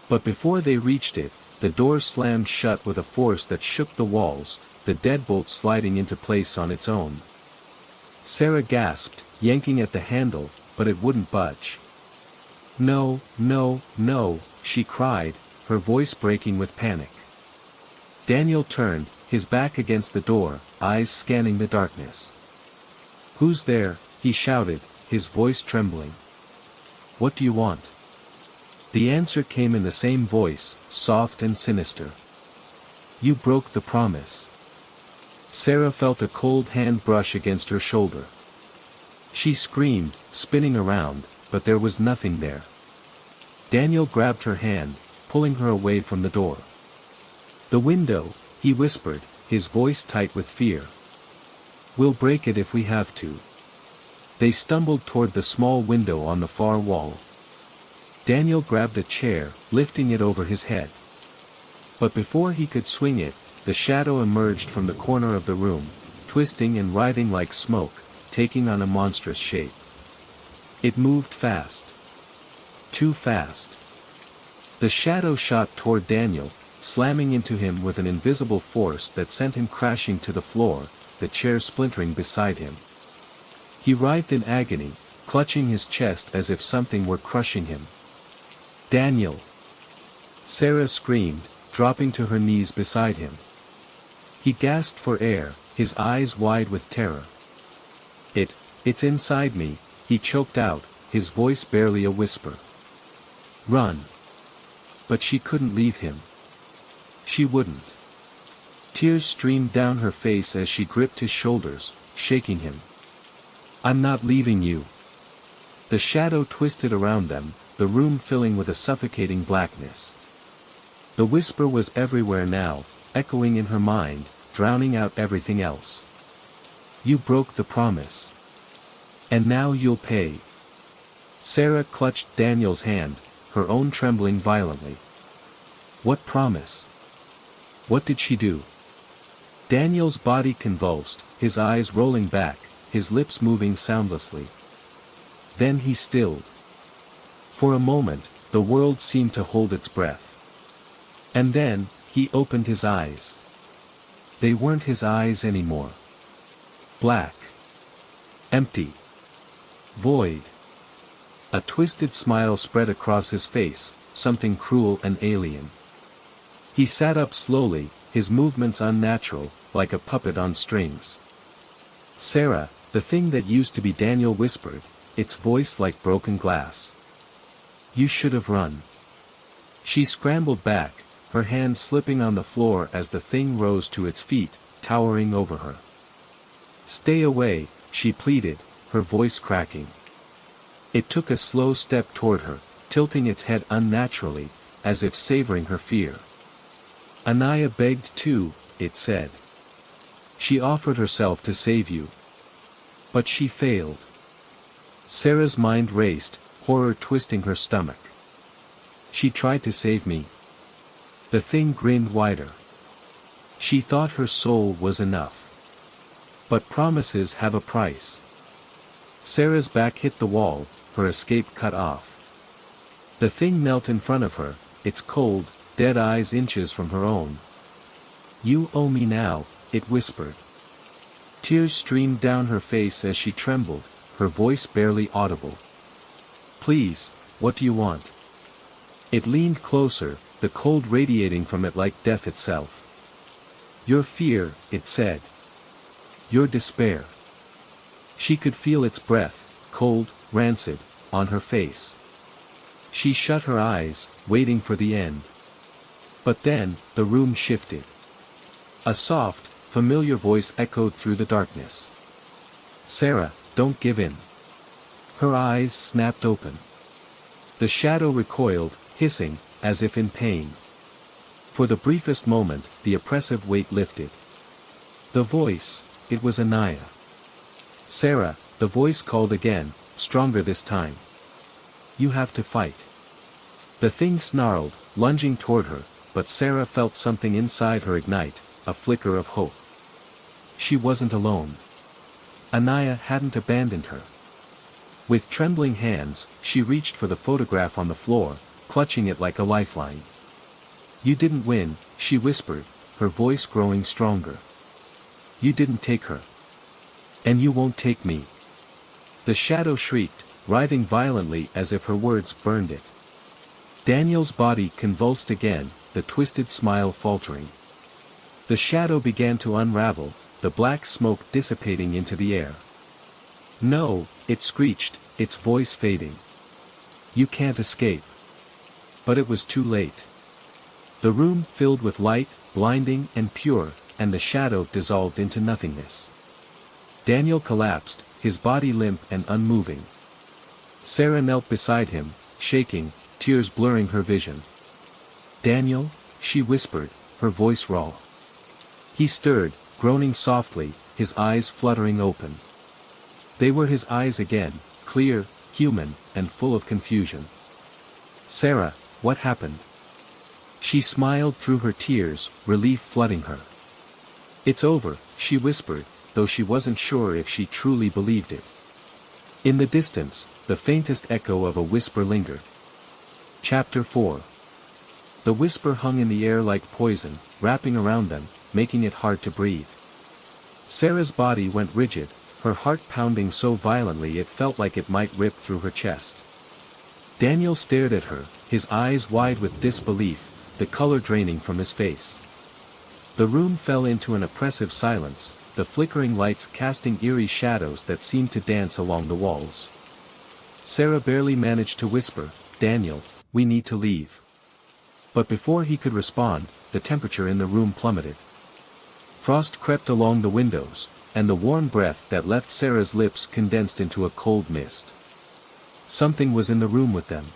But before they reached it, the door slammed shut with a force that shook the walls, the deadbolt sliding into place on its own. Sarah gasped, yanking at the handle, but it wouldn't budge. "No, no, no," she cried, her voice breaking with panic. Daniel turned, his back against the door, eyes scanning the darkness. "Who's there?" he shouted, his voice trembling. "What do you want?" The answer came in the same voice, soft and sinister. "You broke the promise." Sarah felt a cold hand brush against her shoulder. She screamed, spinning around, but there was nothing there. Daniel grabbed her hand, pulling her away from the door. "The window," he whispered, his voice tight with fear. "We'll break it if we have to." They stumbled toward the small window on the far wall. Daniel grabbed a chair, lifting it over his head. But before he could swing it, the shadow emerged from the corner of the room, twisting and writhing like smoke, taking on a monstrous shape. It moved fast. Too fast. The shadow shot toward Daniel, slamming into him with an invisible force that sent him crashing to the floor, the chair splintering beside him. He writhed in agony, clutching his chest as if something were crushing him. "Daniel!" Sarah screamed, dropping to her knees beside him. He gasped for air, his eyes wide with terror. It's inside me," he choked out, his voice barely a whisper. "Run." But she couldn't leave him. She wouldn't. Tears streamed down her face as she gripped his shoulders, shaking him. "I'm not leaving you." The shadow twisted around them, the room filling with a suffocating blackness. The whisper was everywhere now, echoing in her mind, drowning out everything else. "You broke the promise. And now you'll pay." Sarah clutched Daniel's hand, her own trembling violently. "What promise? What did she do?" Daniel's body convulsed, his eyes rolling back, his lips moving soundlessly. Then he stilled. For a moment, the world seemed to hold its breath. And then, he opened his eyes. They weren't his eyes anymore. Black. Empty. Void. A twisted smile spread across his face, something cruel and alien. He sat up slowly, his movements unnatural, like a puppet on strings. "Sarah," the thing that used to be Daniel whispered, its voice like broken glass. "You should have run." She scrambled back, her hand slipping on the floor as the thing rose to its feet, towering over her. "Stay away," she pleaded, her voice cracking. It took a slow step toward her, tilting its head unnaturally, as if savoring her fear. "Anaya begged too," it said. "She offered herself to save you. But she failed." Sarah's mind raced, horror twisting her stomach. "She tried to save me." The thing grinned wider. She thought her soul was enough. But promises have a price. Sarah's back hit the wall, her escape cut off. The thing knelt in front of her, its cold, dead eyes inches from her own. "You owe me now," it whispered. Tears streamed down her face as she trembled, her voice barely audible. "Please, what do you want?" It leaned closer, the cold radiating from it like death itself. "Your fear," it said. "Your despair." She could feel its breath, cold, rancid, on her face. She shut her eyes, waiting for the end. But then, the room shifted. A soft, familiar voice echoed through the darkness. "Sarah, don't give in." Her eyes snapped open. The shadow recoiled, hissing, as if in pain. For the briefest moment, the oppressive weight lifted. The voice, it was Anaya. "Sarah," the voice called again, stronger this time. "You have to fight." The thing snarled, lunging toward her, but Sarah felt something inside her ignite, a flicker of hope. She wasn't alone. Anaya hadn't abandoned her. With trembling hands, she reached for the photograph on the floor, clutching it like a lifeline. "You didn't win," she whispered, her voice growing stronger. "You didn't take her. And you won't take me." The shadow shrieked, writhing violently as if her words burned it. Daniel's body convulsed again, the twisted smile faltering. The shadow began to unravel, the black smoke dissipating into the air. "No," it screeched, its voice fading. "You can't escape." But it was too late. The room filled with light, blinding and pure, and the shadow dissolved into nothingness. Daniel collapsed, his body limp and unmoving. Sarah knelt beside him, shaking, tears blurring her vision. "Daniel," she whispered, her voice raw. He stirred, groaning softly, his eyes fluttering open. They were his eyes again, clear, human, and full of confusion. "Sarah, what happened?" She smiled through her tears, relief flooding her. "It's over," she whispered, though she wasn't sure if she truly believed it. In the distance, the faintest echo of a whisper lingered. Chapter 4. The whisper hung in the air like poison, wrapping around them, making it hard to breathe. Sarah's body went rigid, her heart pounding so violently it felt like it might rip through her chest. Daniel stared at her, his eyes wide with disbelief, the color draining from his face. The room fell into an oppressive silence, the flickering lights casting eerie shadows that seemed to dance along the walls. Sarah barely managed to whisper, "Daniel, we need to leave." But before he could respond, the temperature in the room plummeted. Frost crept along the windows, and the warm breath that left Sarah's lips condensed into a cold mist. Something was in the room with them.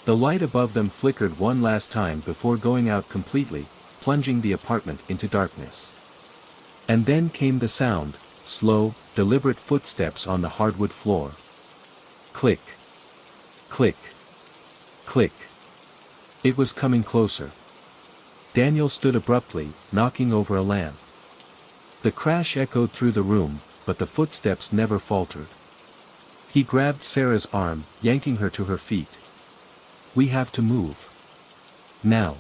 The light above them flickered one last time before going out completely, plunging the apartment into darkness. And then came the sound, slow, deliberate footsteps on the hardwood floor. Click. Click. Click. It was coming closer. Daniel stood abruptly, knocking over a lamp. The crash echoed through the room, but the footsteps never faltered. He grabbed Sarah's arm, yanking her to her feet. "We have to move. Now."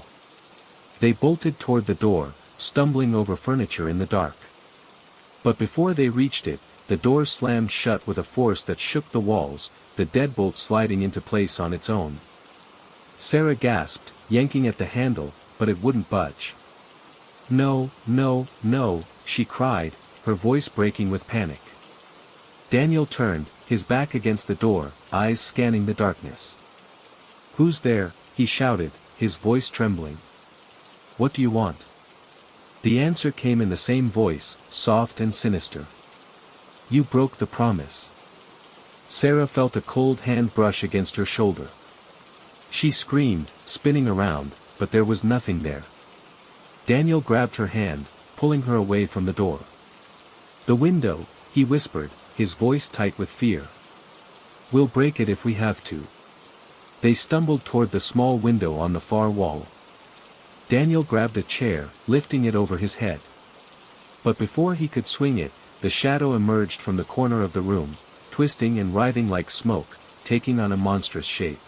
They bolted toward the door, stumbling over furniture in the dark. But before they reached it, the door slammed shut with a force that shook the walls, the deadbolt sliding into place on its own. Sarah gasped, yanking at the handle, but it wouldn't budge. "No, no, no," she cried, her voice breaking with panic. Daniel turned, his back against the door, eyes scanning the darkness. "Who's there?" he shouted, his voice trembling. "What do you want?" The answer came in the same voice, soft and sinister. "You broke the promise." Sarah felt a cold hand brush against her shoulder. She screamed, spinning around, but there was nothing there. Daniel grabbed her hand, pulling her away from the door. "The window," he whispered, his voice tight with fear. "We'll break it if we have to." They stumbled toward the small window on the far wall. Daniel grabbed a chair, lifting it over his head. But before he could swing it, the shadow emerged from the corner of the room, twisting and writhing like smoke, taking on a monstrous shape.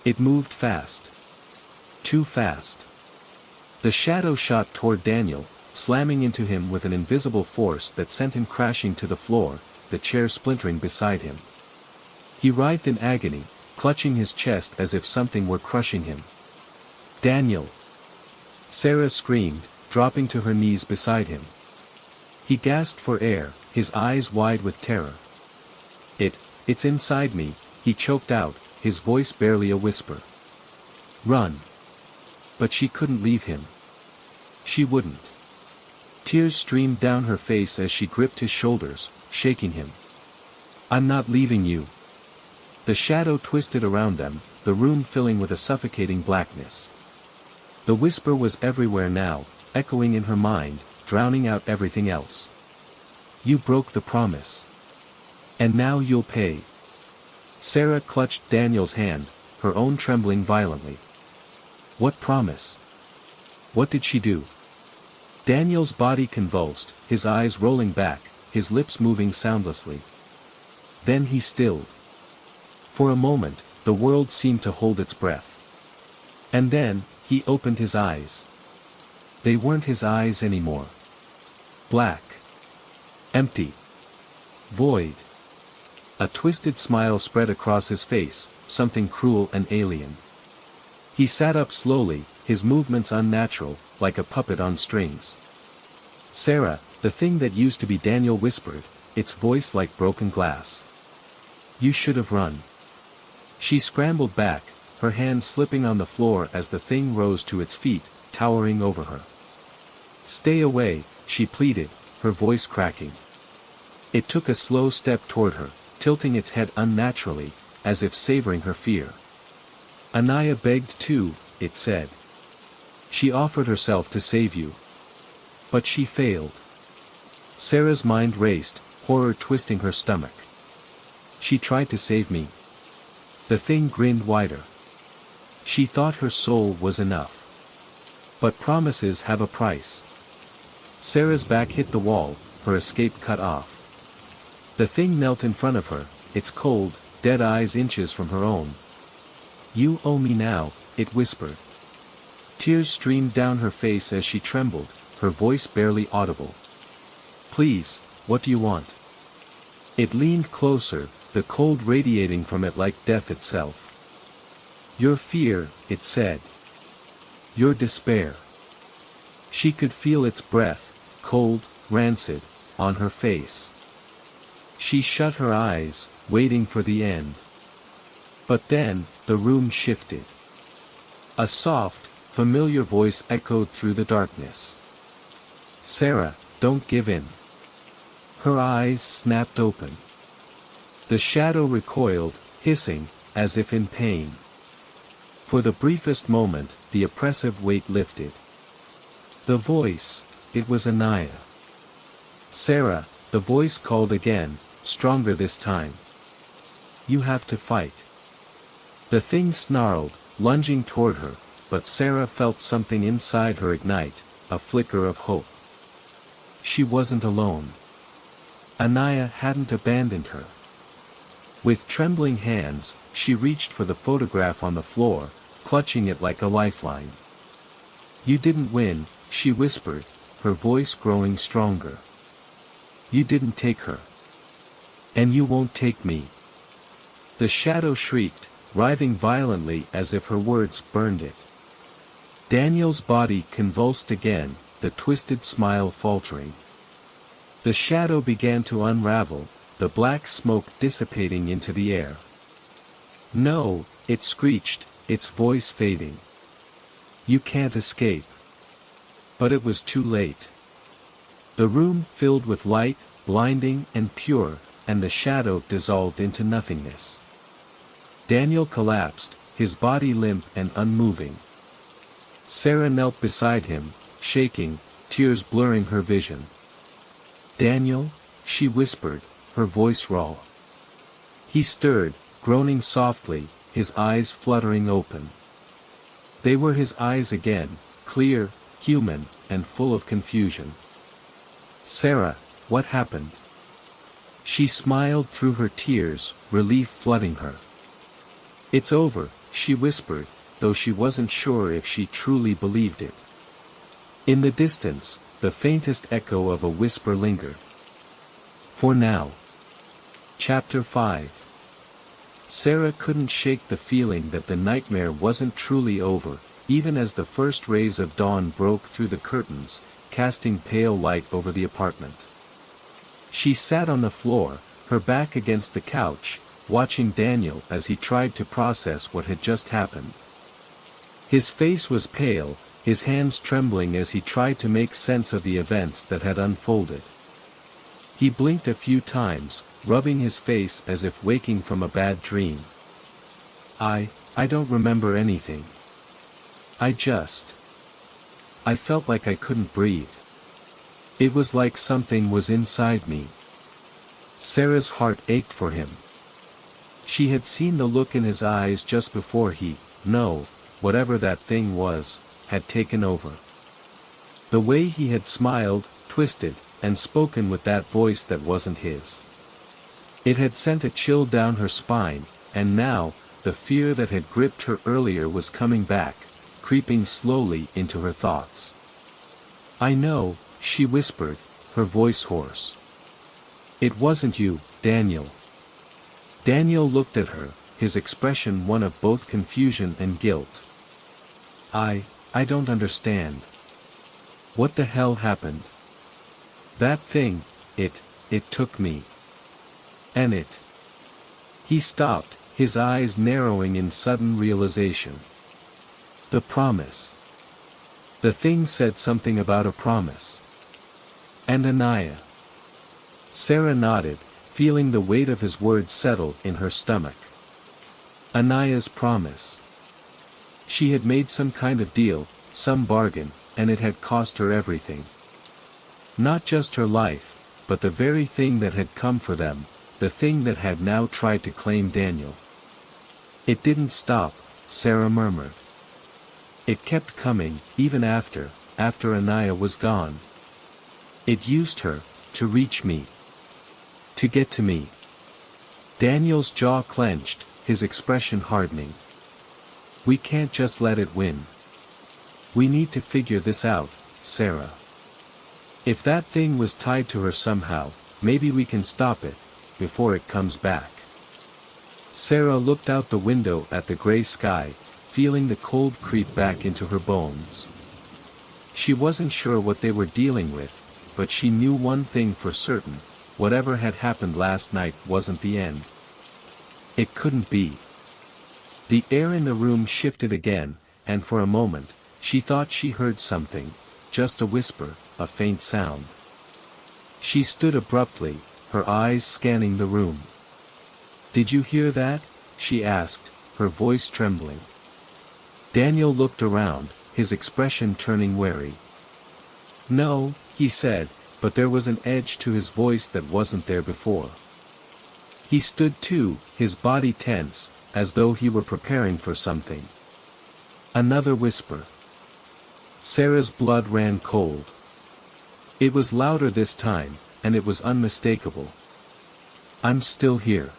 It moved fast. Too fast. The shadow shot toward Daniel, slamming into him with an invisible force that sent him crashing to the floor, the chair splintering beside him. He writhed in agony, clutching his chest as if something were crushing him. "Daniel!" Sarah screamed, dropping to her knees beside him. He gasped for air, his eyes wide with terror. It's inside me," he choked out, his voice barely a whisper. "Run." But she couldn't leave him. She wouldn't. Tears streamed down her face as she gripped his shoulders, shaking him. "I'm not leaving you." The shadow twisted around them, the room filling with a suffocating blackness. The whisper was everywhere now, echoing in her mind, drowning out everything else. "You broke the promise. And now you'll pay." Sarah clutched Daniel's hand, her own trembling violently. "What promise? What did she do?" Daniel's body convulsed, his eyes rolling back, his lips moving soundlessly. Then he stilled. For a moment, the world seemed to hold its breath. And then, he opened his eyes. They weren't his eyes anymore. Black. Empty. Void. A twisted smile spread across his face, something cruel and alien. He sat up slowly, his movements unnatural, like a puppet on strings. "Sarah," the thing that used to be Daniel whispered, its voice like broken glass. "You should have run." She scrambled back, her hand slipping on the floor as the thing rose to its feet, towering over her. "Stay away," she pleaded, her voice cracking. It took a slow step toward her, tilting its head unnaturally, as if savoring her fear. "Anaya begged too," it said. "She offered herself to save you. But she failed." Sarah's mind raced, horror twisting her stomach. "She tried to save me." The thing grinned wider. She thought her soul was enough. But promises have a price. Sarah's back hit the wall, her escape cut off. The thing knelt in front of her, its cold, dead eyes inches from her own. "You owe me now," it whispered. Tears streamed down her face as she trembled, her voice barely audible. "Please, what do you want?" It leaned closer, the cold radiating from it like death itself. "Your fear," it said. "Your despair." She could feel its breath, cold, rancid, on her face. She shut her eyes, waiting for the end. But then, the room shifted. A soft, familiar voice echoed through the darkness. "Sarah, don't give in." Her eyes snapped open. The shadow recoiled, hissing, as if in pain. For the briefest moment, the oppressive weight lifted. The voice, it was Anaya. "Sarah," the voice called again, stronger this time. "You have to fight." The thing snarled, lunging toward her, but Sarah felt something inside her ignite, a flicker of hope. She wasn't alone. Anaya hadn't abandoned her. With trembling hands, she reached for the photograph on the floor, clutching it like a lifeline. "You didn't win," she whispered, her voice growing stronger. "You didn't take her. And you won't take me." The shadow shrieked, writhing violently as if her words burned it. Daniel's body convulsed again, the twisted smile faltering. The shadow began to unravel, the black smoke dissipating into the air. "No," it screeched, its voice fading. "You can't escape." But it was too late. The room filled with light, blinding and pure, and the shadow dissolved into nothingness. Daniel collapsed, his body limp and unmoving. Sarah knelt beside him, shaking, tears blurring her vision. "Daniel," she whispered, her voice raw. He stirred, groaning softly, his eyes fluttering open. They were his eyes again, clear, human, and full of confusion. "Sarah, what happened?" She smiled through her tears, relief flooding her. "It's over," she whispered, though she wasn't sure if she truly believed it. In the distance, the faintest echo of a whisper lingered. "For now." Chapter 5. Sarah couldn't shake the feeling that the nightmare wasn't truly over, even as the first rays of dawn broke through the curtains, casting pale light over the apartment. She sat on the floor, her back against the couch, watching Daniel as he tried to process what had just happened. His face was pale, his hands trembling as he tried to make sense of the events that had unfolded. He blinked a few times, rubbing his face as if waking from a bad dream. I don't remember anything. I felt like I couldn't breathe. It was like something was inside me." Sarah's heart ached for him. She had seen the look in his eyes just before whatever that thing was, had taken over. The way he had smiled, twisted, and spoken with that voice that wasn't his. It had sent a chill down her spine, and now, the fear that had gripped her earlier was coming back, creeping slowly into her thoughts. "I know," she whispered, her voice hoarse. "It wasn't you, Daniel." Daniel looked at her, his expression one of both confusion and guilt. I don't understand. What the hell happened?" "That thing, it took me. And it." He stopped, his eyes narrowing in sudden realization. "The promise." The thing said something about a promise. "And Anaya." Sarah nodded, feeling the weight of his words settle in her stomach. Anaya's promise. She had made some kind of deal, some bargain, and it had cost her everything. Not just her life, but the very thing that had come for them, the thing that had now tried to claim Daniel. "It didn't stop," Sarah murmured. "It kept coming, even after Anaya was gone. It used her, to reach me. To get to me." Daniel's jaw clenched, his expression hardening. "We can't just let it win." We need to figure this out, Sarah. If that thing was tied to her somehow, maybe we can stop it, before it comes back. Sarah looked out the window at the gray sky, feeling the cold creep back into her bones. She wasn't sure what they were dealing with, but she knew one thing for certain: whatever had happened last night wasn't the end. It couldn't be. The air in the room shifted again, and for a moment, she thought she heard something, just a whisper, a faint sound. She stood abruptly, her eyes scanning the room. "Did you hear that?" she asked, her voice trembling. Daniel looked around, his expression turning wary. "No," he said, but there was an edge to his voice that wasn't there before. He stood too, his body tense, as though he were preparing for something. Another whisper. Sarah's blood ran cold. It was louder this time, and it was unmistakable. "I'm still here."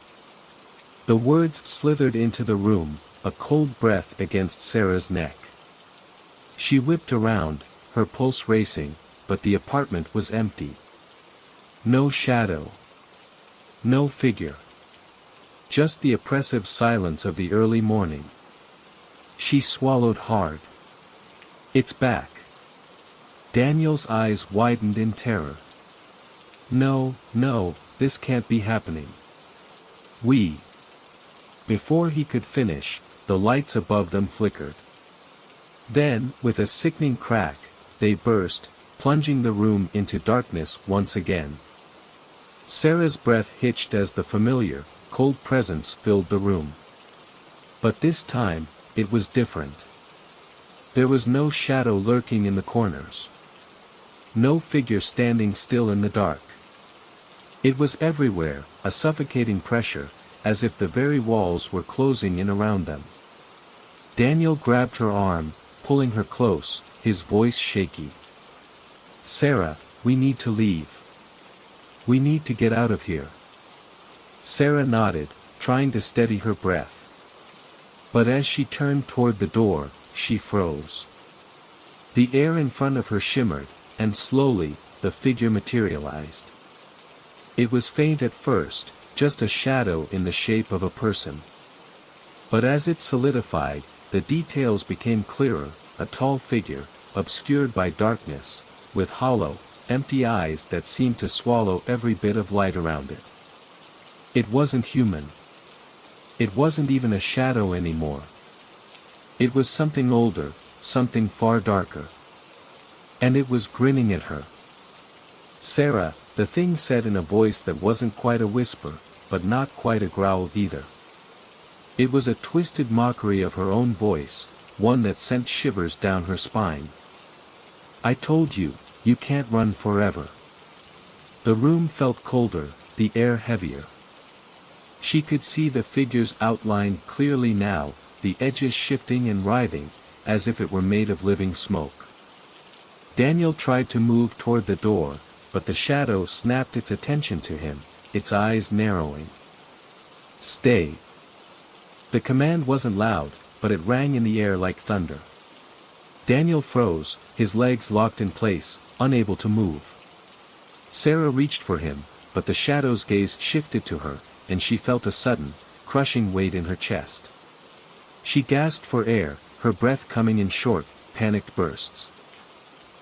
The words slithered into the room, a cold breath against Sarah's neck. She whipped around, her pulse racing, but the apartment was empty. No shadow. No figure. Just the oppressive silence of the early morning. She swallowed hard. "It's back." Daniel's eyes widened in terror. "No, no, this can't be happening. We..." Before he could finish, the lights above them flickered. Then, with a sickening crack, they burst, plunging the room into darkness once again. Sarah's breath hitched as the familiar, cold presence filled the room. But this time, it was different. There was no shadow lurking in the corners. No figure standing still in the dark. It was everywhere, a suffocating pressure, as if the very walls were closing in around them. Daniel grabbed her arm, pulling her close, his voice shaky. "Sarah, we need to leave. We need to get out of here." Sarah nodded, trying to steady her breath. But as she turned toward the door, she froze. The air in front of her shimmered, and slowly, the figure materialized. It was faint at first, just a shadow in the shape of a person. But as it solidified, the details became clearer: a tall figure, obscured by darkness, with hollow, empty eyes that seemed to swallow every bit of light around it. It wasn't human. It wasn't even a shadow anymore. It was something older, something far darker. And it was grinning at her. "Sarah," the thing said in a voice that wasn't quite a whisper, but not quite a growl either. It was a twisted mockery of her own voice, one that sent shivers down her spine. "I told you, you can't run forever." The room felt colder, the air heavier. She could see the figure's outline clearly now, the edges shifting and writhing, as if it were made of living smoke. Daniel tried to move toward the door, but the shadow snapped its attention to him, its eyes narrowing. "Stay." The command wasn't loud, but it rang in the air like thunder. Daniel froze, his legs locked in place, unable to move. Sarah reached for him, but the shadow's gaze shifted to her, and she felt a sudden, crushing weight in her chest. She gasped for air, her breath coming in short, panicked bursts.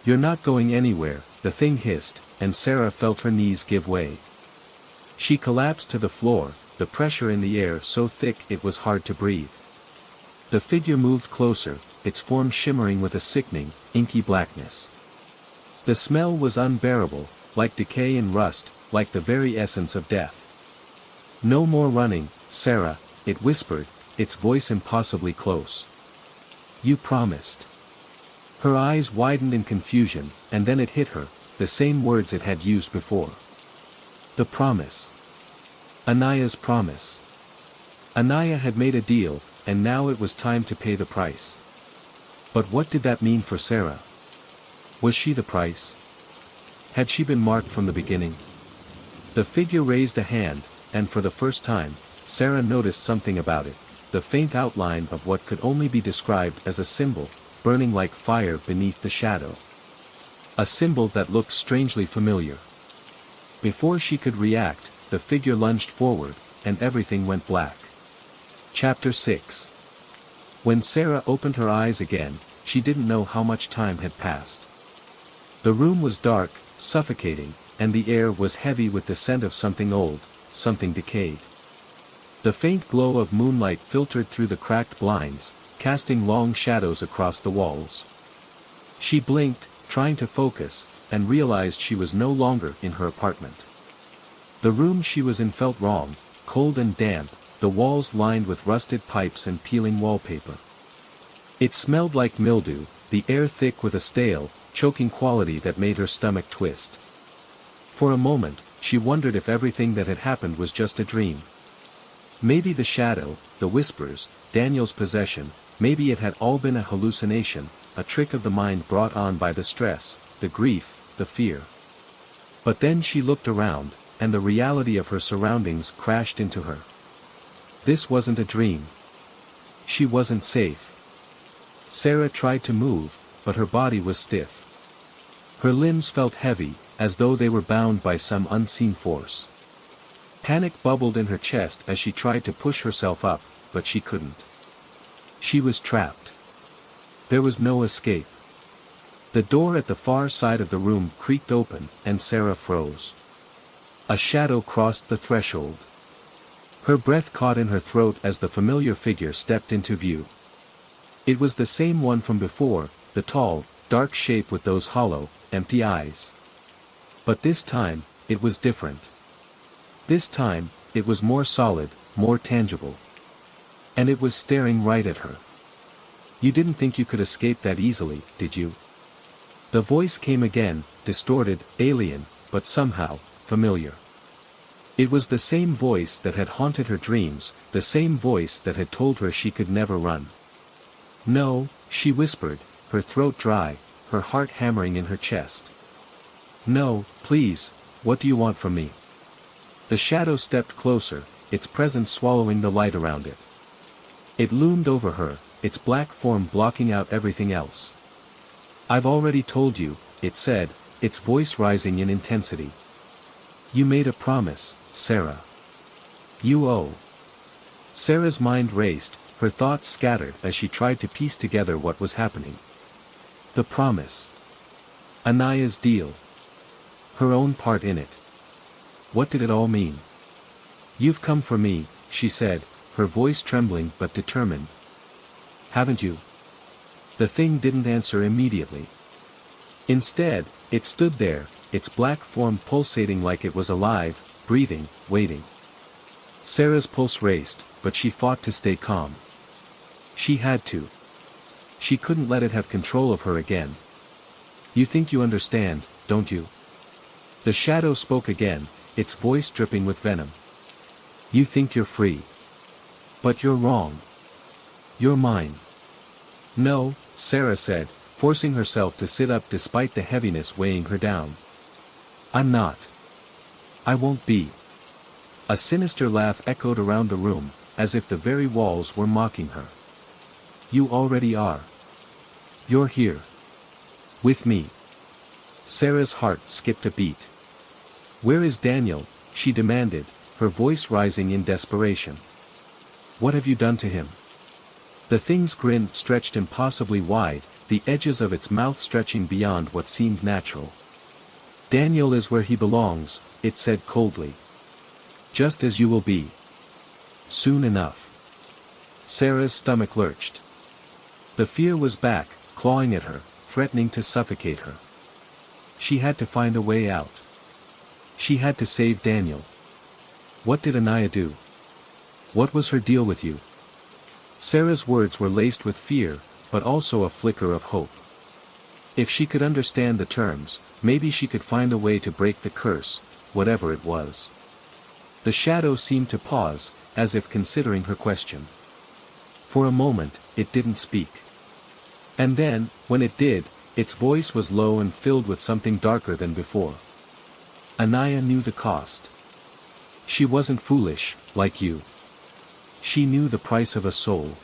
"You're not going anywhere," the thing hissed, and Sarah felt her knees give way. She collapsed to the floor, the pressure in the air so thick it was hard to breathe. The figure moved closer, its form shimmering with a sickening, inky blackness. The smell was unbearable, like decay and rust, like the very essence of death. "No more running, Sarah," it whispered, its voice impossibly close. "You promised." Her eyes widened in confusion, and then it hit her, the same words it had used before. The promise. Anaya's promise. Anaya had made a deal, and now it was time to pay the price. But what did that mean for Sarah? Was she the price? Had she been marked from the beginning? The figure raised a hand, and for the first time, Sarah noticed something about it, the faint outline of what could only be described as a symbol, burning like fire beneath the shadow. A symbol that looked strangely familiar. Before she could react, the figure lunged forward, and everything went black. Chapter 6. When Sarah opened her eyes again, she didn't know how much time had passed. The room was dark, suffocating, and the air was heavy with the scent of something old, something decayed. The faint glow of moonlight filtered through the cracked blinds, casting long shadows across the walls. She blinked, trying to focus, and realized she was no longer in her apartment. The room she was in felt wrong, cold and damp, the walls lined with rusted pipes and peeling wallpaper. It smelled like mildew, the air thick with a stale, choking quality that made her stomach twist. For a moment, she wondered if everything that had happened was just a dream. Maybe the shadow, the whispers, Daniel's possession, maybe it had all been a hallucination, a trick of the mind brought on by the stress, the grief, the fear. But then she looked around, and the reality of her surroundings crashed into her. This wasn't a dream. She wasn't safe. Sarah tried to move, but her body was stiff. Her limbs felt heavy, as though they were bound by some unseen force. Panic bubbled in her chest as she tried to push herself up, but she couldn't. She was trapped. There was no escape. The door at the far side of the room creaked open, and Sarah froze. A shadow crossed the threshold. Her breath caught in her throat as the familiar figure stepped into view. It was the same one from before, the tall, dark shape with those hollow, empty eyes. But this time, it was different. This time, it was more solid, more tangible. And it was staring right at her. "You didn't think you could escape that easily, did you?" The voice came again, distorted, alien, but somehow, familiar. It was the same voice that had haunted her dreams, the same voice that had told her she could never run. "No," she whispered, her throat dry, her heart hammering in her chest. "No, please, what do you want from me?" The shadow stepped closer, its presence swallowing the light around it. It loomed over her, its black form blocking out everything else. "I've already told you," it said, its voice rising in intensity. "You made a promise, Sarah. You owe." Sarah's mind raced, her thoughts scattered as she tried to piece together what was happening. The promise. Anaya's deal. Her own part in it. What did it all mean? "You've come for me," she said, her voice trembling but determined. "Haven't you?" The thing didn't answer immediately. Instead, it stood there, its black form pulsating like it was alive, breathing, waiting. Sarah's pulse raced, but she fought to stay calm. She had to. She couldn't let it have control of her again. "You think you understand, don't you?" The shadow spoke again, its voice dripping with venom. "You think you're free. But you're wrong. You're mine." "No," Sarah said, forcing herself to sit up despite the heaviness weighing her down. "I'm not. I won't be." A sinister laugh echoed around the room, as if the very walls were mocking her. "You already are. You're here. With me." Sarah's heart skipped a beat. "Where is Daniel?" she demanded, her voice rising in desperation. "What have you done to him?" The thing's grin stretched impossibly wide, the edges of its mouth stretching beyond what seemed natural. "Daniel is where he belongs," it said coldly. "Just as you will be. Soon enough." Sarah's stomach lurched. The fear was back, clawing at her, threatening to suffocate her. She had to find a way out. She had to save Daniel. What did Anaya do? What was her deal with you? Sarah's words were laced with fear, but also a flicker of hope. If she could understand the terms, maybe she could find a way to break the curse, whatever it was. The shadow seemed to pause, as if considering her question. For a moment, it didn't speak. And then, when it did, its voice was low and filled with something darker than before. "Anaya knew the cost. She wasn't foolish, like you. She knew the price of a soul.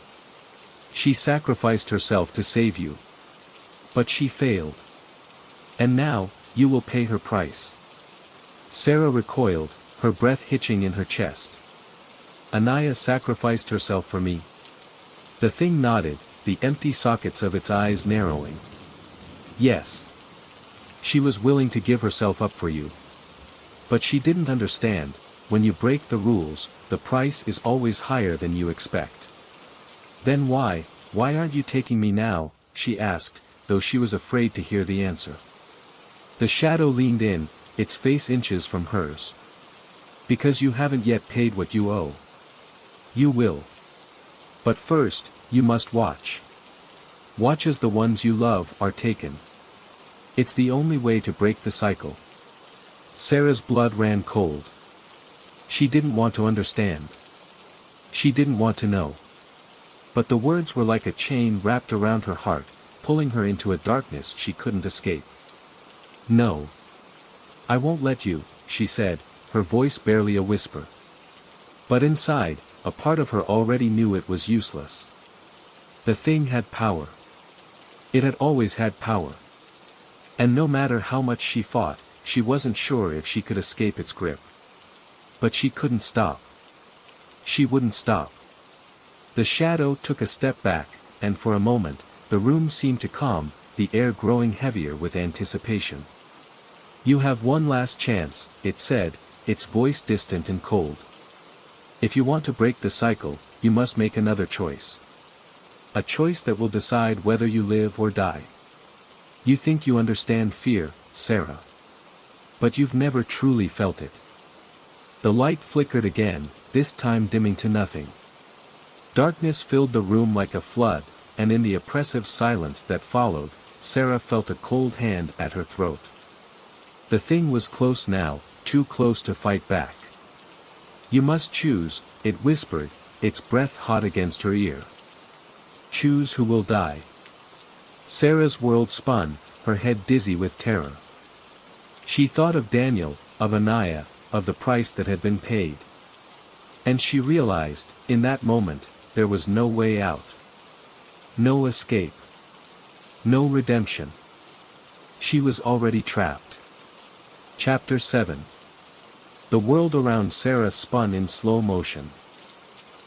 She sacrificed herself to save you." But she failed. And now, you will pay her price. Sarah recoiled, her breath hitching in her chest. Anaya sacrificed herself for me. The thing nodded, the empty sockets of its eyes narrowing. Yes. She was willing to give herself up for you. But she didn't understand, when you break the rules, the price is always higher than you expect. Then why aren't you taking me now, she asked, though she was afraid to hear the answer. The shadow leaned in, its face inches from hers. Because you haven't yet paid what you owe. You will. But first, you must watch. Watch as the ones you love are taken. It's the only way to break the cycle. Sarah's blood ran cold. She didn't want to understand. She didn't want to know. But the words were like a chain wrapped around her heart, pulling her into a darkness she couldn't escape. No. I won't let you, she said, her voice barely a whisper. But inside, a part of her already knew it was useless. The thing had power. It had always had power. And no matter how much she fought, she wasn't sure if she could escape its grip. But she couldn't stop. She wouldn't stop. The shadow took a step back, and for a moment, the room seemed to calm, the air growing heavier with anticipation. You have one last chance, it said, its voice distant and cold. If you want to break the cycle, you must make another choice. A choice that will decide whether you live or die. You think you understand fear, Sarah. But you've never truly felt it. The light flickered again, this time dimming to nothing. Darkness filled the room like a flood, and in the oppressive silence that followed, Sarah felt a cold hand at her throat. The thing was close now, too close to fight back. You must choose, it whispered, its breath hot against her ear. Choose who will die. Sarah's world spun, her head dizzy with terror. She thought of Daniel, of Anaya, of the price that had been paid. And she realized, in that moment, there was no way out. No escape. No redemption. She was already trapped. Chapter 7. The world around Sarah spun in slow motion.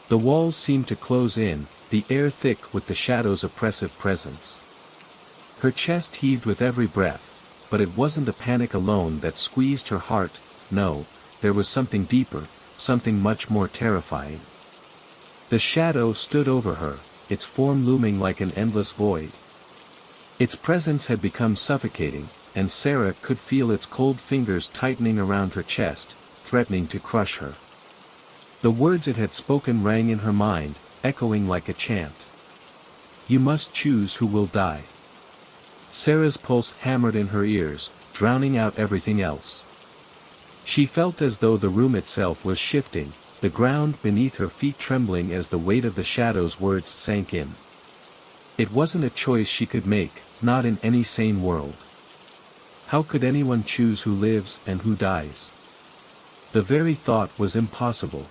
The walls seemed to close in, the air thick with the shadow's oppressive presence. Her chest heaved with every breath, but it wasn't the panic alone that squeezed her heart, no, there was something deeper, something much more terrifying. The shadow stood over her, its form looming like an endless void. Its presence had become suffocating, and Sarah could feel its cold fingers tightening around her chest, threatening to crush her. The words it had spoken rang in her mind, echoing like a chant. You must choose who will die. Sarah's pulse hammered in her ears, drowning out everything else. She felt as though the room itself was shifting, the ground beneath her feet trembling as the weight of the shadow's words sank in. It wasn't a choice she could make, not in any sane world. How could anyone choose who lives and who dies? The very thought was impossible.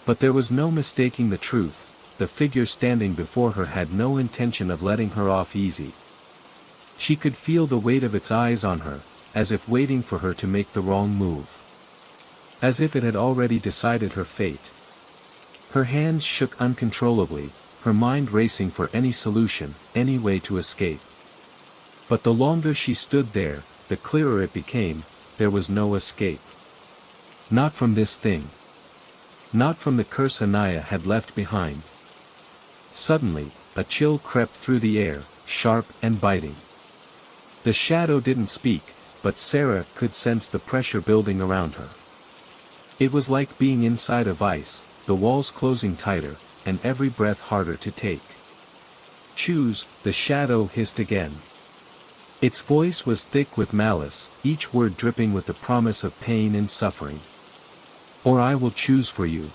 But there was no mistaking the truth, the figure standing before her had no intention of letting her off easy. She could feel the weight of its eyes on her, as if waiting for her to make the wrong move. As if it had already decided her fate. Her hands shook uncontrollably, her mind racing for any solution, any way to escape. But the longer she stood there, the clearer it became, there was no escape. Not from this thing. Not from the curse Anaya had left behind. Suddenly, a chill crept through the air, sharp and biting. The shadow didn't speak, but Sarah could sense the pressure building around her. It was like being inside a vice, the walls closing tighter, and every breath harder to take. Choose, the shadow hissed again. Its voice was thick with malice, each word dripping with the promise of pain and suffering. Or I will choose for you.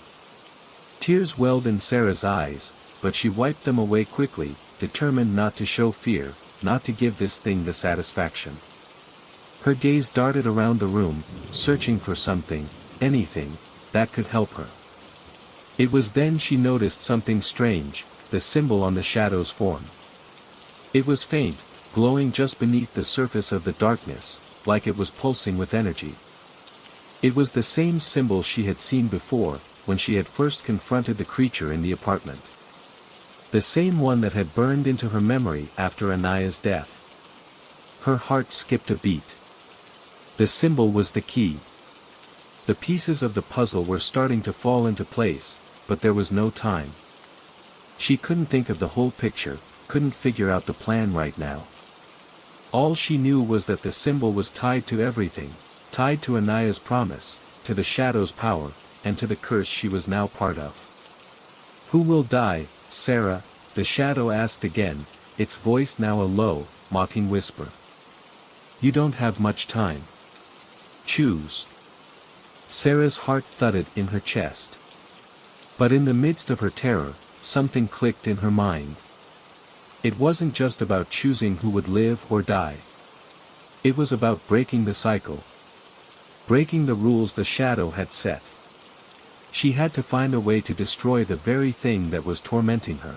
Tears welled in Sarah's eyes, but she wiped them away quickly, determined not to show fear, not to give this thing the satisfaction. Her gaze darted around the room, searching for something, anything, that could help her. It was then she noticed something strange, the symbol on the shadow's form. It was faint, glowing just beneath the surface of the darkness, like it was pulsing with energy. It was the same symbol she had seen before, when she had first confronted the creature in the apartment. The same one that had burned into her memory after Anaya's death. Her heart skipped a beat. The symbol was the key. The pieces of the puzzle were starting to fall into place, but there was no time. She couldn't think of the whole picture, couldn't figure out the plan right now. All she knew was that the symbol was tied to everything, tied to Anaya's promise, to the shadow's power, and to the curse she was now part of. "Who will die, Sarah?" the shadow asked again, its voice now a low, mocking whisper. "You don't have much time. Choose." Sarah's heart thudded in her chest. But in the midst of her terror, something clicked in her mind. It wasn't just about choosing who would live or die. It was about breaking the cycle. Breaking the rules the shadow had set. She had to find a way to destroy the very thing that was tormenting her.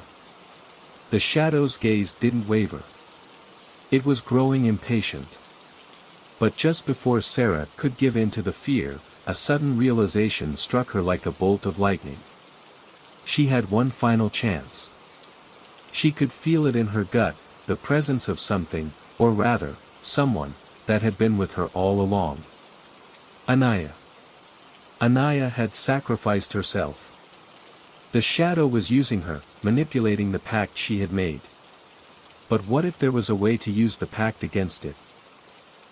The shadow's gaze didn't waver. It was growing impatient. But just before Sarah could give in to the fear, a sudden realization struck her like a bolt of lightning. She had one final chance. She could feel it in her gut, the presence of something, or rather, someone, that had been with her all along. Anaya. Anaya had sacrificed herself. The shadow was using her, manipulating the pact she had made. But what if there was a way to use the pact against it?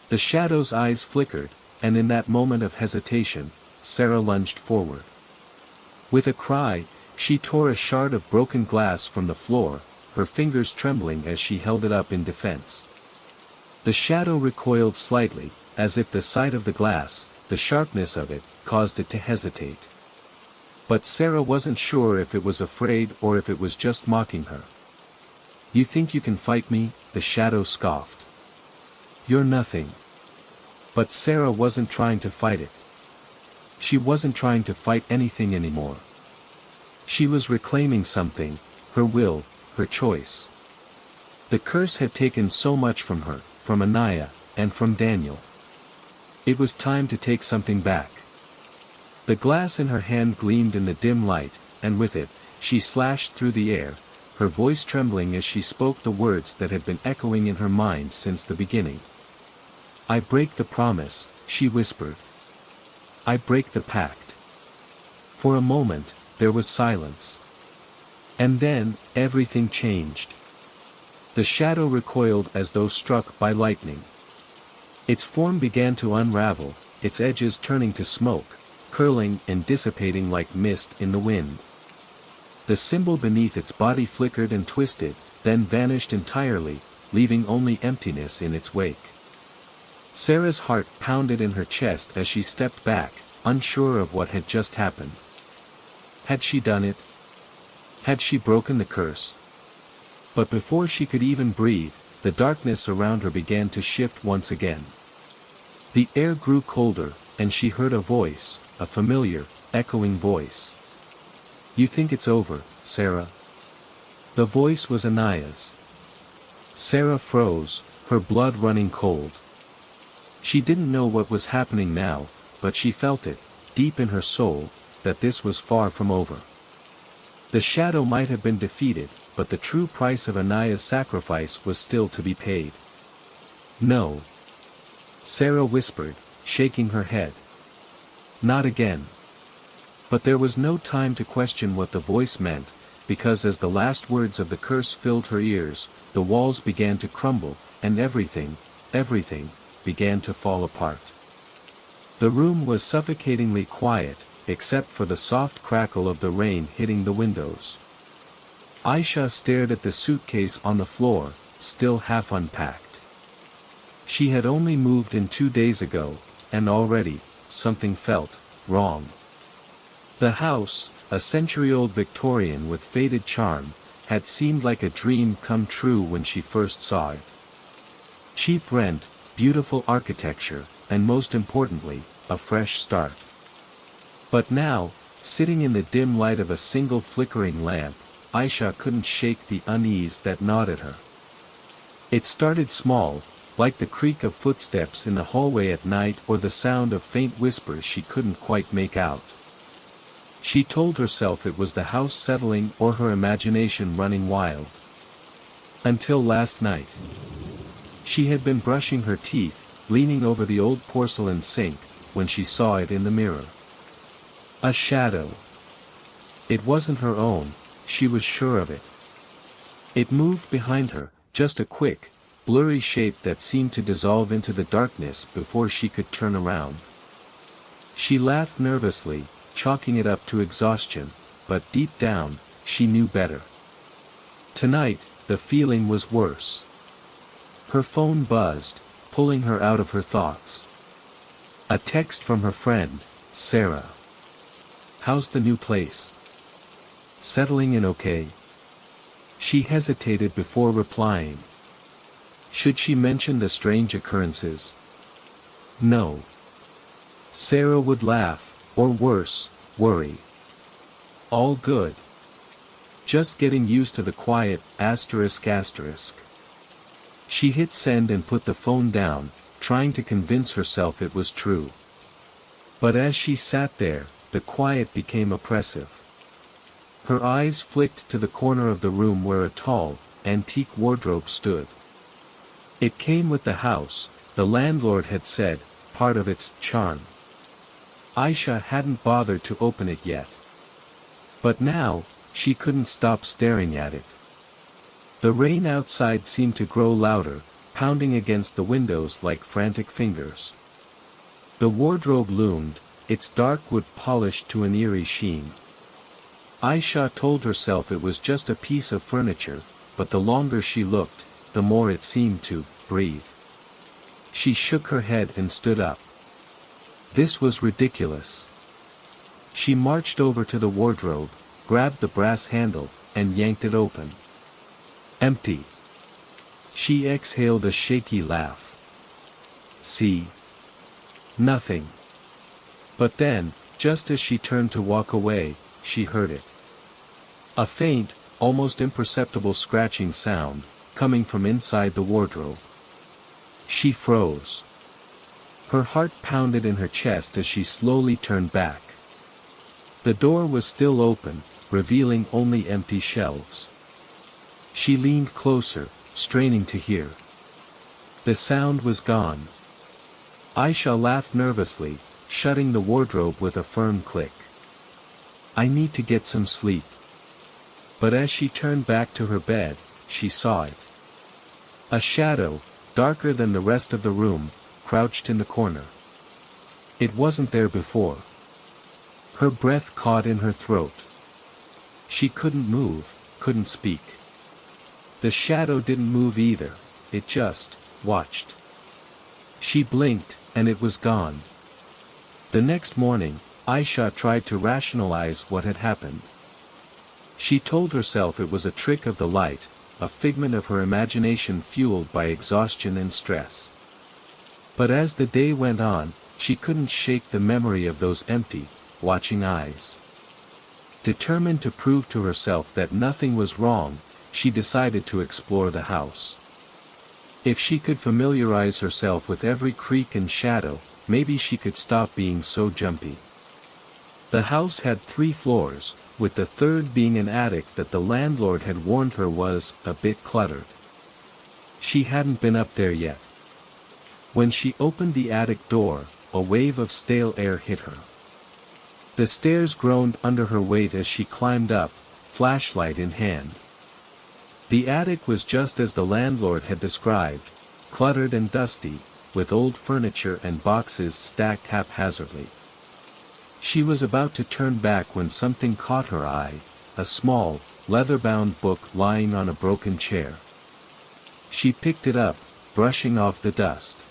The shadow's eyes flickered, and in that moment of hesitation, Sarah lunged forward. With a cry, she tore a shard of broken glass from the floor, her fingers trembling as she held it up in defense. The shadow recoiled slightly, as if the sight of the glass, the sharpness of it, caused it to hesitate. But Sarah wasn't sure if it was afraid or if it was just mocking her. "You think you can fight me?" the shadow scoffed. "You're nothing." But Sarah wasn't trying to fight it. She wasn't trying to fight anything anymore. She was reclaiming something, her will, her choice. The curse had taken so much from her, from Anaya, and from Daniel. It was time to take something back. The glass in her hand gleamed in the dim light, and with it, she slashed through the air, her voice trembling as she spoke the words that had been echoing in her mind since the beginning. "I break the promise," she whispered. "I break the pact." For a moment, there was silence. And then, everything changed. The shadow recoiled as though struck by lightning. Its form began to unravel, its edges turning to smoke, curling and dissipating like mist in the wind. The symbol beneath its body flickered and twisted, then vanished entirely, leaving only emptiness in its wake. Sarah's heart pounded in her chest as she stepped back, unsure of what had just happened. Had she done it? Had she broken the curse? But before she could even breathe, the darkness around her began to shift once again. The air grew colder, and she heard a voice, a familiar, echoing voice. "You think it's over, Sarah?" The voice was Anaya's. Sarah froze, her blood running cold. She didn't know what was happening now, but she felt it, deep in her soul, that this was far from over. The shadow might have been defeated, but the true price of Anaya's sacrifice was still to be paid. "No," Sarah whispered, shaking her head. "Not again." But there was no time to question what the voice meant, because as the last words of the curse filled her ears, the walls began to crumble, and everything, began to fall apart. The room was suffocatingly quiet, except for the soft crackle of the rain hitting the windows. Aisha stared at the suitcase on the floor, still half unpacked. She had only moved in 2 days ago, and already, something felt wrong. The house, a century-old Victorian with faded charm, had seemed like a dream come true when she first saw it. Cheap rent, beautiful architecture, and most importantly, a fresh start. But now, sitting in the dim light of a single flickering lamp, Aisha couldn't shake the unease that gnawed at her. It started small, like the creak of footsteps in the hallway at night or the sound of faint whispers she couldn't quite make out. She told herself it was the house settling or her imagination running wild. Until last night. She had been brushing her teeth, leaning over the old porcelain sink, when she saw it in the mirror. A shadow. It wasn't her own, she was sure of it. It moved behind her, just a quick, blurry shape that seemed to dissolve into the darkness before she could turn around. She laughed nervously, chalking it up to exhaustion, but deep down, she knew better. Tonight, the feeling was worse. Her phone buzzed, pulling her out of her thoughts. A text from her friend, Sarah. "How's the new place? Settling in okay?" She hesitated before replying. Should she mention the strange occurrences? No. Sarah would laugh, or worse, worry. All good. Just getting used to the quiet, asterisk. She hit send and put the phone down, trying to convince herself it was true. But as she sat there, the quiet became oppressive. Her eyes flicked to the corner of the room where a tall, antique wardrobe stood. It came with the house, the landlord had said, part of its charm. Aisha hadn't bothered to open it yet. But now, she couldn't stop staring at it. The rain outside seemed to grow louder, pounding against the windows like frantic fingers. The wardrobe loomed, its dark wood polished to an eerie sheen. Aisha told herself it was just a piece of furniture, but the longer she looked, the more it seemed to breathe. She shook her head and stood up. This was ridiculous. She marched over to the wardrobe, grabbed the brass handle, and yanked it open. Empty. She exhaled a shaky laugh. See? Nothing. But then, just as she turned to walk away, she heard it. A faint, almost imperceptible scratching sound, coming from inside the wardrobe. She froze. Her heart pounded in her chest as she slowly turned back. The door was still open, revealing only empty shelves. She leaned closer, straining to hear. The sound was gone. Aisha laughed nervously, shutting the wardrobe with a firm click. I need to get some sleep. But as she turned back to her bed, she saw it. A shadow, darker than the rest of the room, crouched in the corner. It wasn't there before. Her breath caught in her throat. She couldn't move, couldn't speak. The shadow didn't move either, it just watched. She blinked, and it was gone. The next morning, Aisha tried to rationalize what had happened. She told herself it was a trick of the light, a figment of her imagination fueled by exhaustion and stress. But as the day went on, she couldn't shake the memory of those empty, watching eyes. Determined to prove to herself that nothing was wrong, she decided to explore the house. If she could familiarize herself with every creak and shadow, maybe she could stop being so jumpy. The house had 3 floors, with the third being an attic that the landlord had warned her was a bit cluttered. She hadn't been up there yet. When she opened the attic door, a wave of stale air hit her. The stairs groaned under her weight as she climbed up, flashlight in hand. The attic was just as the landlord had described, cluttered and dusty, with old furniture and boxes stacked haphazardly. She was about to turn back when something caught her eye, a small, leather-bound book lying on a broken chair. She picked it up, brushing off the dust.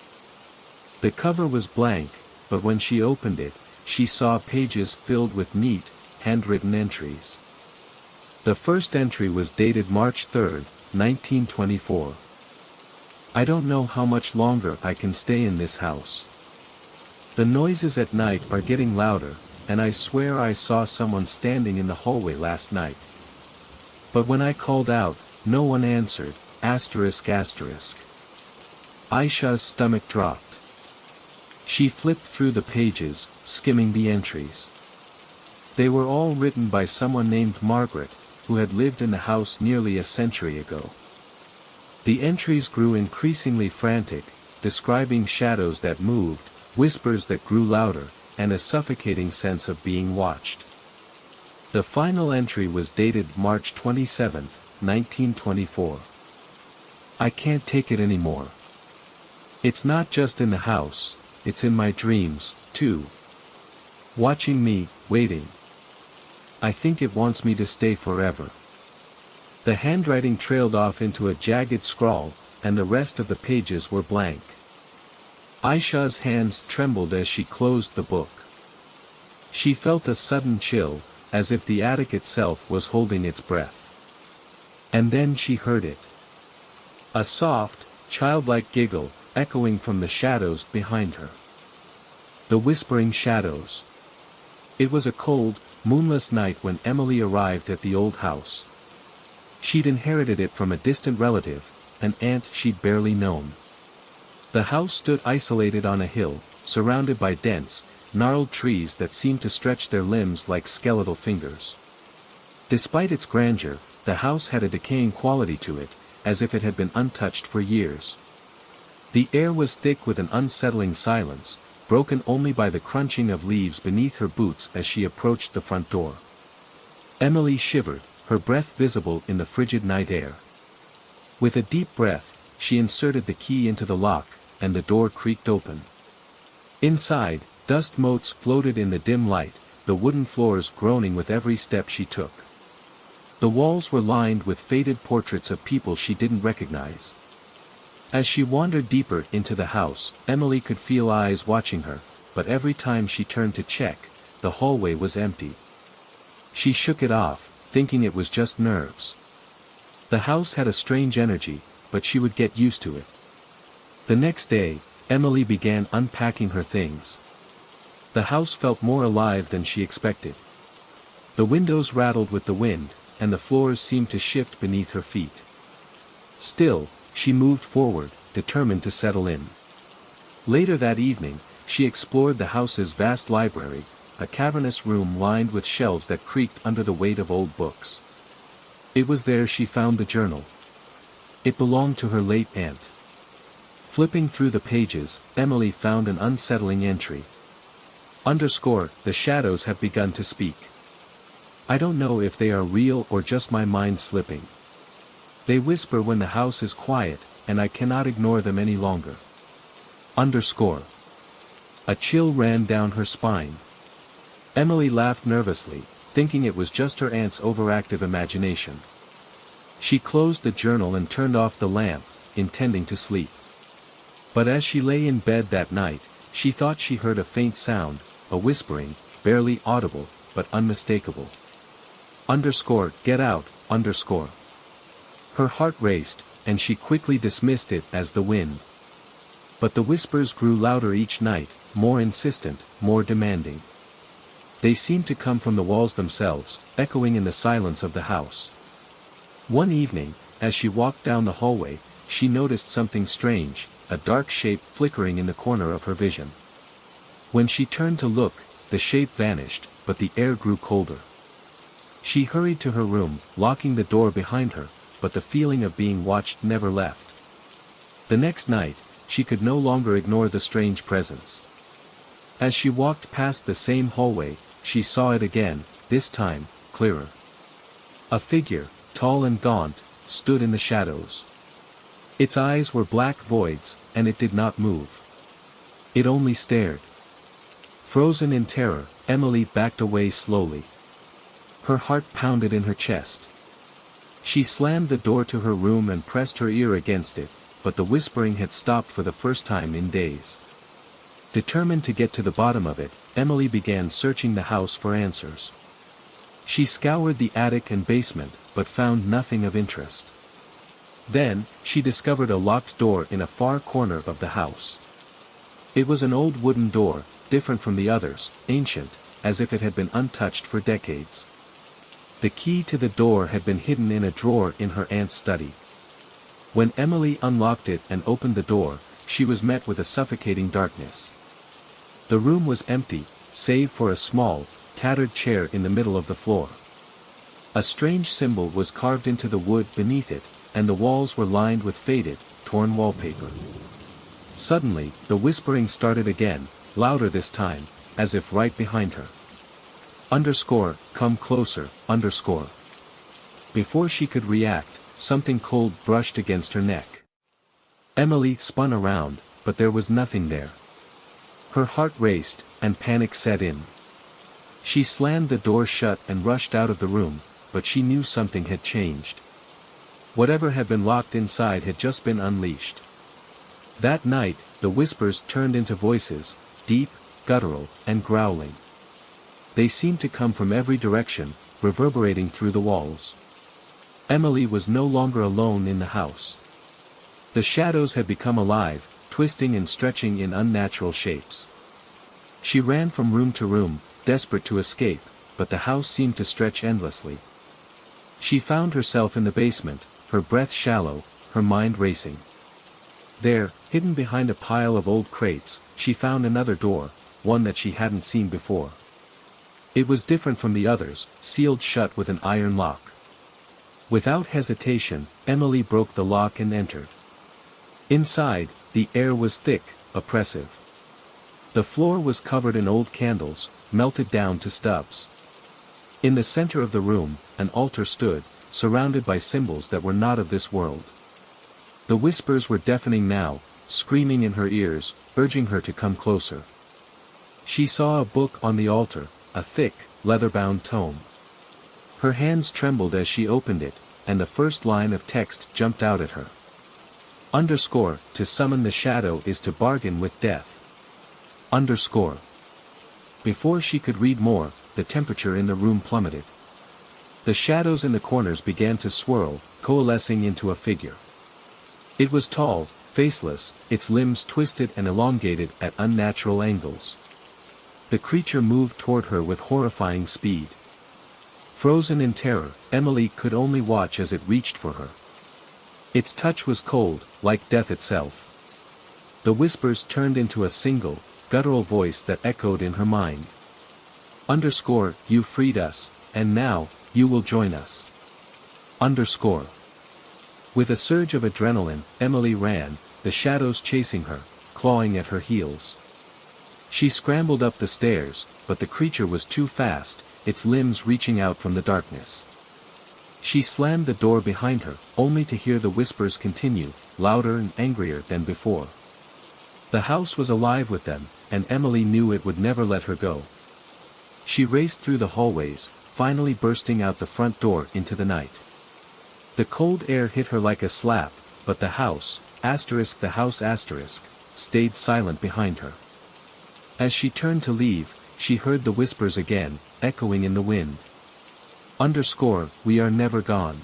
The cover was blank, but when she opened it, she saw pages filled with neat, handwritten entries. The first entry was dated March 3, 1924. I don't know how much longer I can stay in this house. The noises at night are getting louder, and I swear I saw someone standing in the hallway last night. But when I called out, no one answered, Aisha's stomach dropped. She flipped through the pages, skimming the entries. They were all written by someone named Margaret, who had lived in the house nearly a century ago. The entries grew increasingly frantic, describing shadows that moved, whispers that grew louder, and a suffocating sense of being watched. The final entry was dated March 27, 1924. I can't take it anymore. It's not just in the house, it's in my dreams, too. Watching me, waiting. I think it wants me to stay forever. The handwriting trailed off into a jagged scrawl, and the rest of the pages were blank. Aisha's hands trembled as she closed the book. She felt a sudden chill, as if the attic itself was holding its breath. And then she heard it. A soft, childlike giggle, echoing from the shadows behind her. The whispering shadows. It was a cold, moonless night when Emily arrived at the old house. She'd inherited it from a distant relative, an aunt she'd barely known. The house stood isolated on a hill, surrounded by dense, gnarled trees that seemed to stretch their limbs like skeletal fingers. Despite its grandeur, the house had a decaying quality to it, as if it had been untouched for years. The air was thick with an unsettling silence, broken only by the crunching of leaves beneath her boots as she approached the front door. Emily shivered, her breath visible in the frigid night air. With a deep breath, she inserted the key into the lock, and the door creaked open. Inside, dust motes floated in the dim light, the wooden floors groaning with every step she took. The walls were lined with faded portraits of people she didn't recognize. As she wandered deeper into the house, Emily could feel eyes watching her, but every time she turned to check, the hallway was empty. She shook it off, thinking it was just nerves. The house had a strange energy, but she would get used to it. The next day, Emily began unpacking her things. The house felt more alive than she expected. The windows rattled with the wind, and the floors seemed to shift beneath her feet. Still, she moved forward, determined to settle in. Later that evening, she explored the house's vast library, a cavernous room lined with shelves that creaked under the weight of old books. It was there she found the journal. It belonged to her late aunt. Flipping through the pages, Emily found an unsettling entry. The shadows have begun to speak. I don't know if they are real or just my mind slipping. They whisper when the house is quiet, and I cannot ignore them any longer. A chill ran down her spine. Emily laughed nervously, thinking it was just her aunt's overactive imagination. She closed the journal and turned off the lamp, intending to sleep. But as she lay in bed that night, she thought she heard a faint sound, a whispering, barely audible, but unmistakable. Get out, Her heart raced, and she quickly dismissed it as the wind. But the whispers grew louder each night, more insistent, more demanding. They seemed to come from the walls themselves, echoing in the silence of the house. One evening, as she walked down the hallway, she noticed something strange, a dark shape flickering in the corner of her vision. When she turned to look, the shape vanished, but the air grew colder. She hurried to her room, locking the door behind her, but the feeling of being watched never left. The next night, she could no longer ignore the strange presence. As she walked past the same hallway, she saw it again, this time, clearer. A figure, tall and gaunt, stood in the shadows. Its eyes were black voids, and it did not move. It only stared. Frozen in terror, Emily backed away slowly. Her heart pounded in her chest. She slammed the door to her room and pressed her ear against it, but the whispering had stopped for the first time in days. Determined to get to the bottom of it, Emily began searching the house for answers. She scoured the attic and basement, but found nothing of interest. Then, she discovered a locked door in a far corner of the house. It was an old wooden door, different from the others, ancient, as if it had been untouched for decades. The key to the door had been hidden in a drawer in her aunt's study. When Emily unlocked it and opened the door, she was met with a suffocating darkness. The room was empty, save for a small, tattered chair in the middle of the floor. A strange symbol was carved into the wood beneath it, and the walls were lined with faded, torn wallpaper. Suddenly, the whispering started again, louder this time, as if right behind her. Come closer, Before she could react, something cold brushed against her neck. Emily spun around, but there was nothing there. Her heart raced, and panic set in. She slammed the door shut and rushed out of the room, but she knew something had changed. Whatever had been locked inside had just been unleashed. That night, the whispers turned into voices, deep, guttural, and growling. They seemed to come from every direction, reverberating through the walls. Emily was no longer alone in the house. The shadows had become alive, twisting and stretching in unnatural shapes. She ran from room to room, desperate to escape, but the house seemed to stretch endlessly. She found herself in the basement, her breath shallow, her mind racing. There, hidden behind a pile of old crates, she found another door, one that she hadn't seen before. It was different from the others, sealed shut with an iron lock. Without hesitation, Emily broke the lock and entered. Inside, the air was thick, oppressive. The floor was covered in old candles, melted down to stubs. In the center of the room, an altar stood, surrounded by symbols that were not of this world. The whispers were deafening now, screaming in her ears, urging her to come closer. She saw a book on the altar, a thick, leather-bound tome. Her hands trembled as she opened it, and the first line of text jumped out at her. To summon the shadow is to bargain with death. Before she could read more, the temperature in the room plummeted. The shadows in the corners began to swirl, coalescing into a figure. It was tall, faceless, its limbs twisted and elongated at unnatural angles. The creature moved toward her with horrifying speed. Frozen in terror, Emily could only watch as it reached for her. Its touch was cold, like death itself. The whispers turned into a single, guttural voice that echoed in her mind. You freed us, and now, you will join us. With a surge of adrenaline, Emily ran, the shadows chasing her, clawing at her heels. She scrambled up the stairs, but the creature was too fast, its limbs reaching out from the darkness. She slammed the door behind her, only to hear the whispers continue, louder and angrier than before. The house was alive with them, and Emily knew it would never let her go. She raced through the hallways, finally bursting out the front door into the night. The cold air hit her like a slap, but the house, stayed silent behind her. As she turned to leave, she heard the whispers again, echoing in the wind. We are never gone.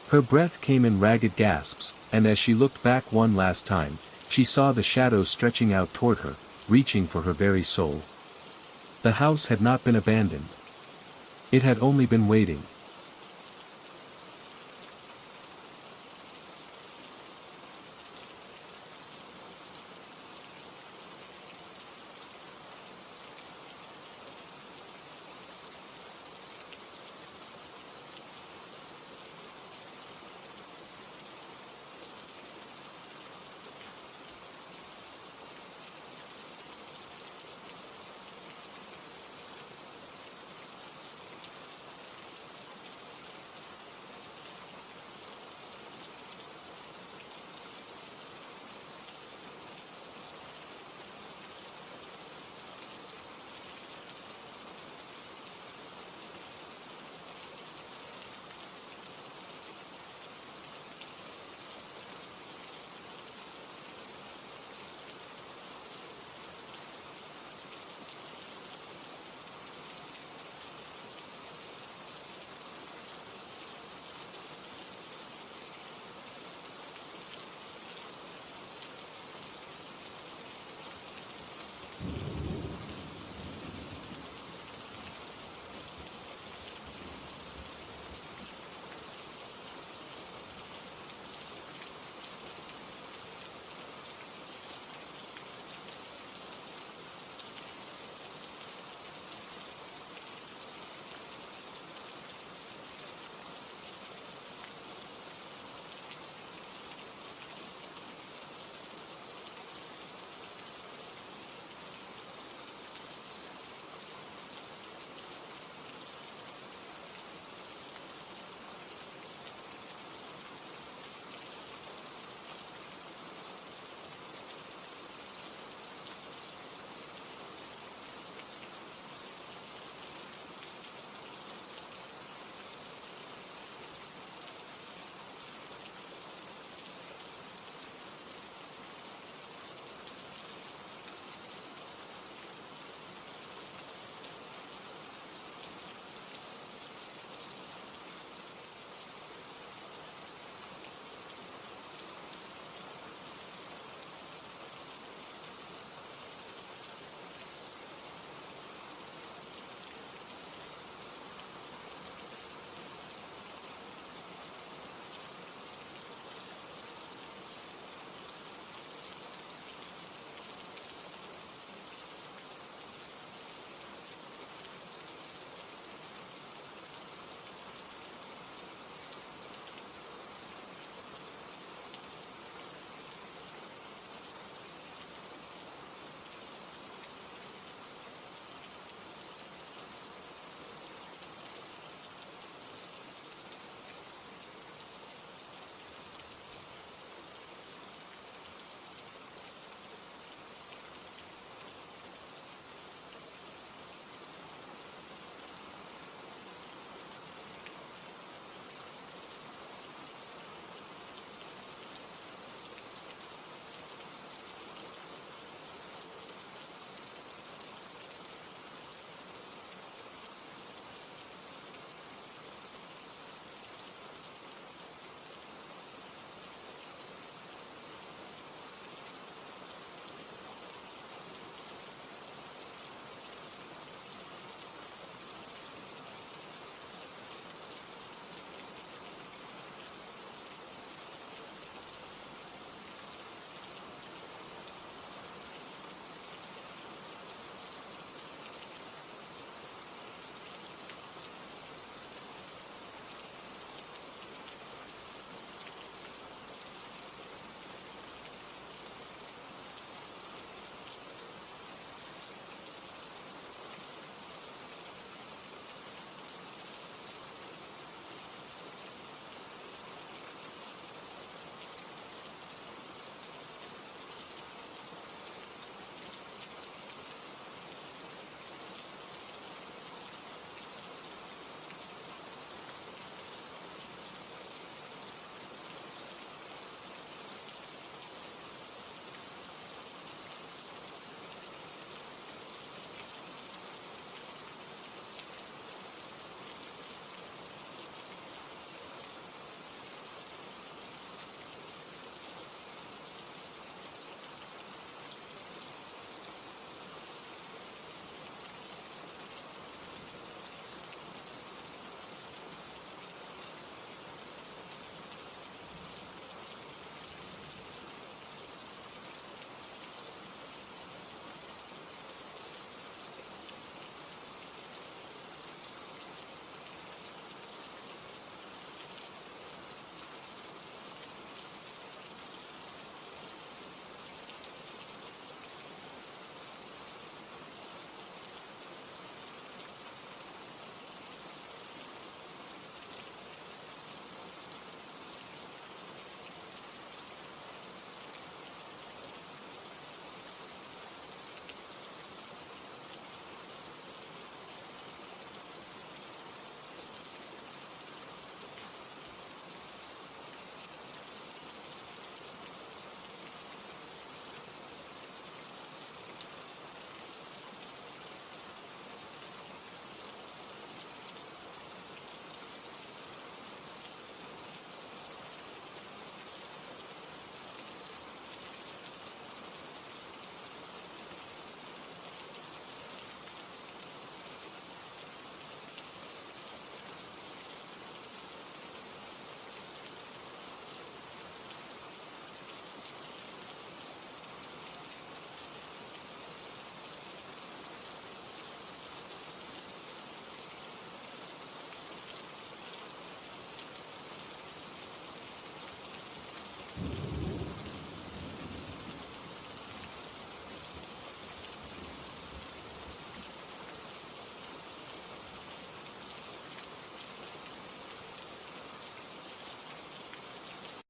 Her breath came in ragged gasps, and as she looked back one last time, she saw the shadows stretching out toward her, reaching for her very soul. The house had not been abandoned. It had only been waiting.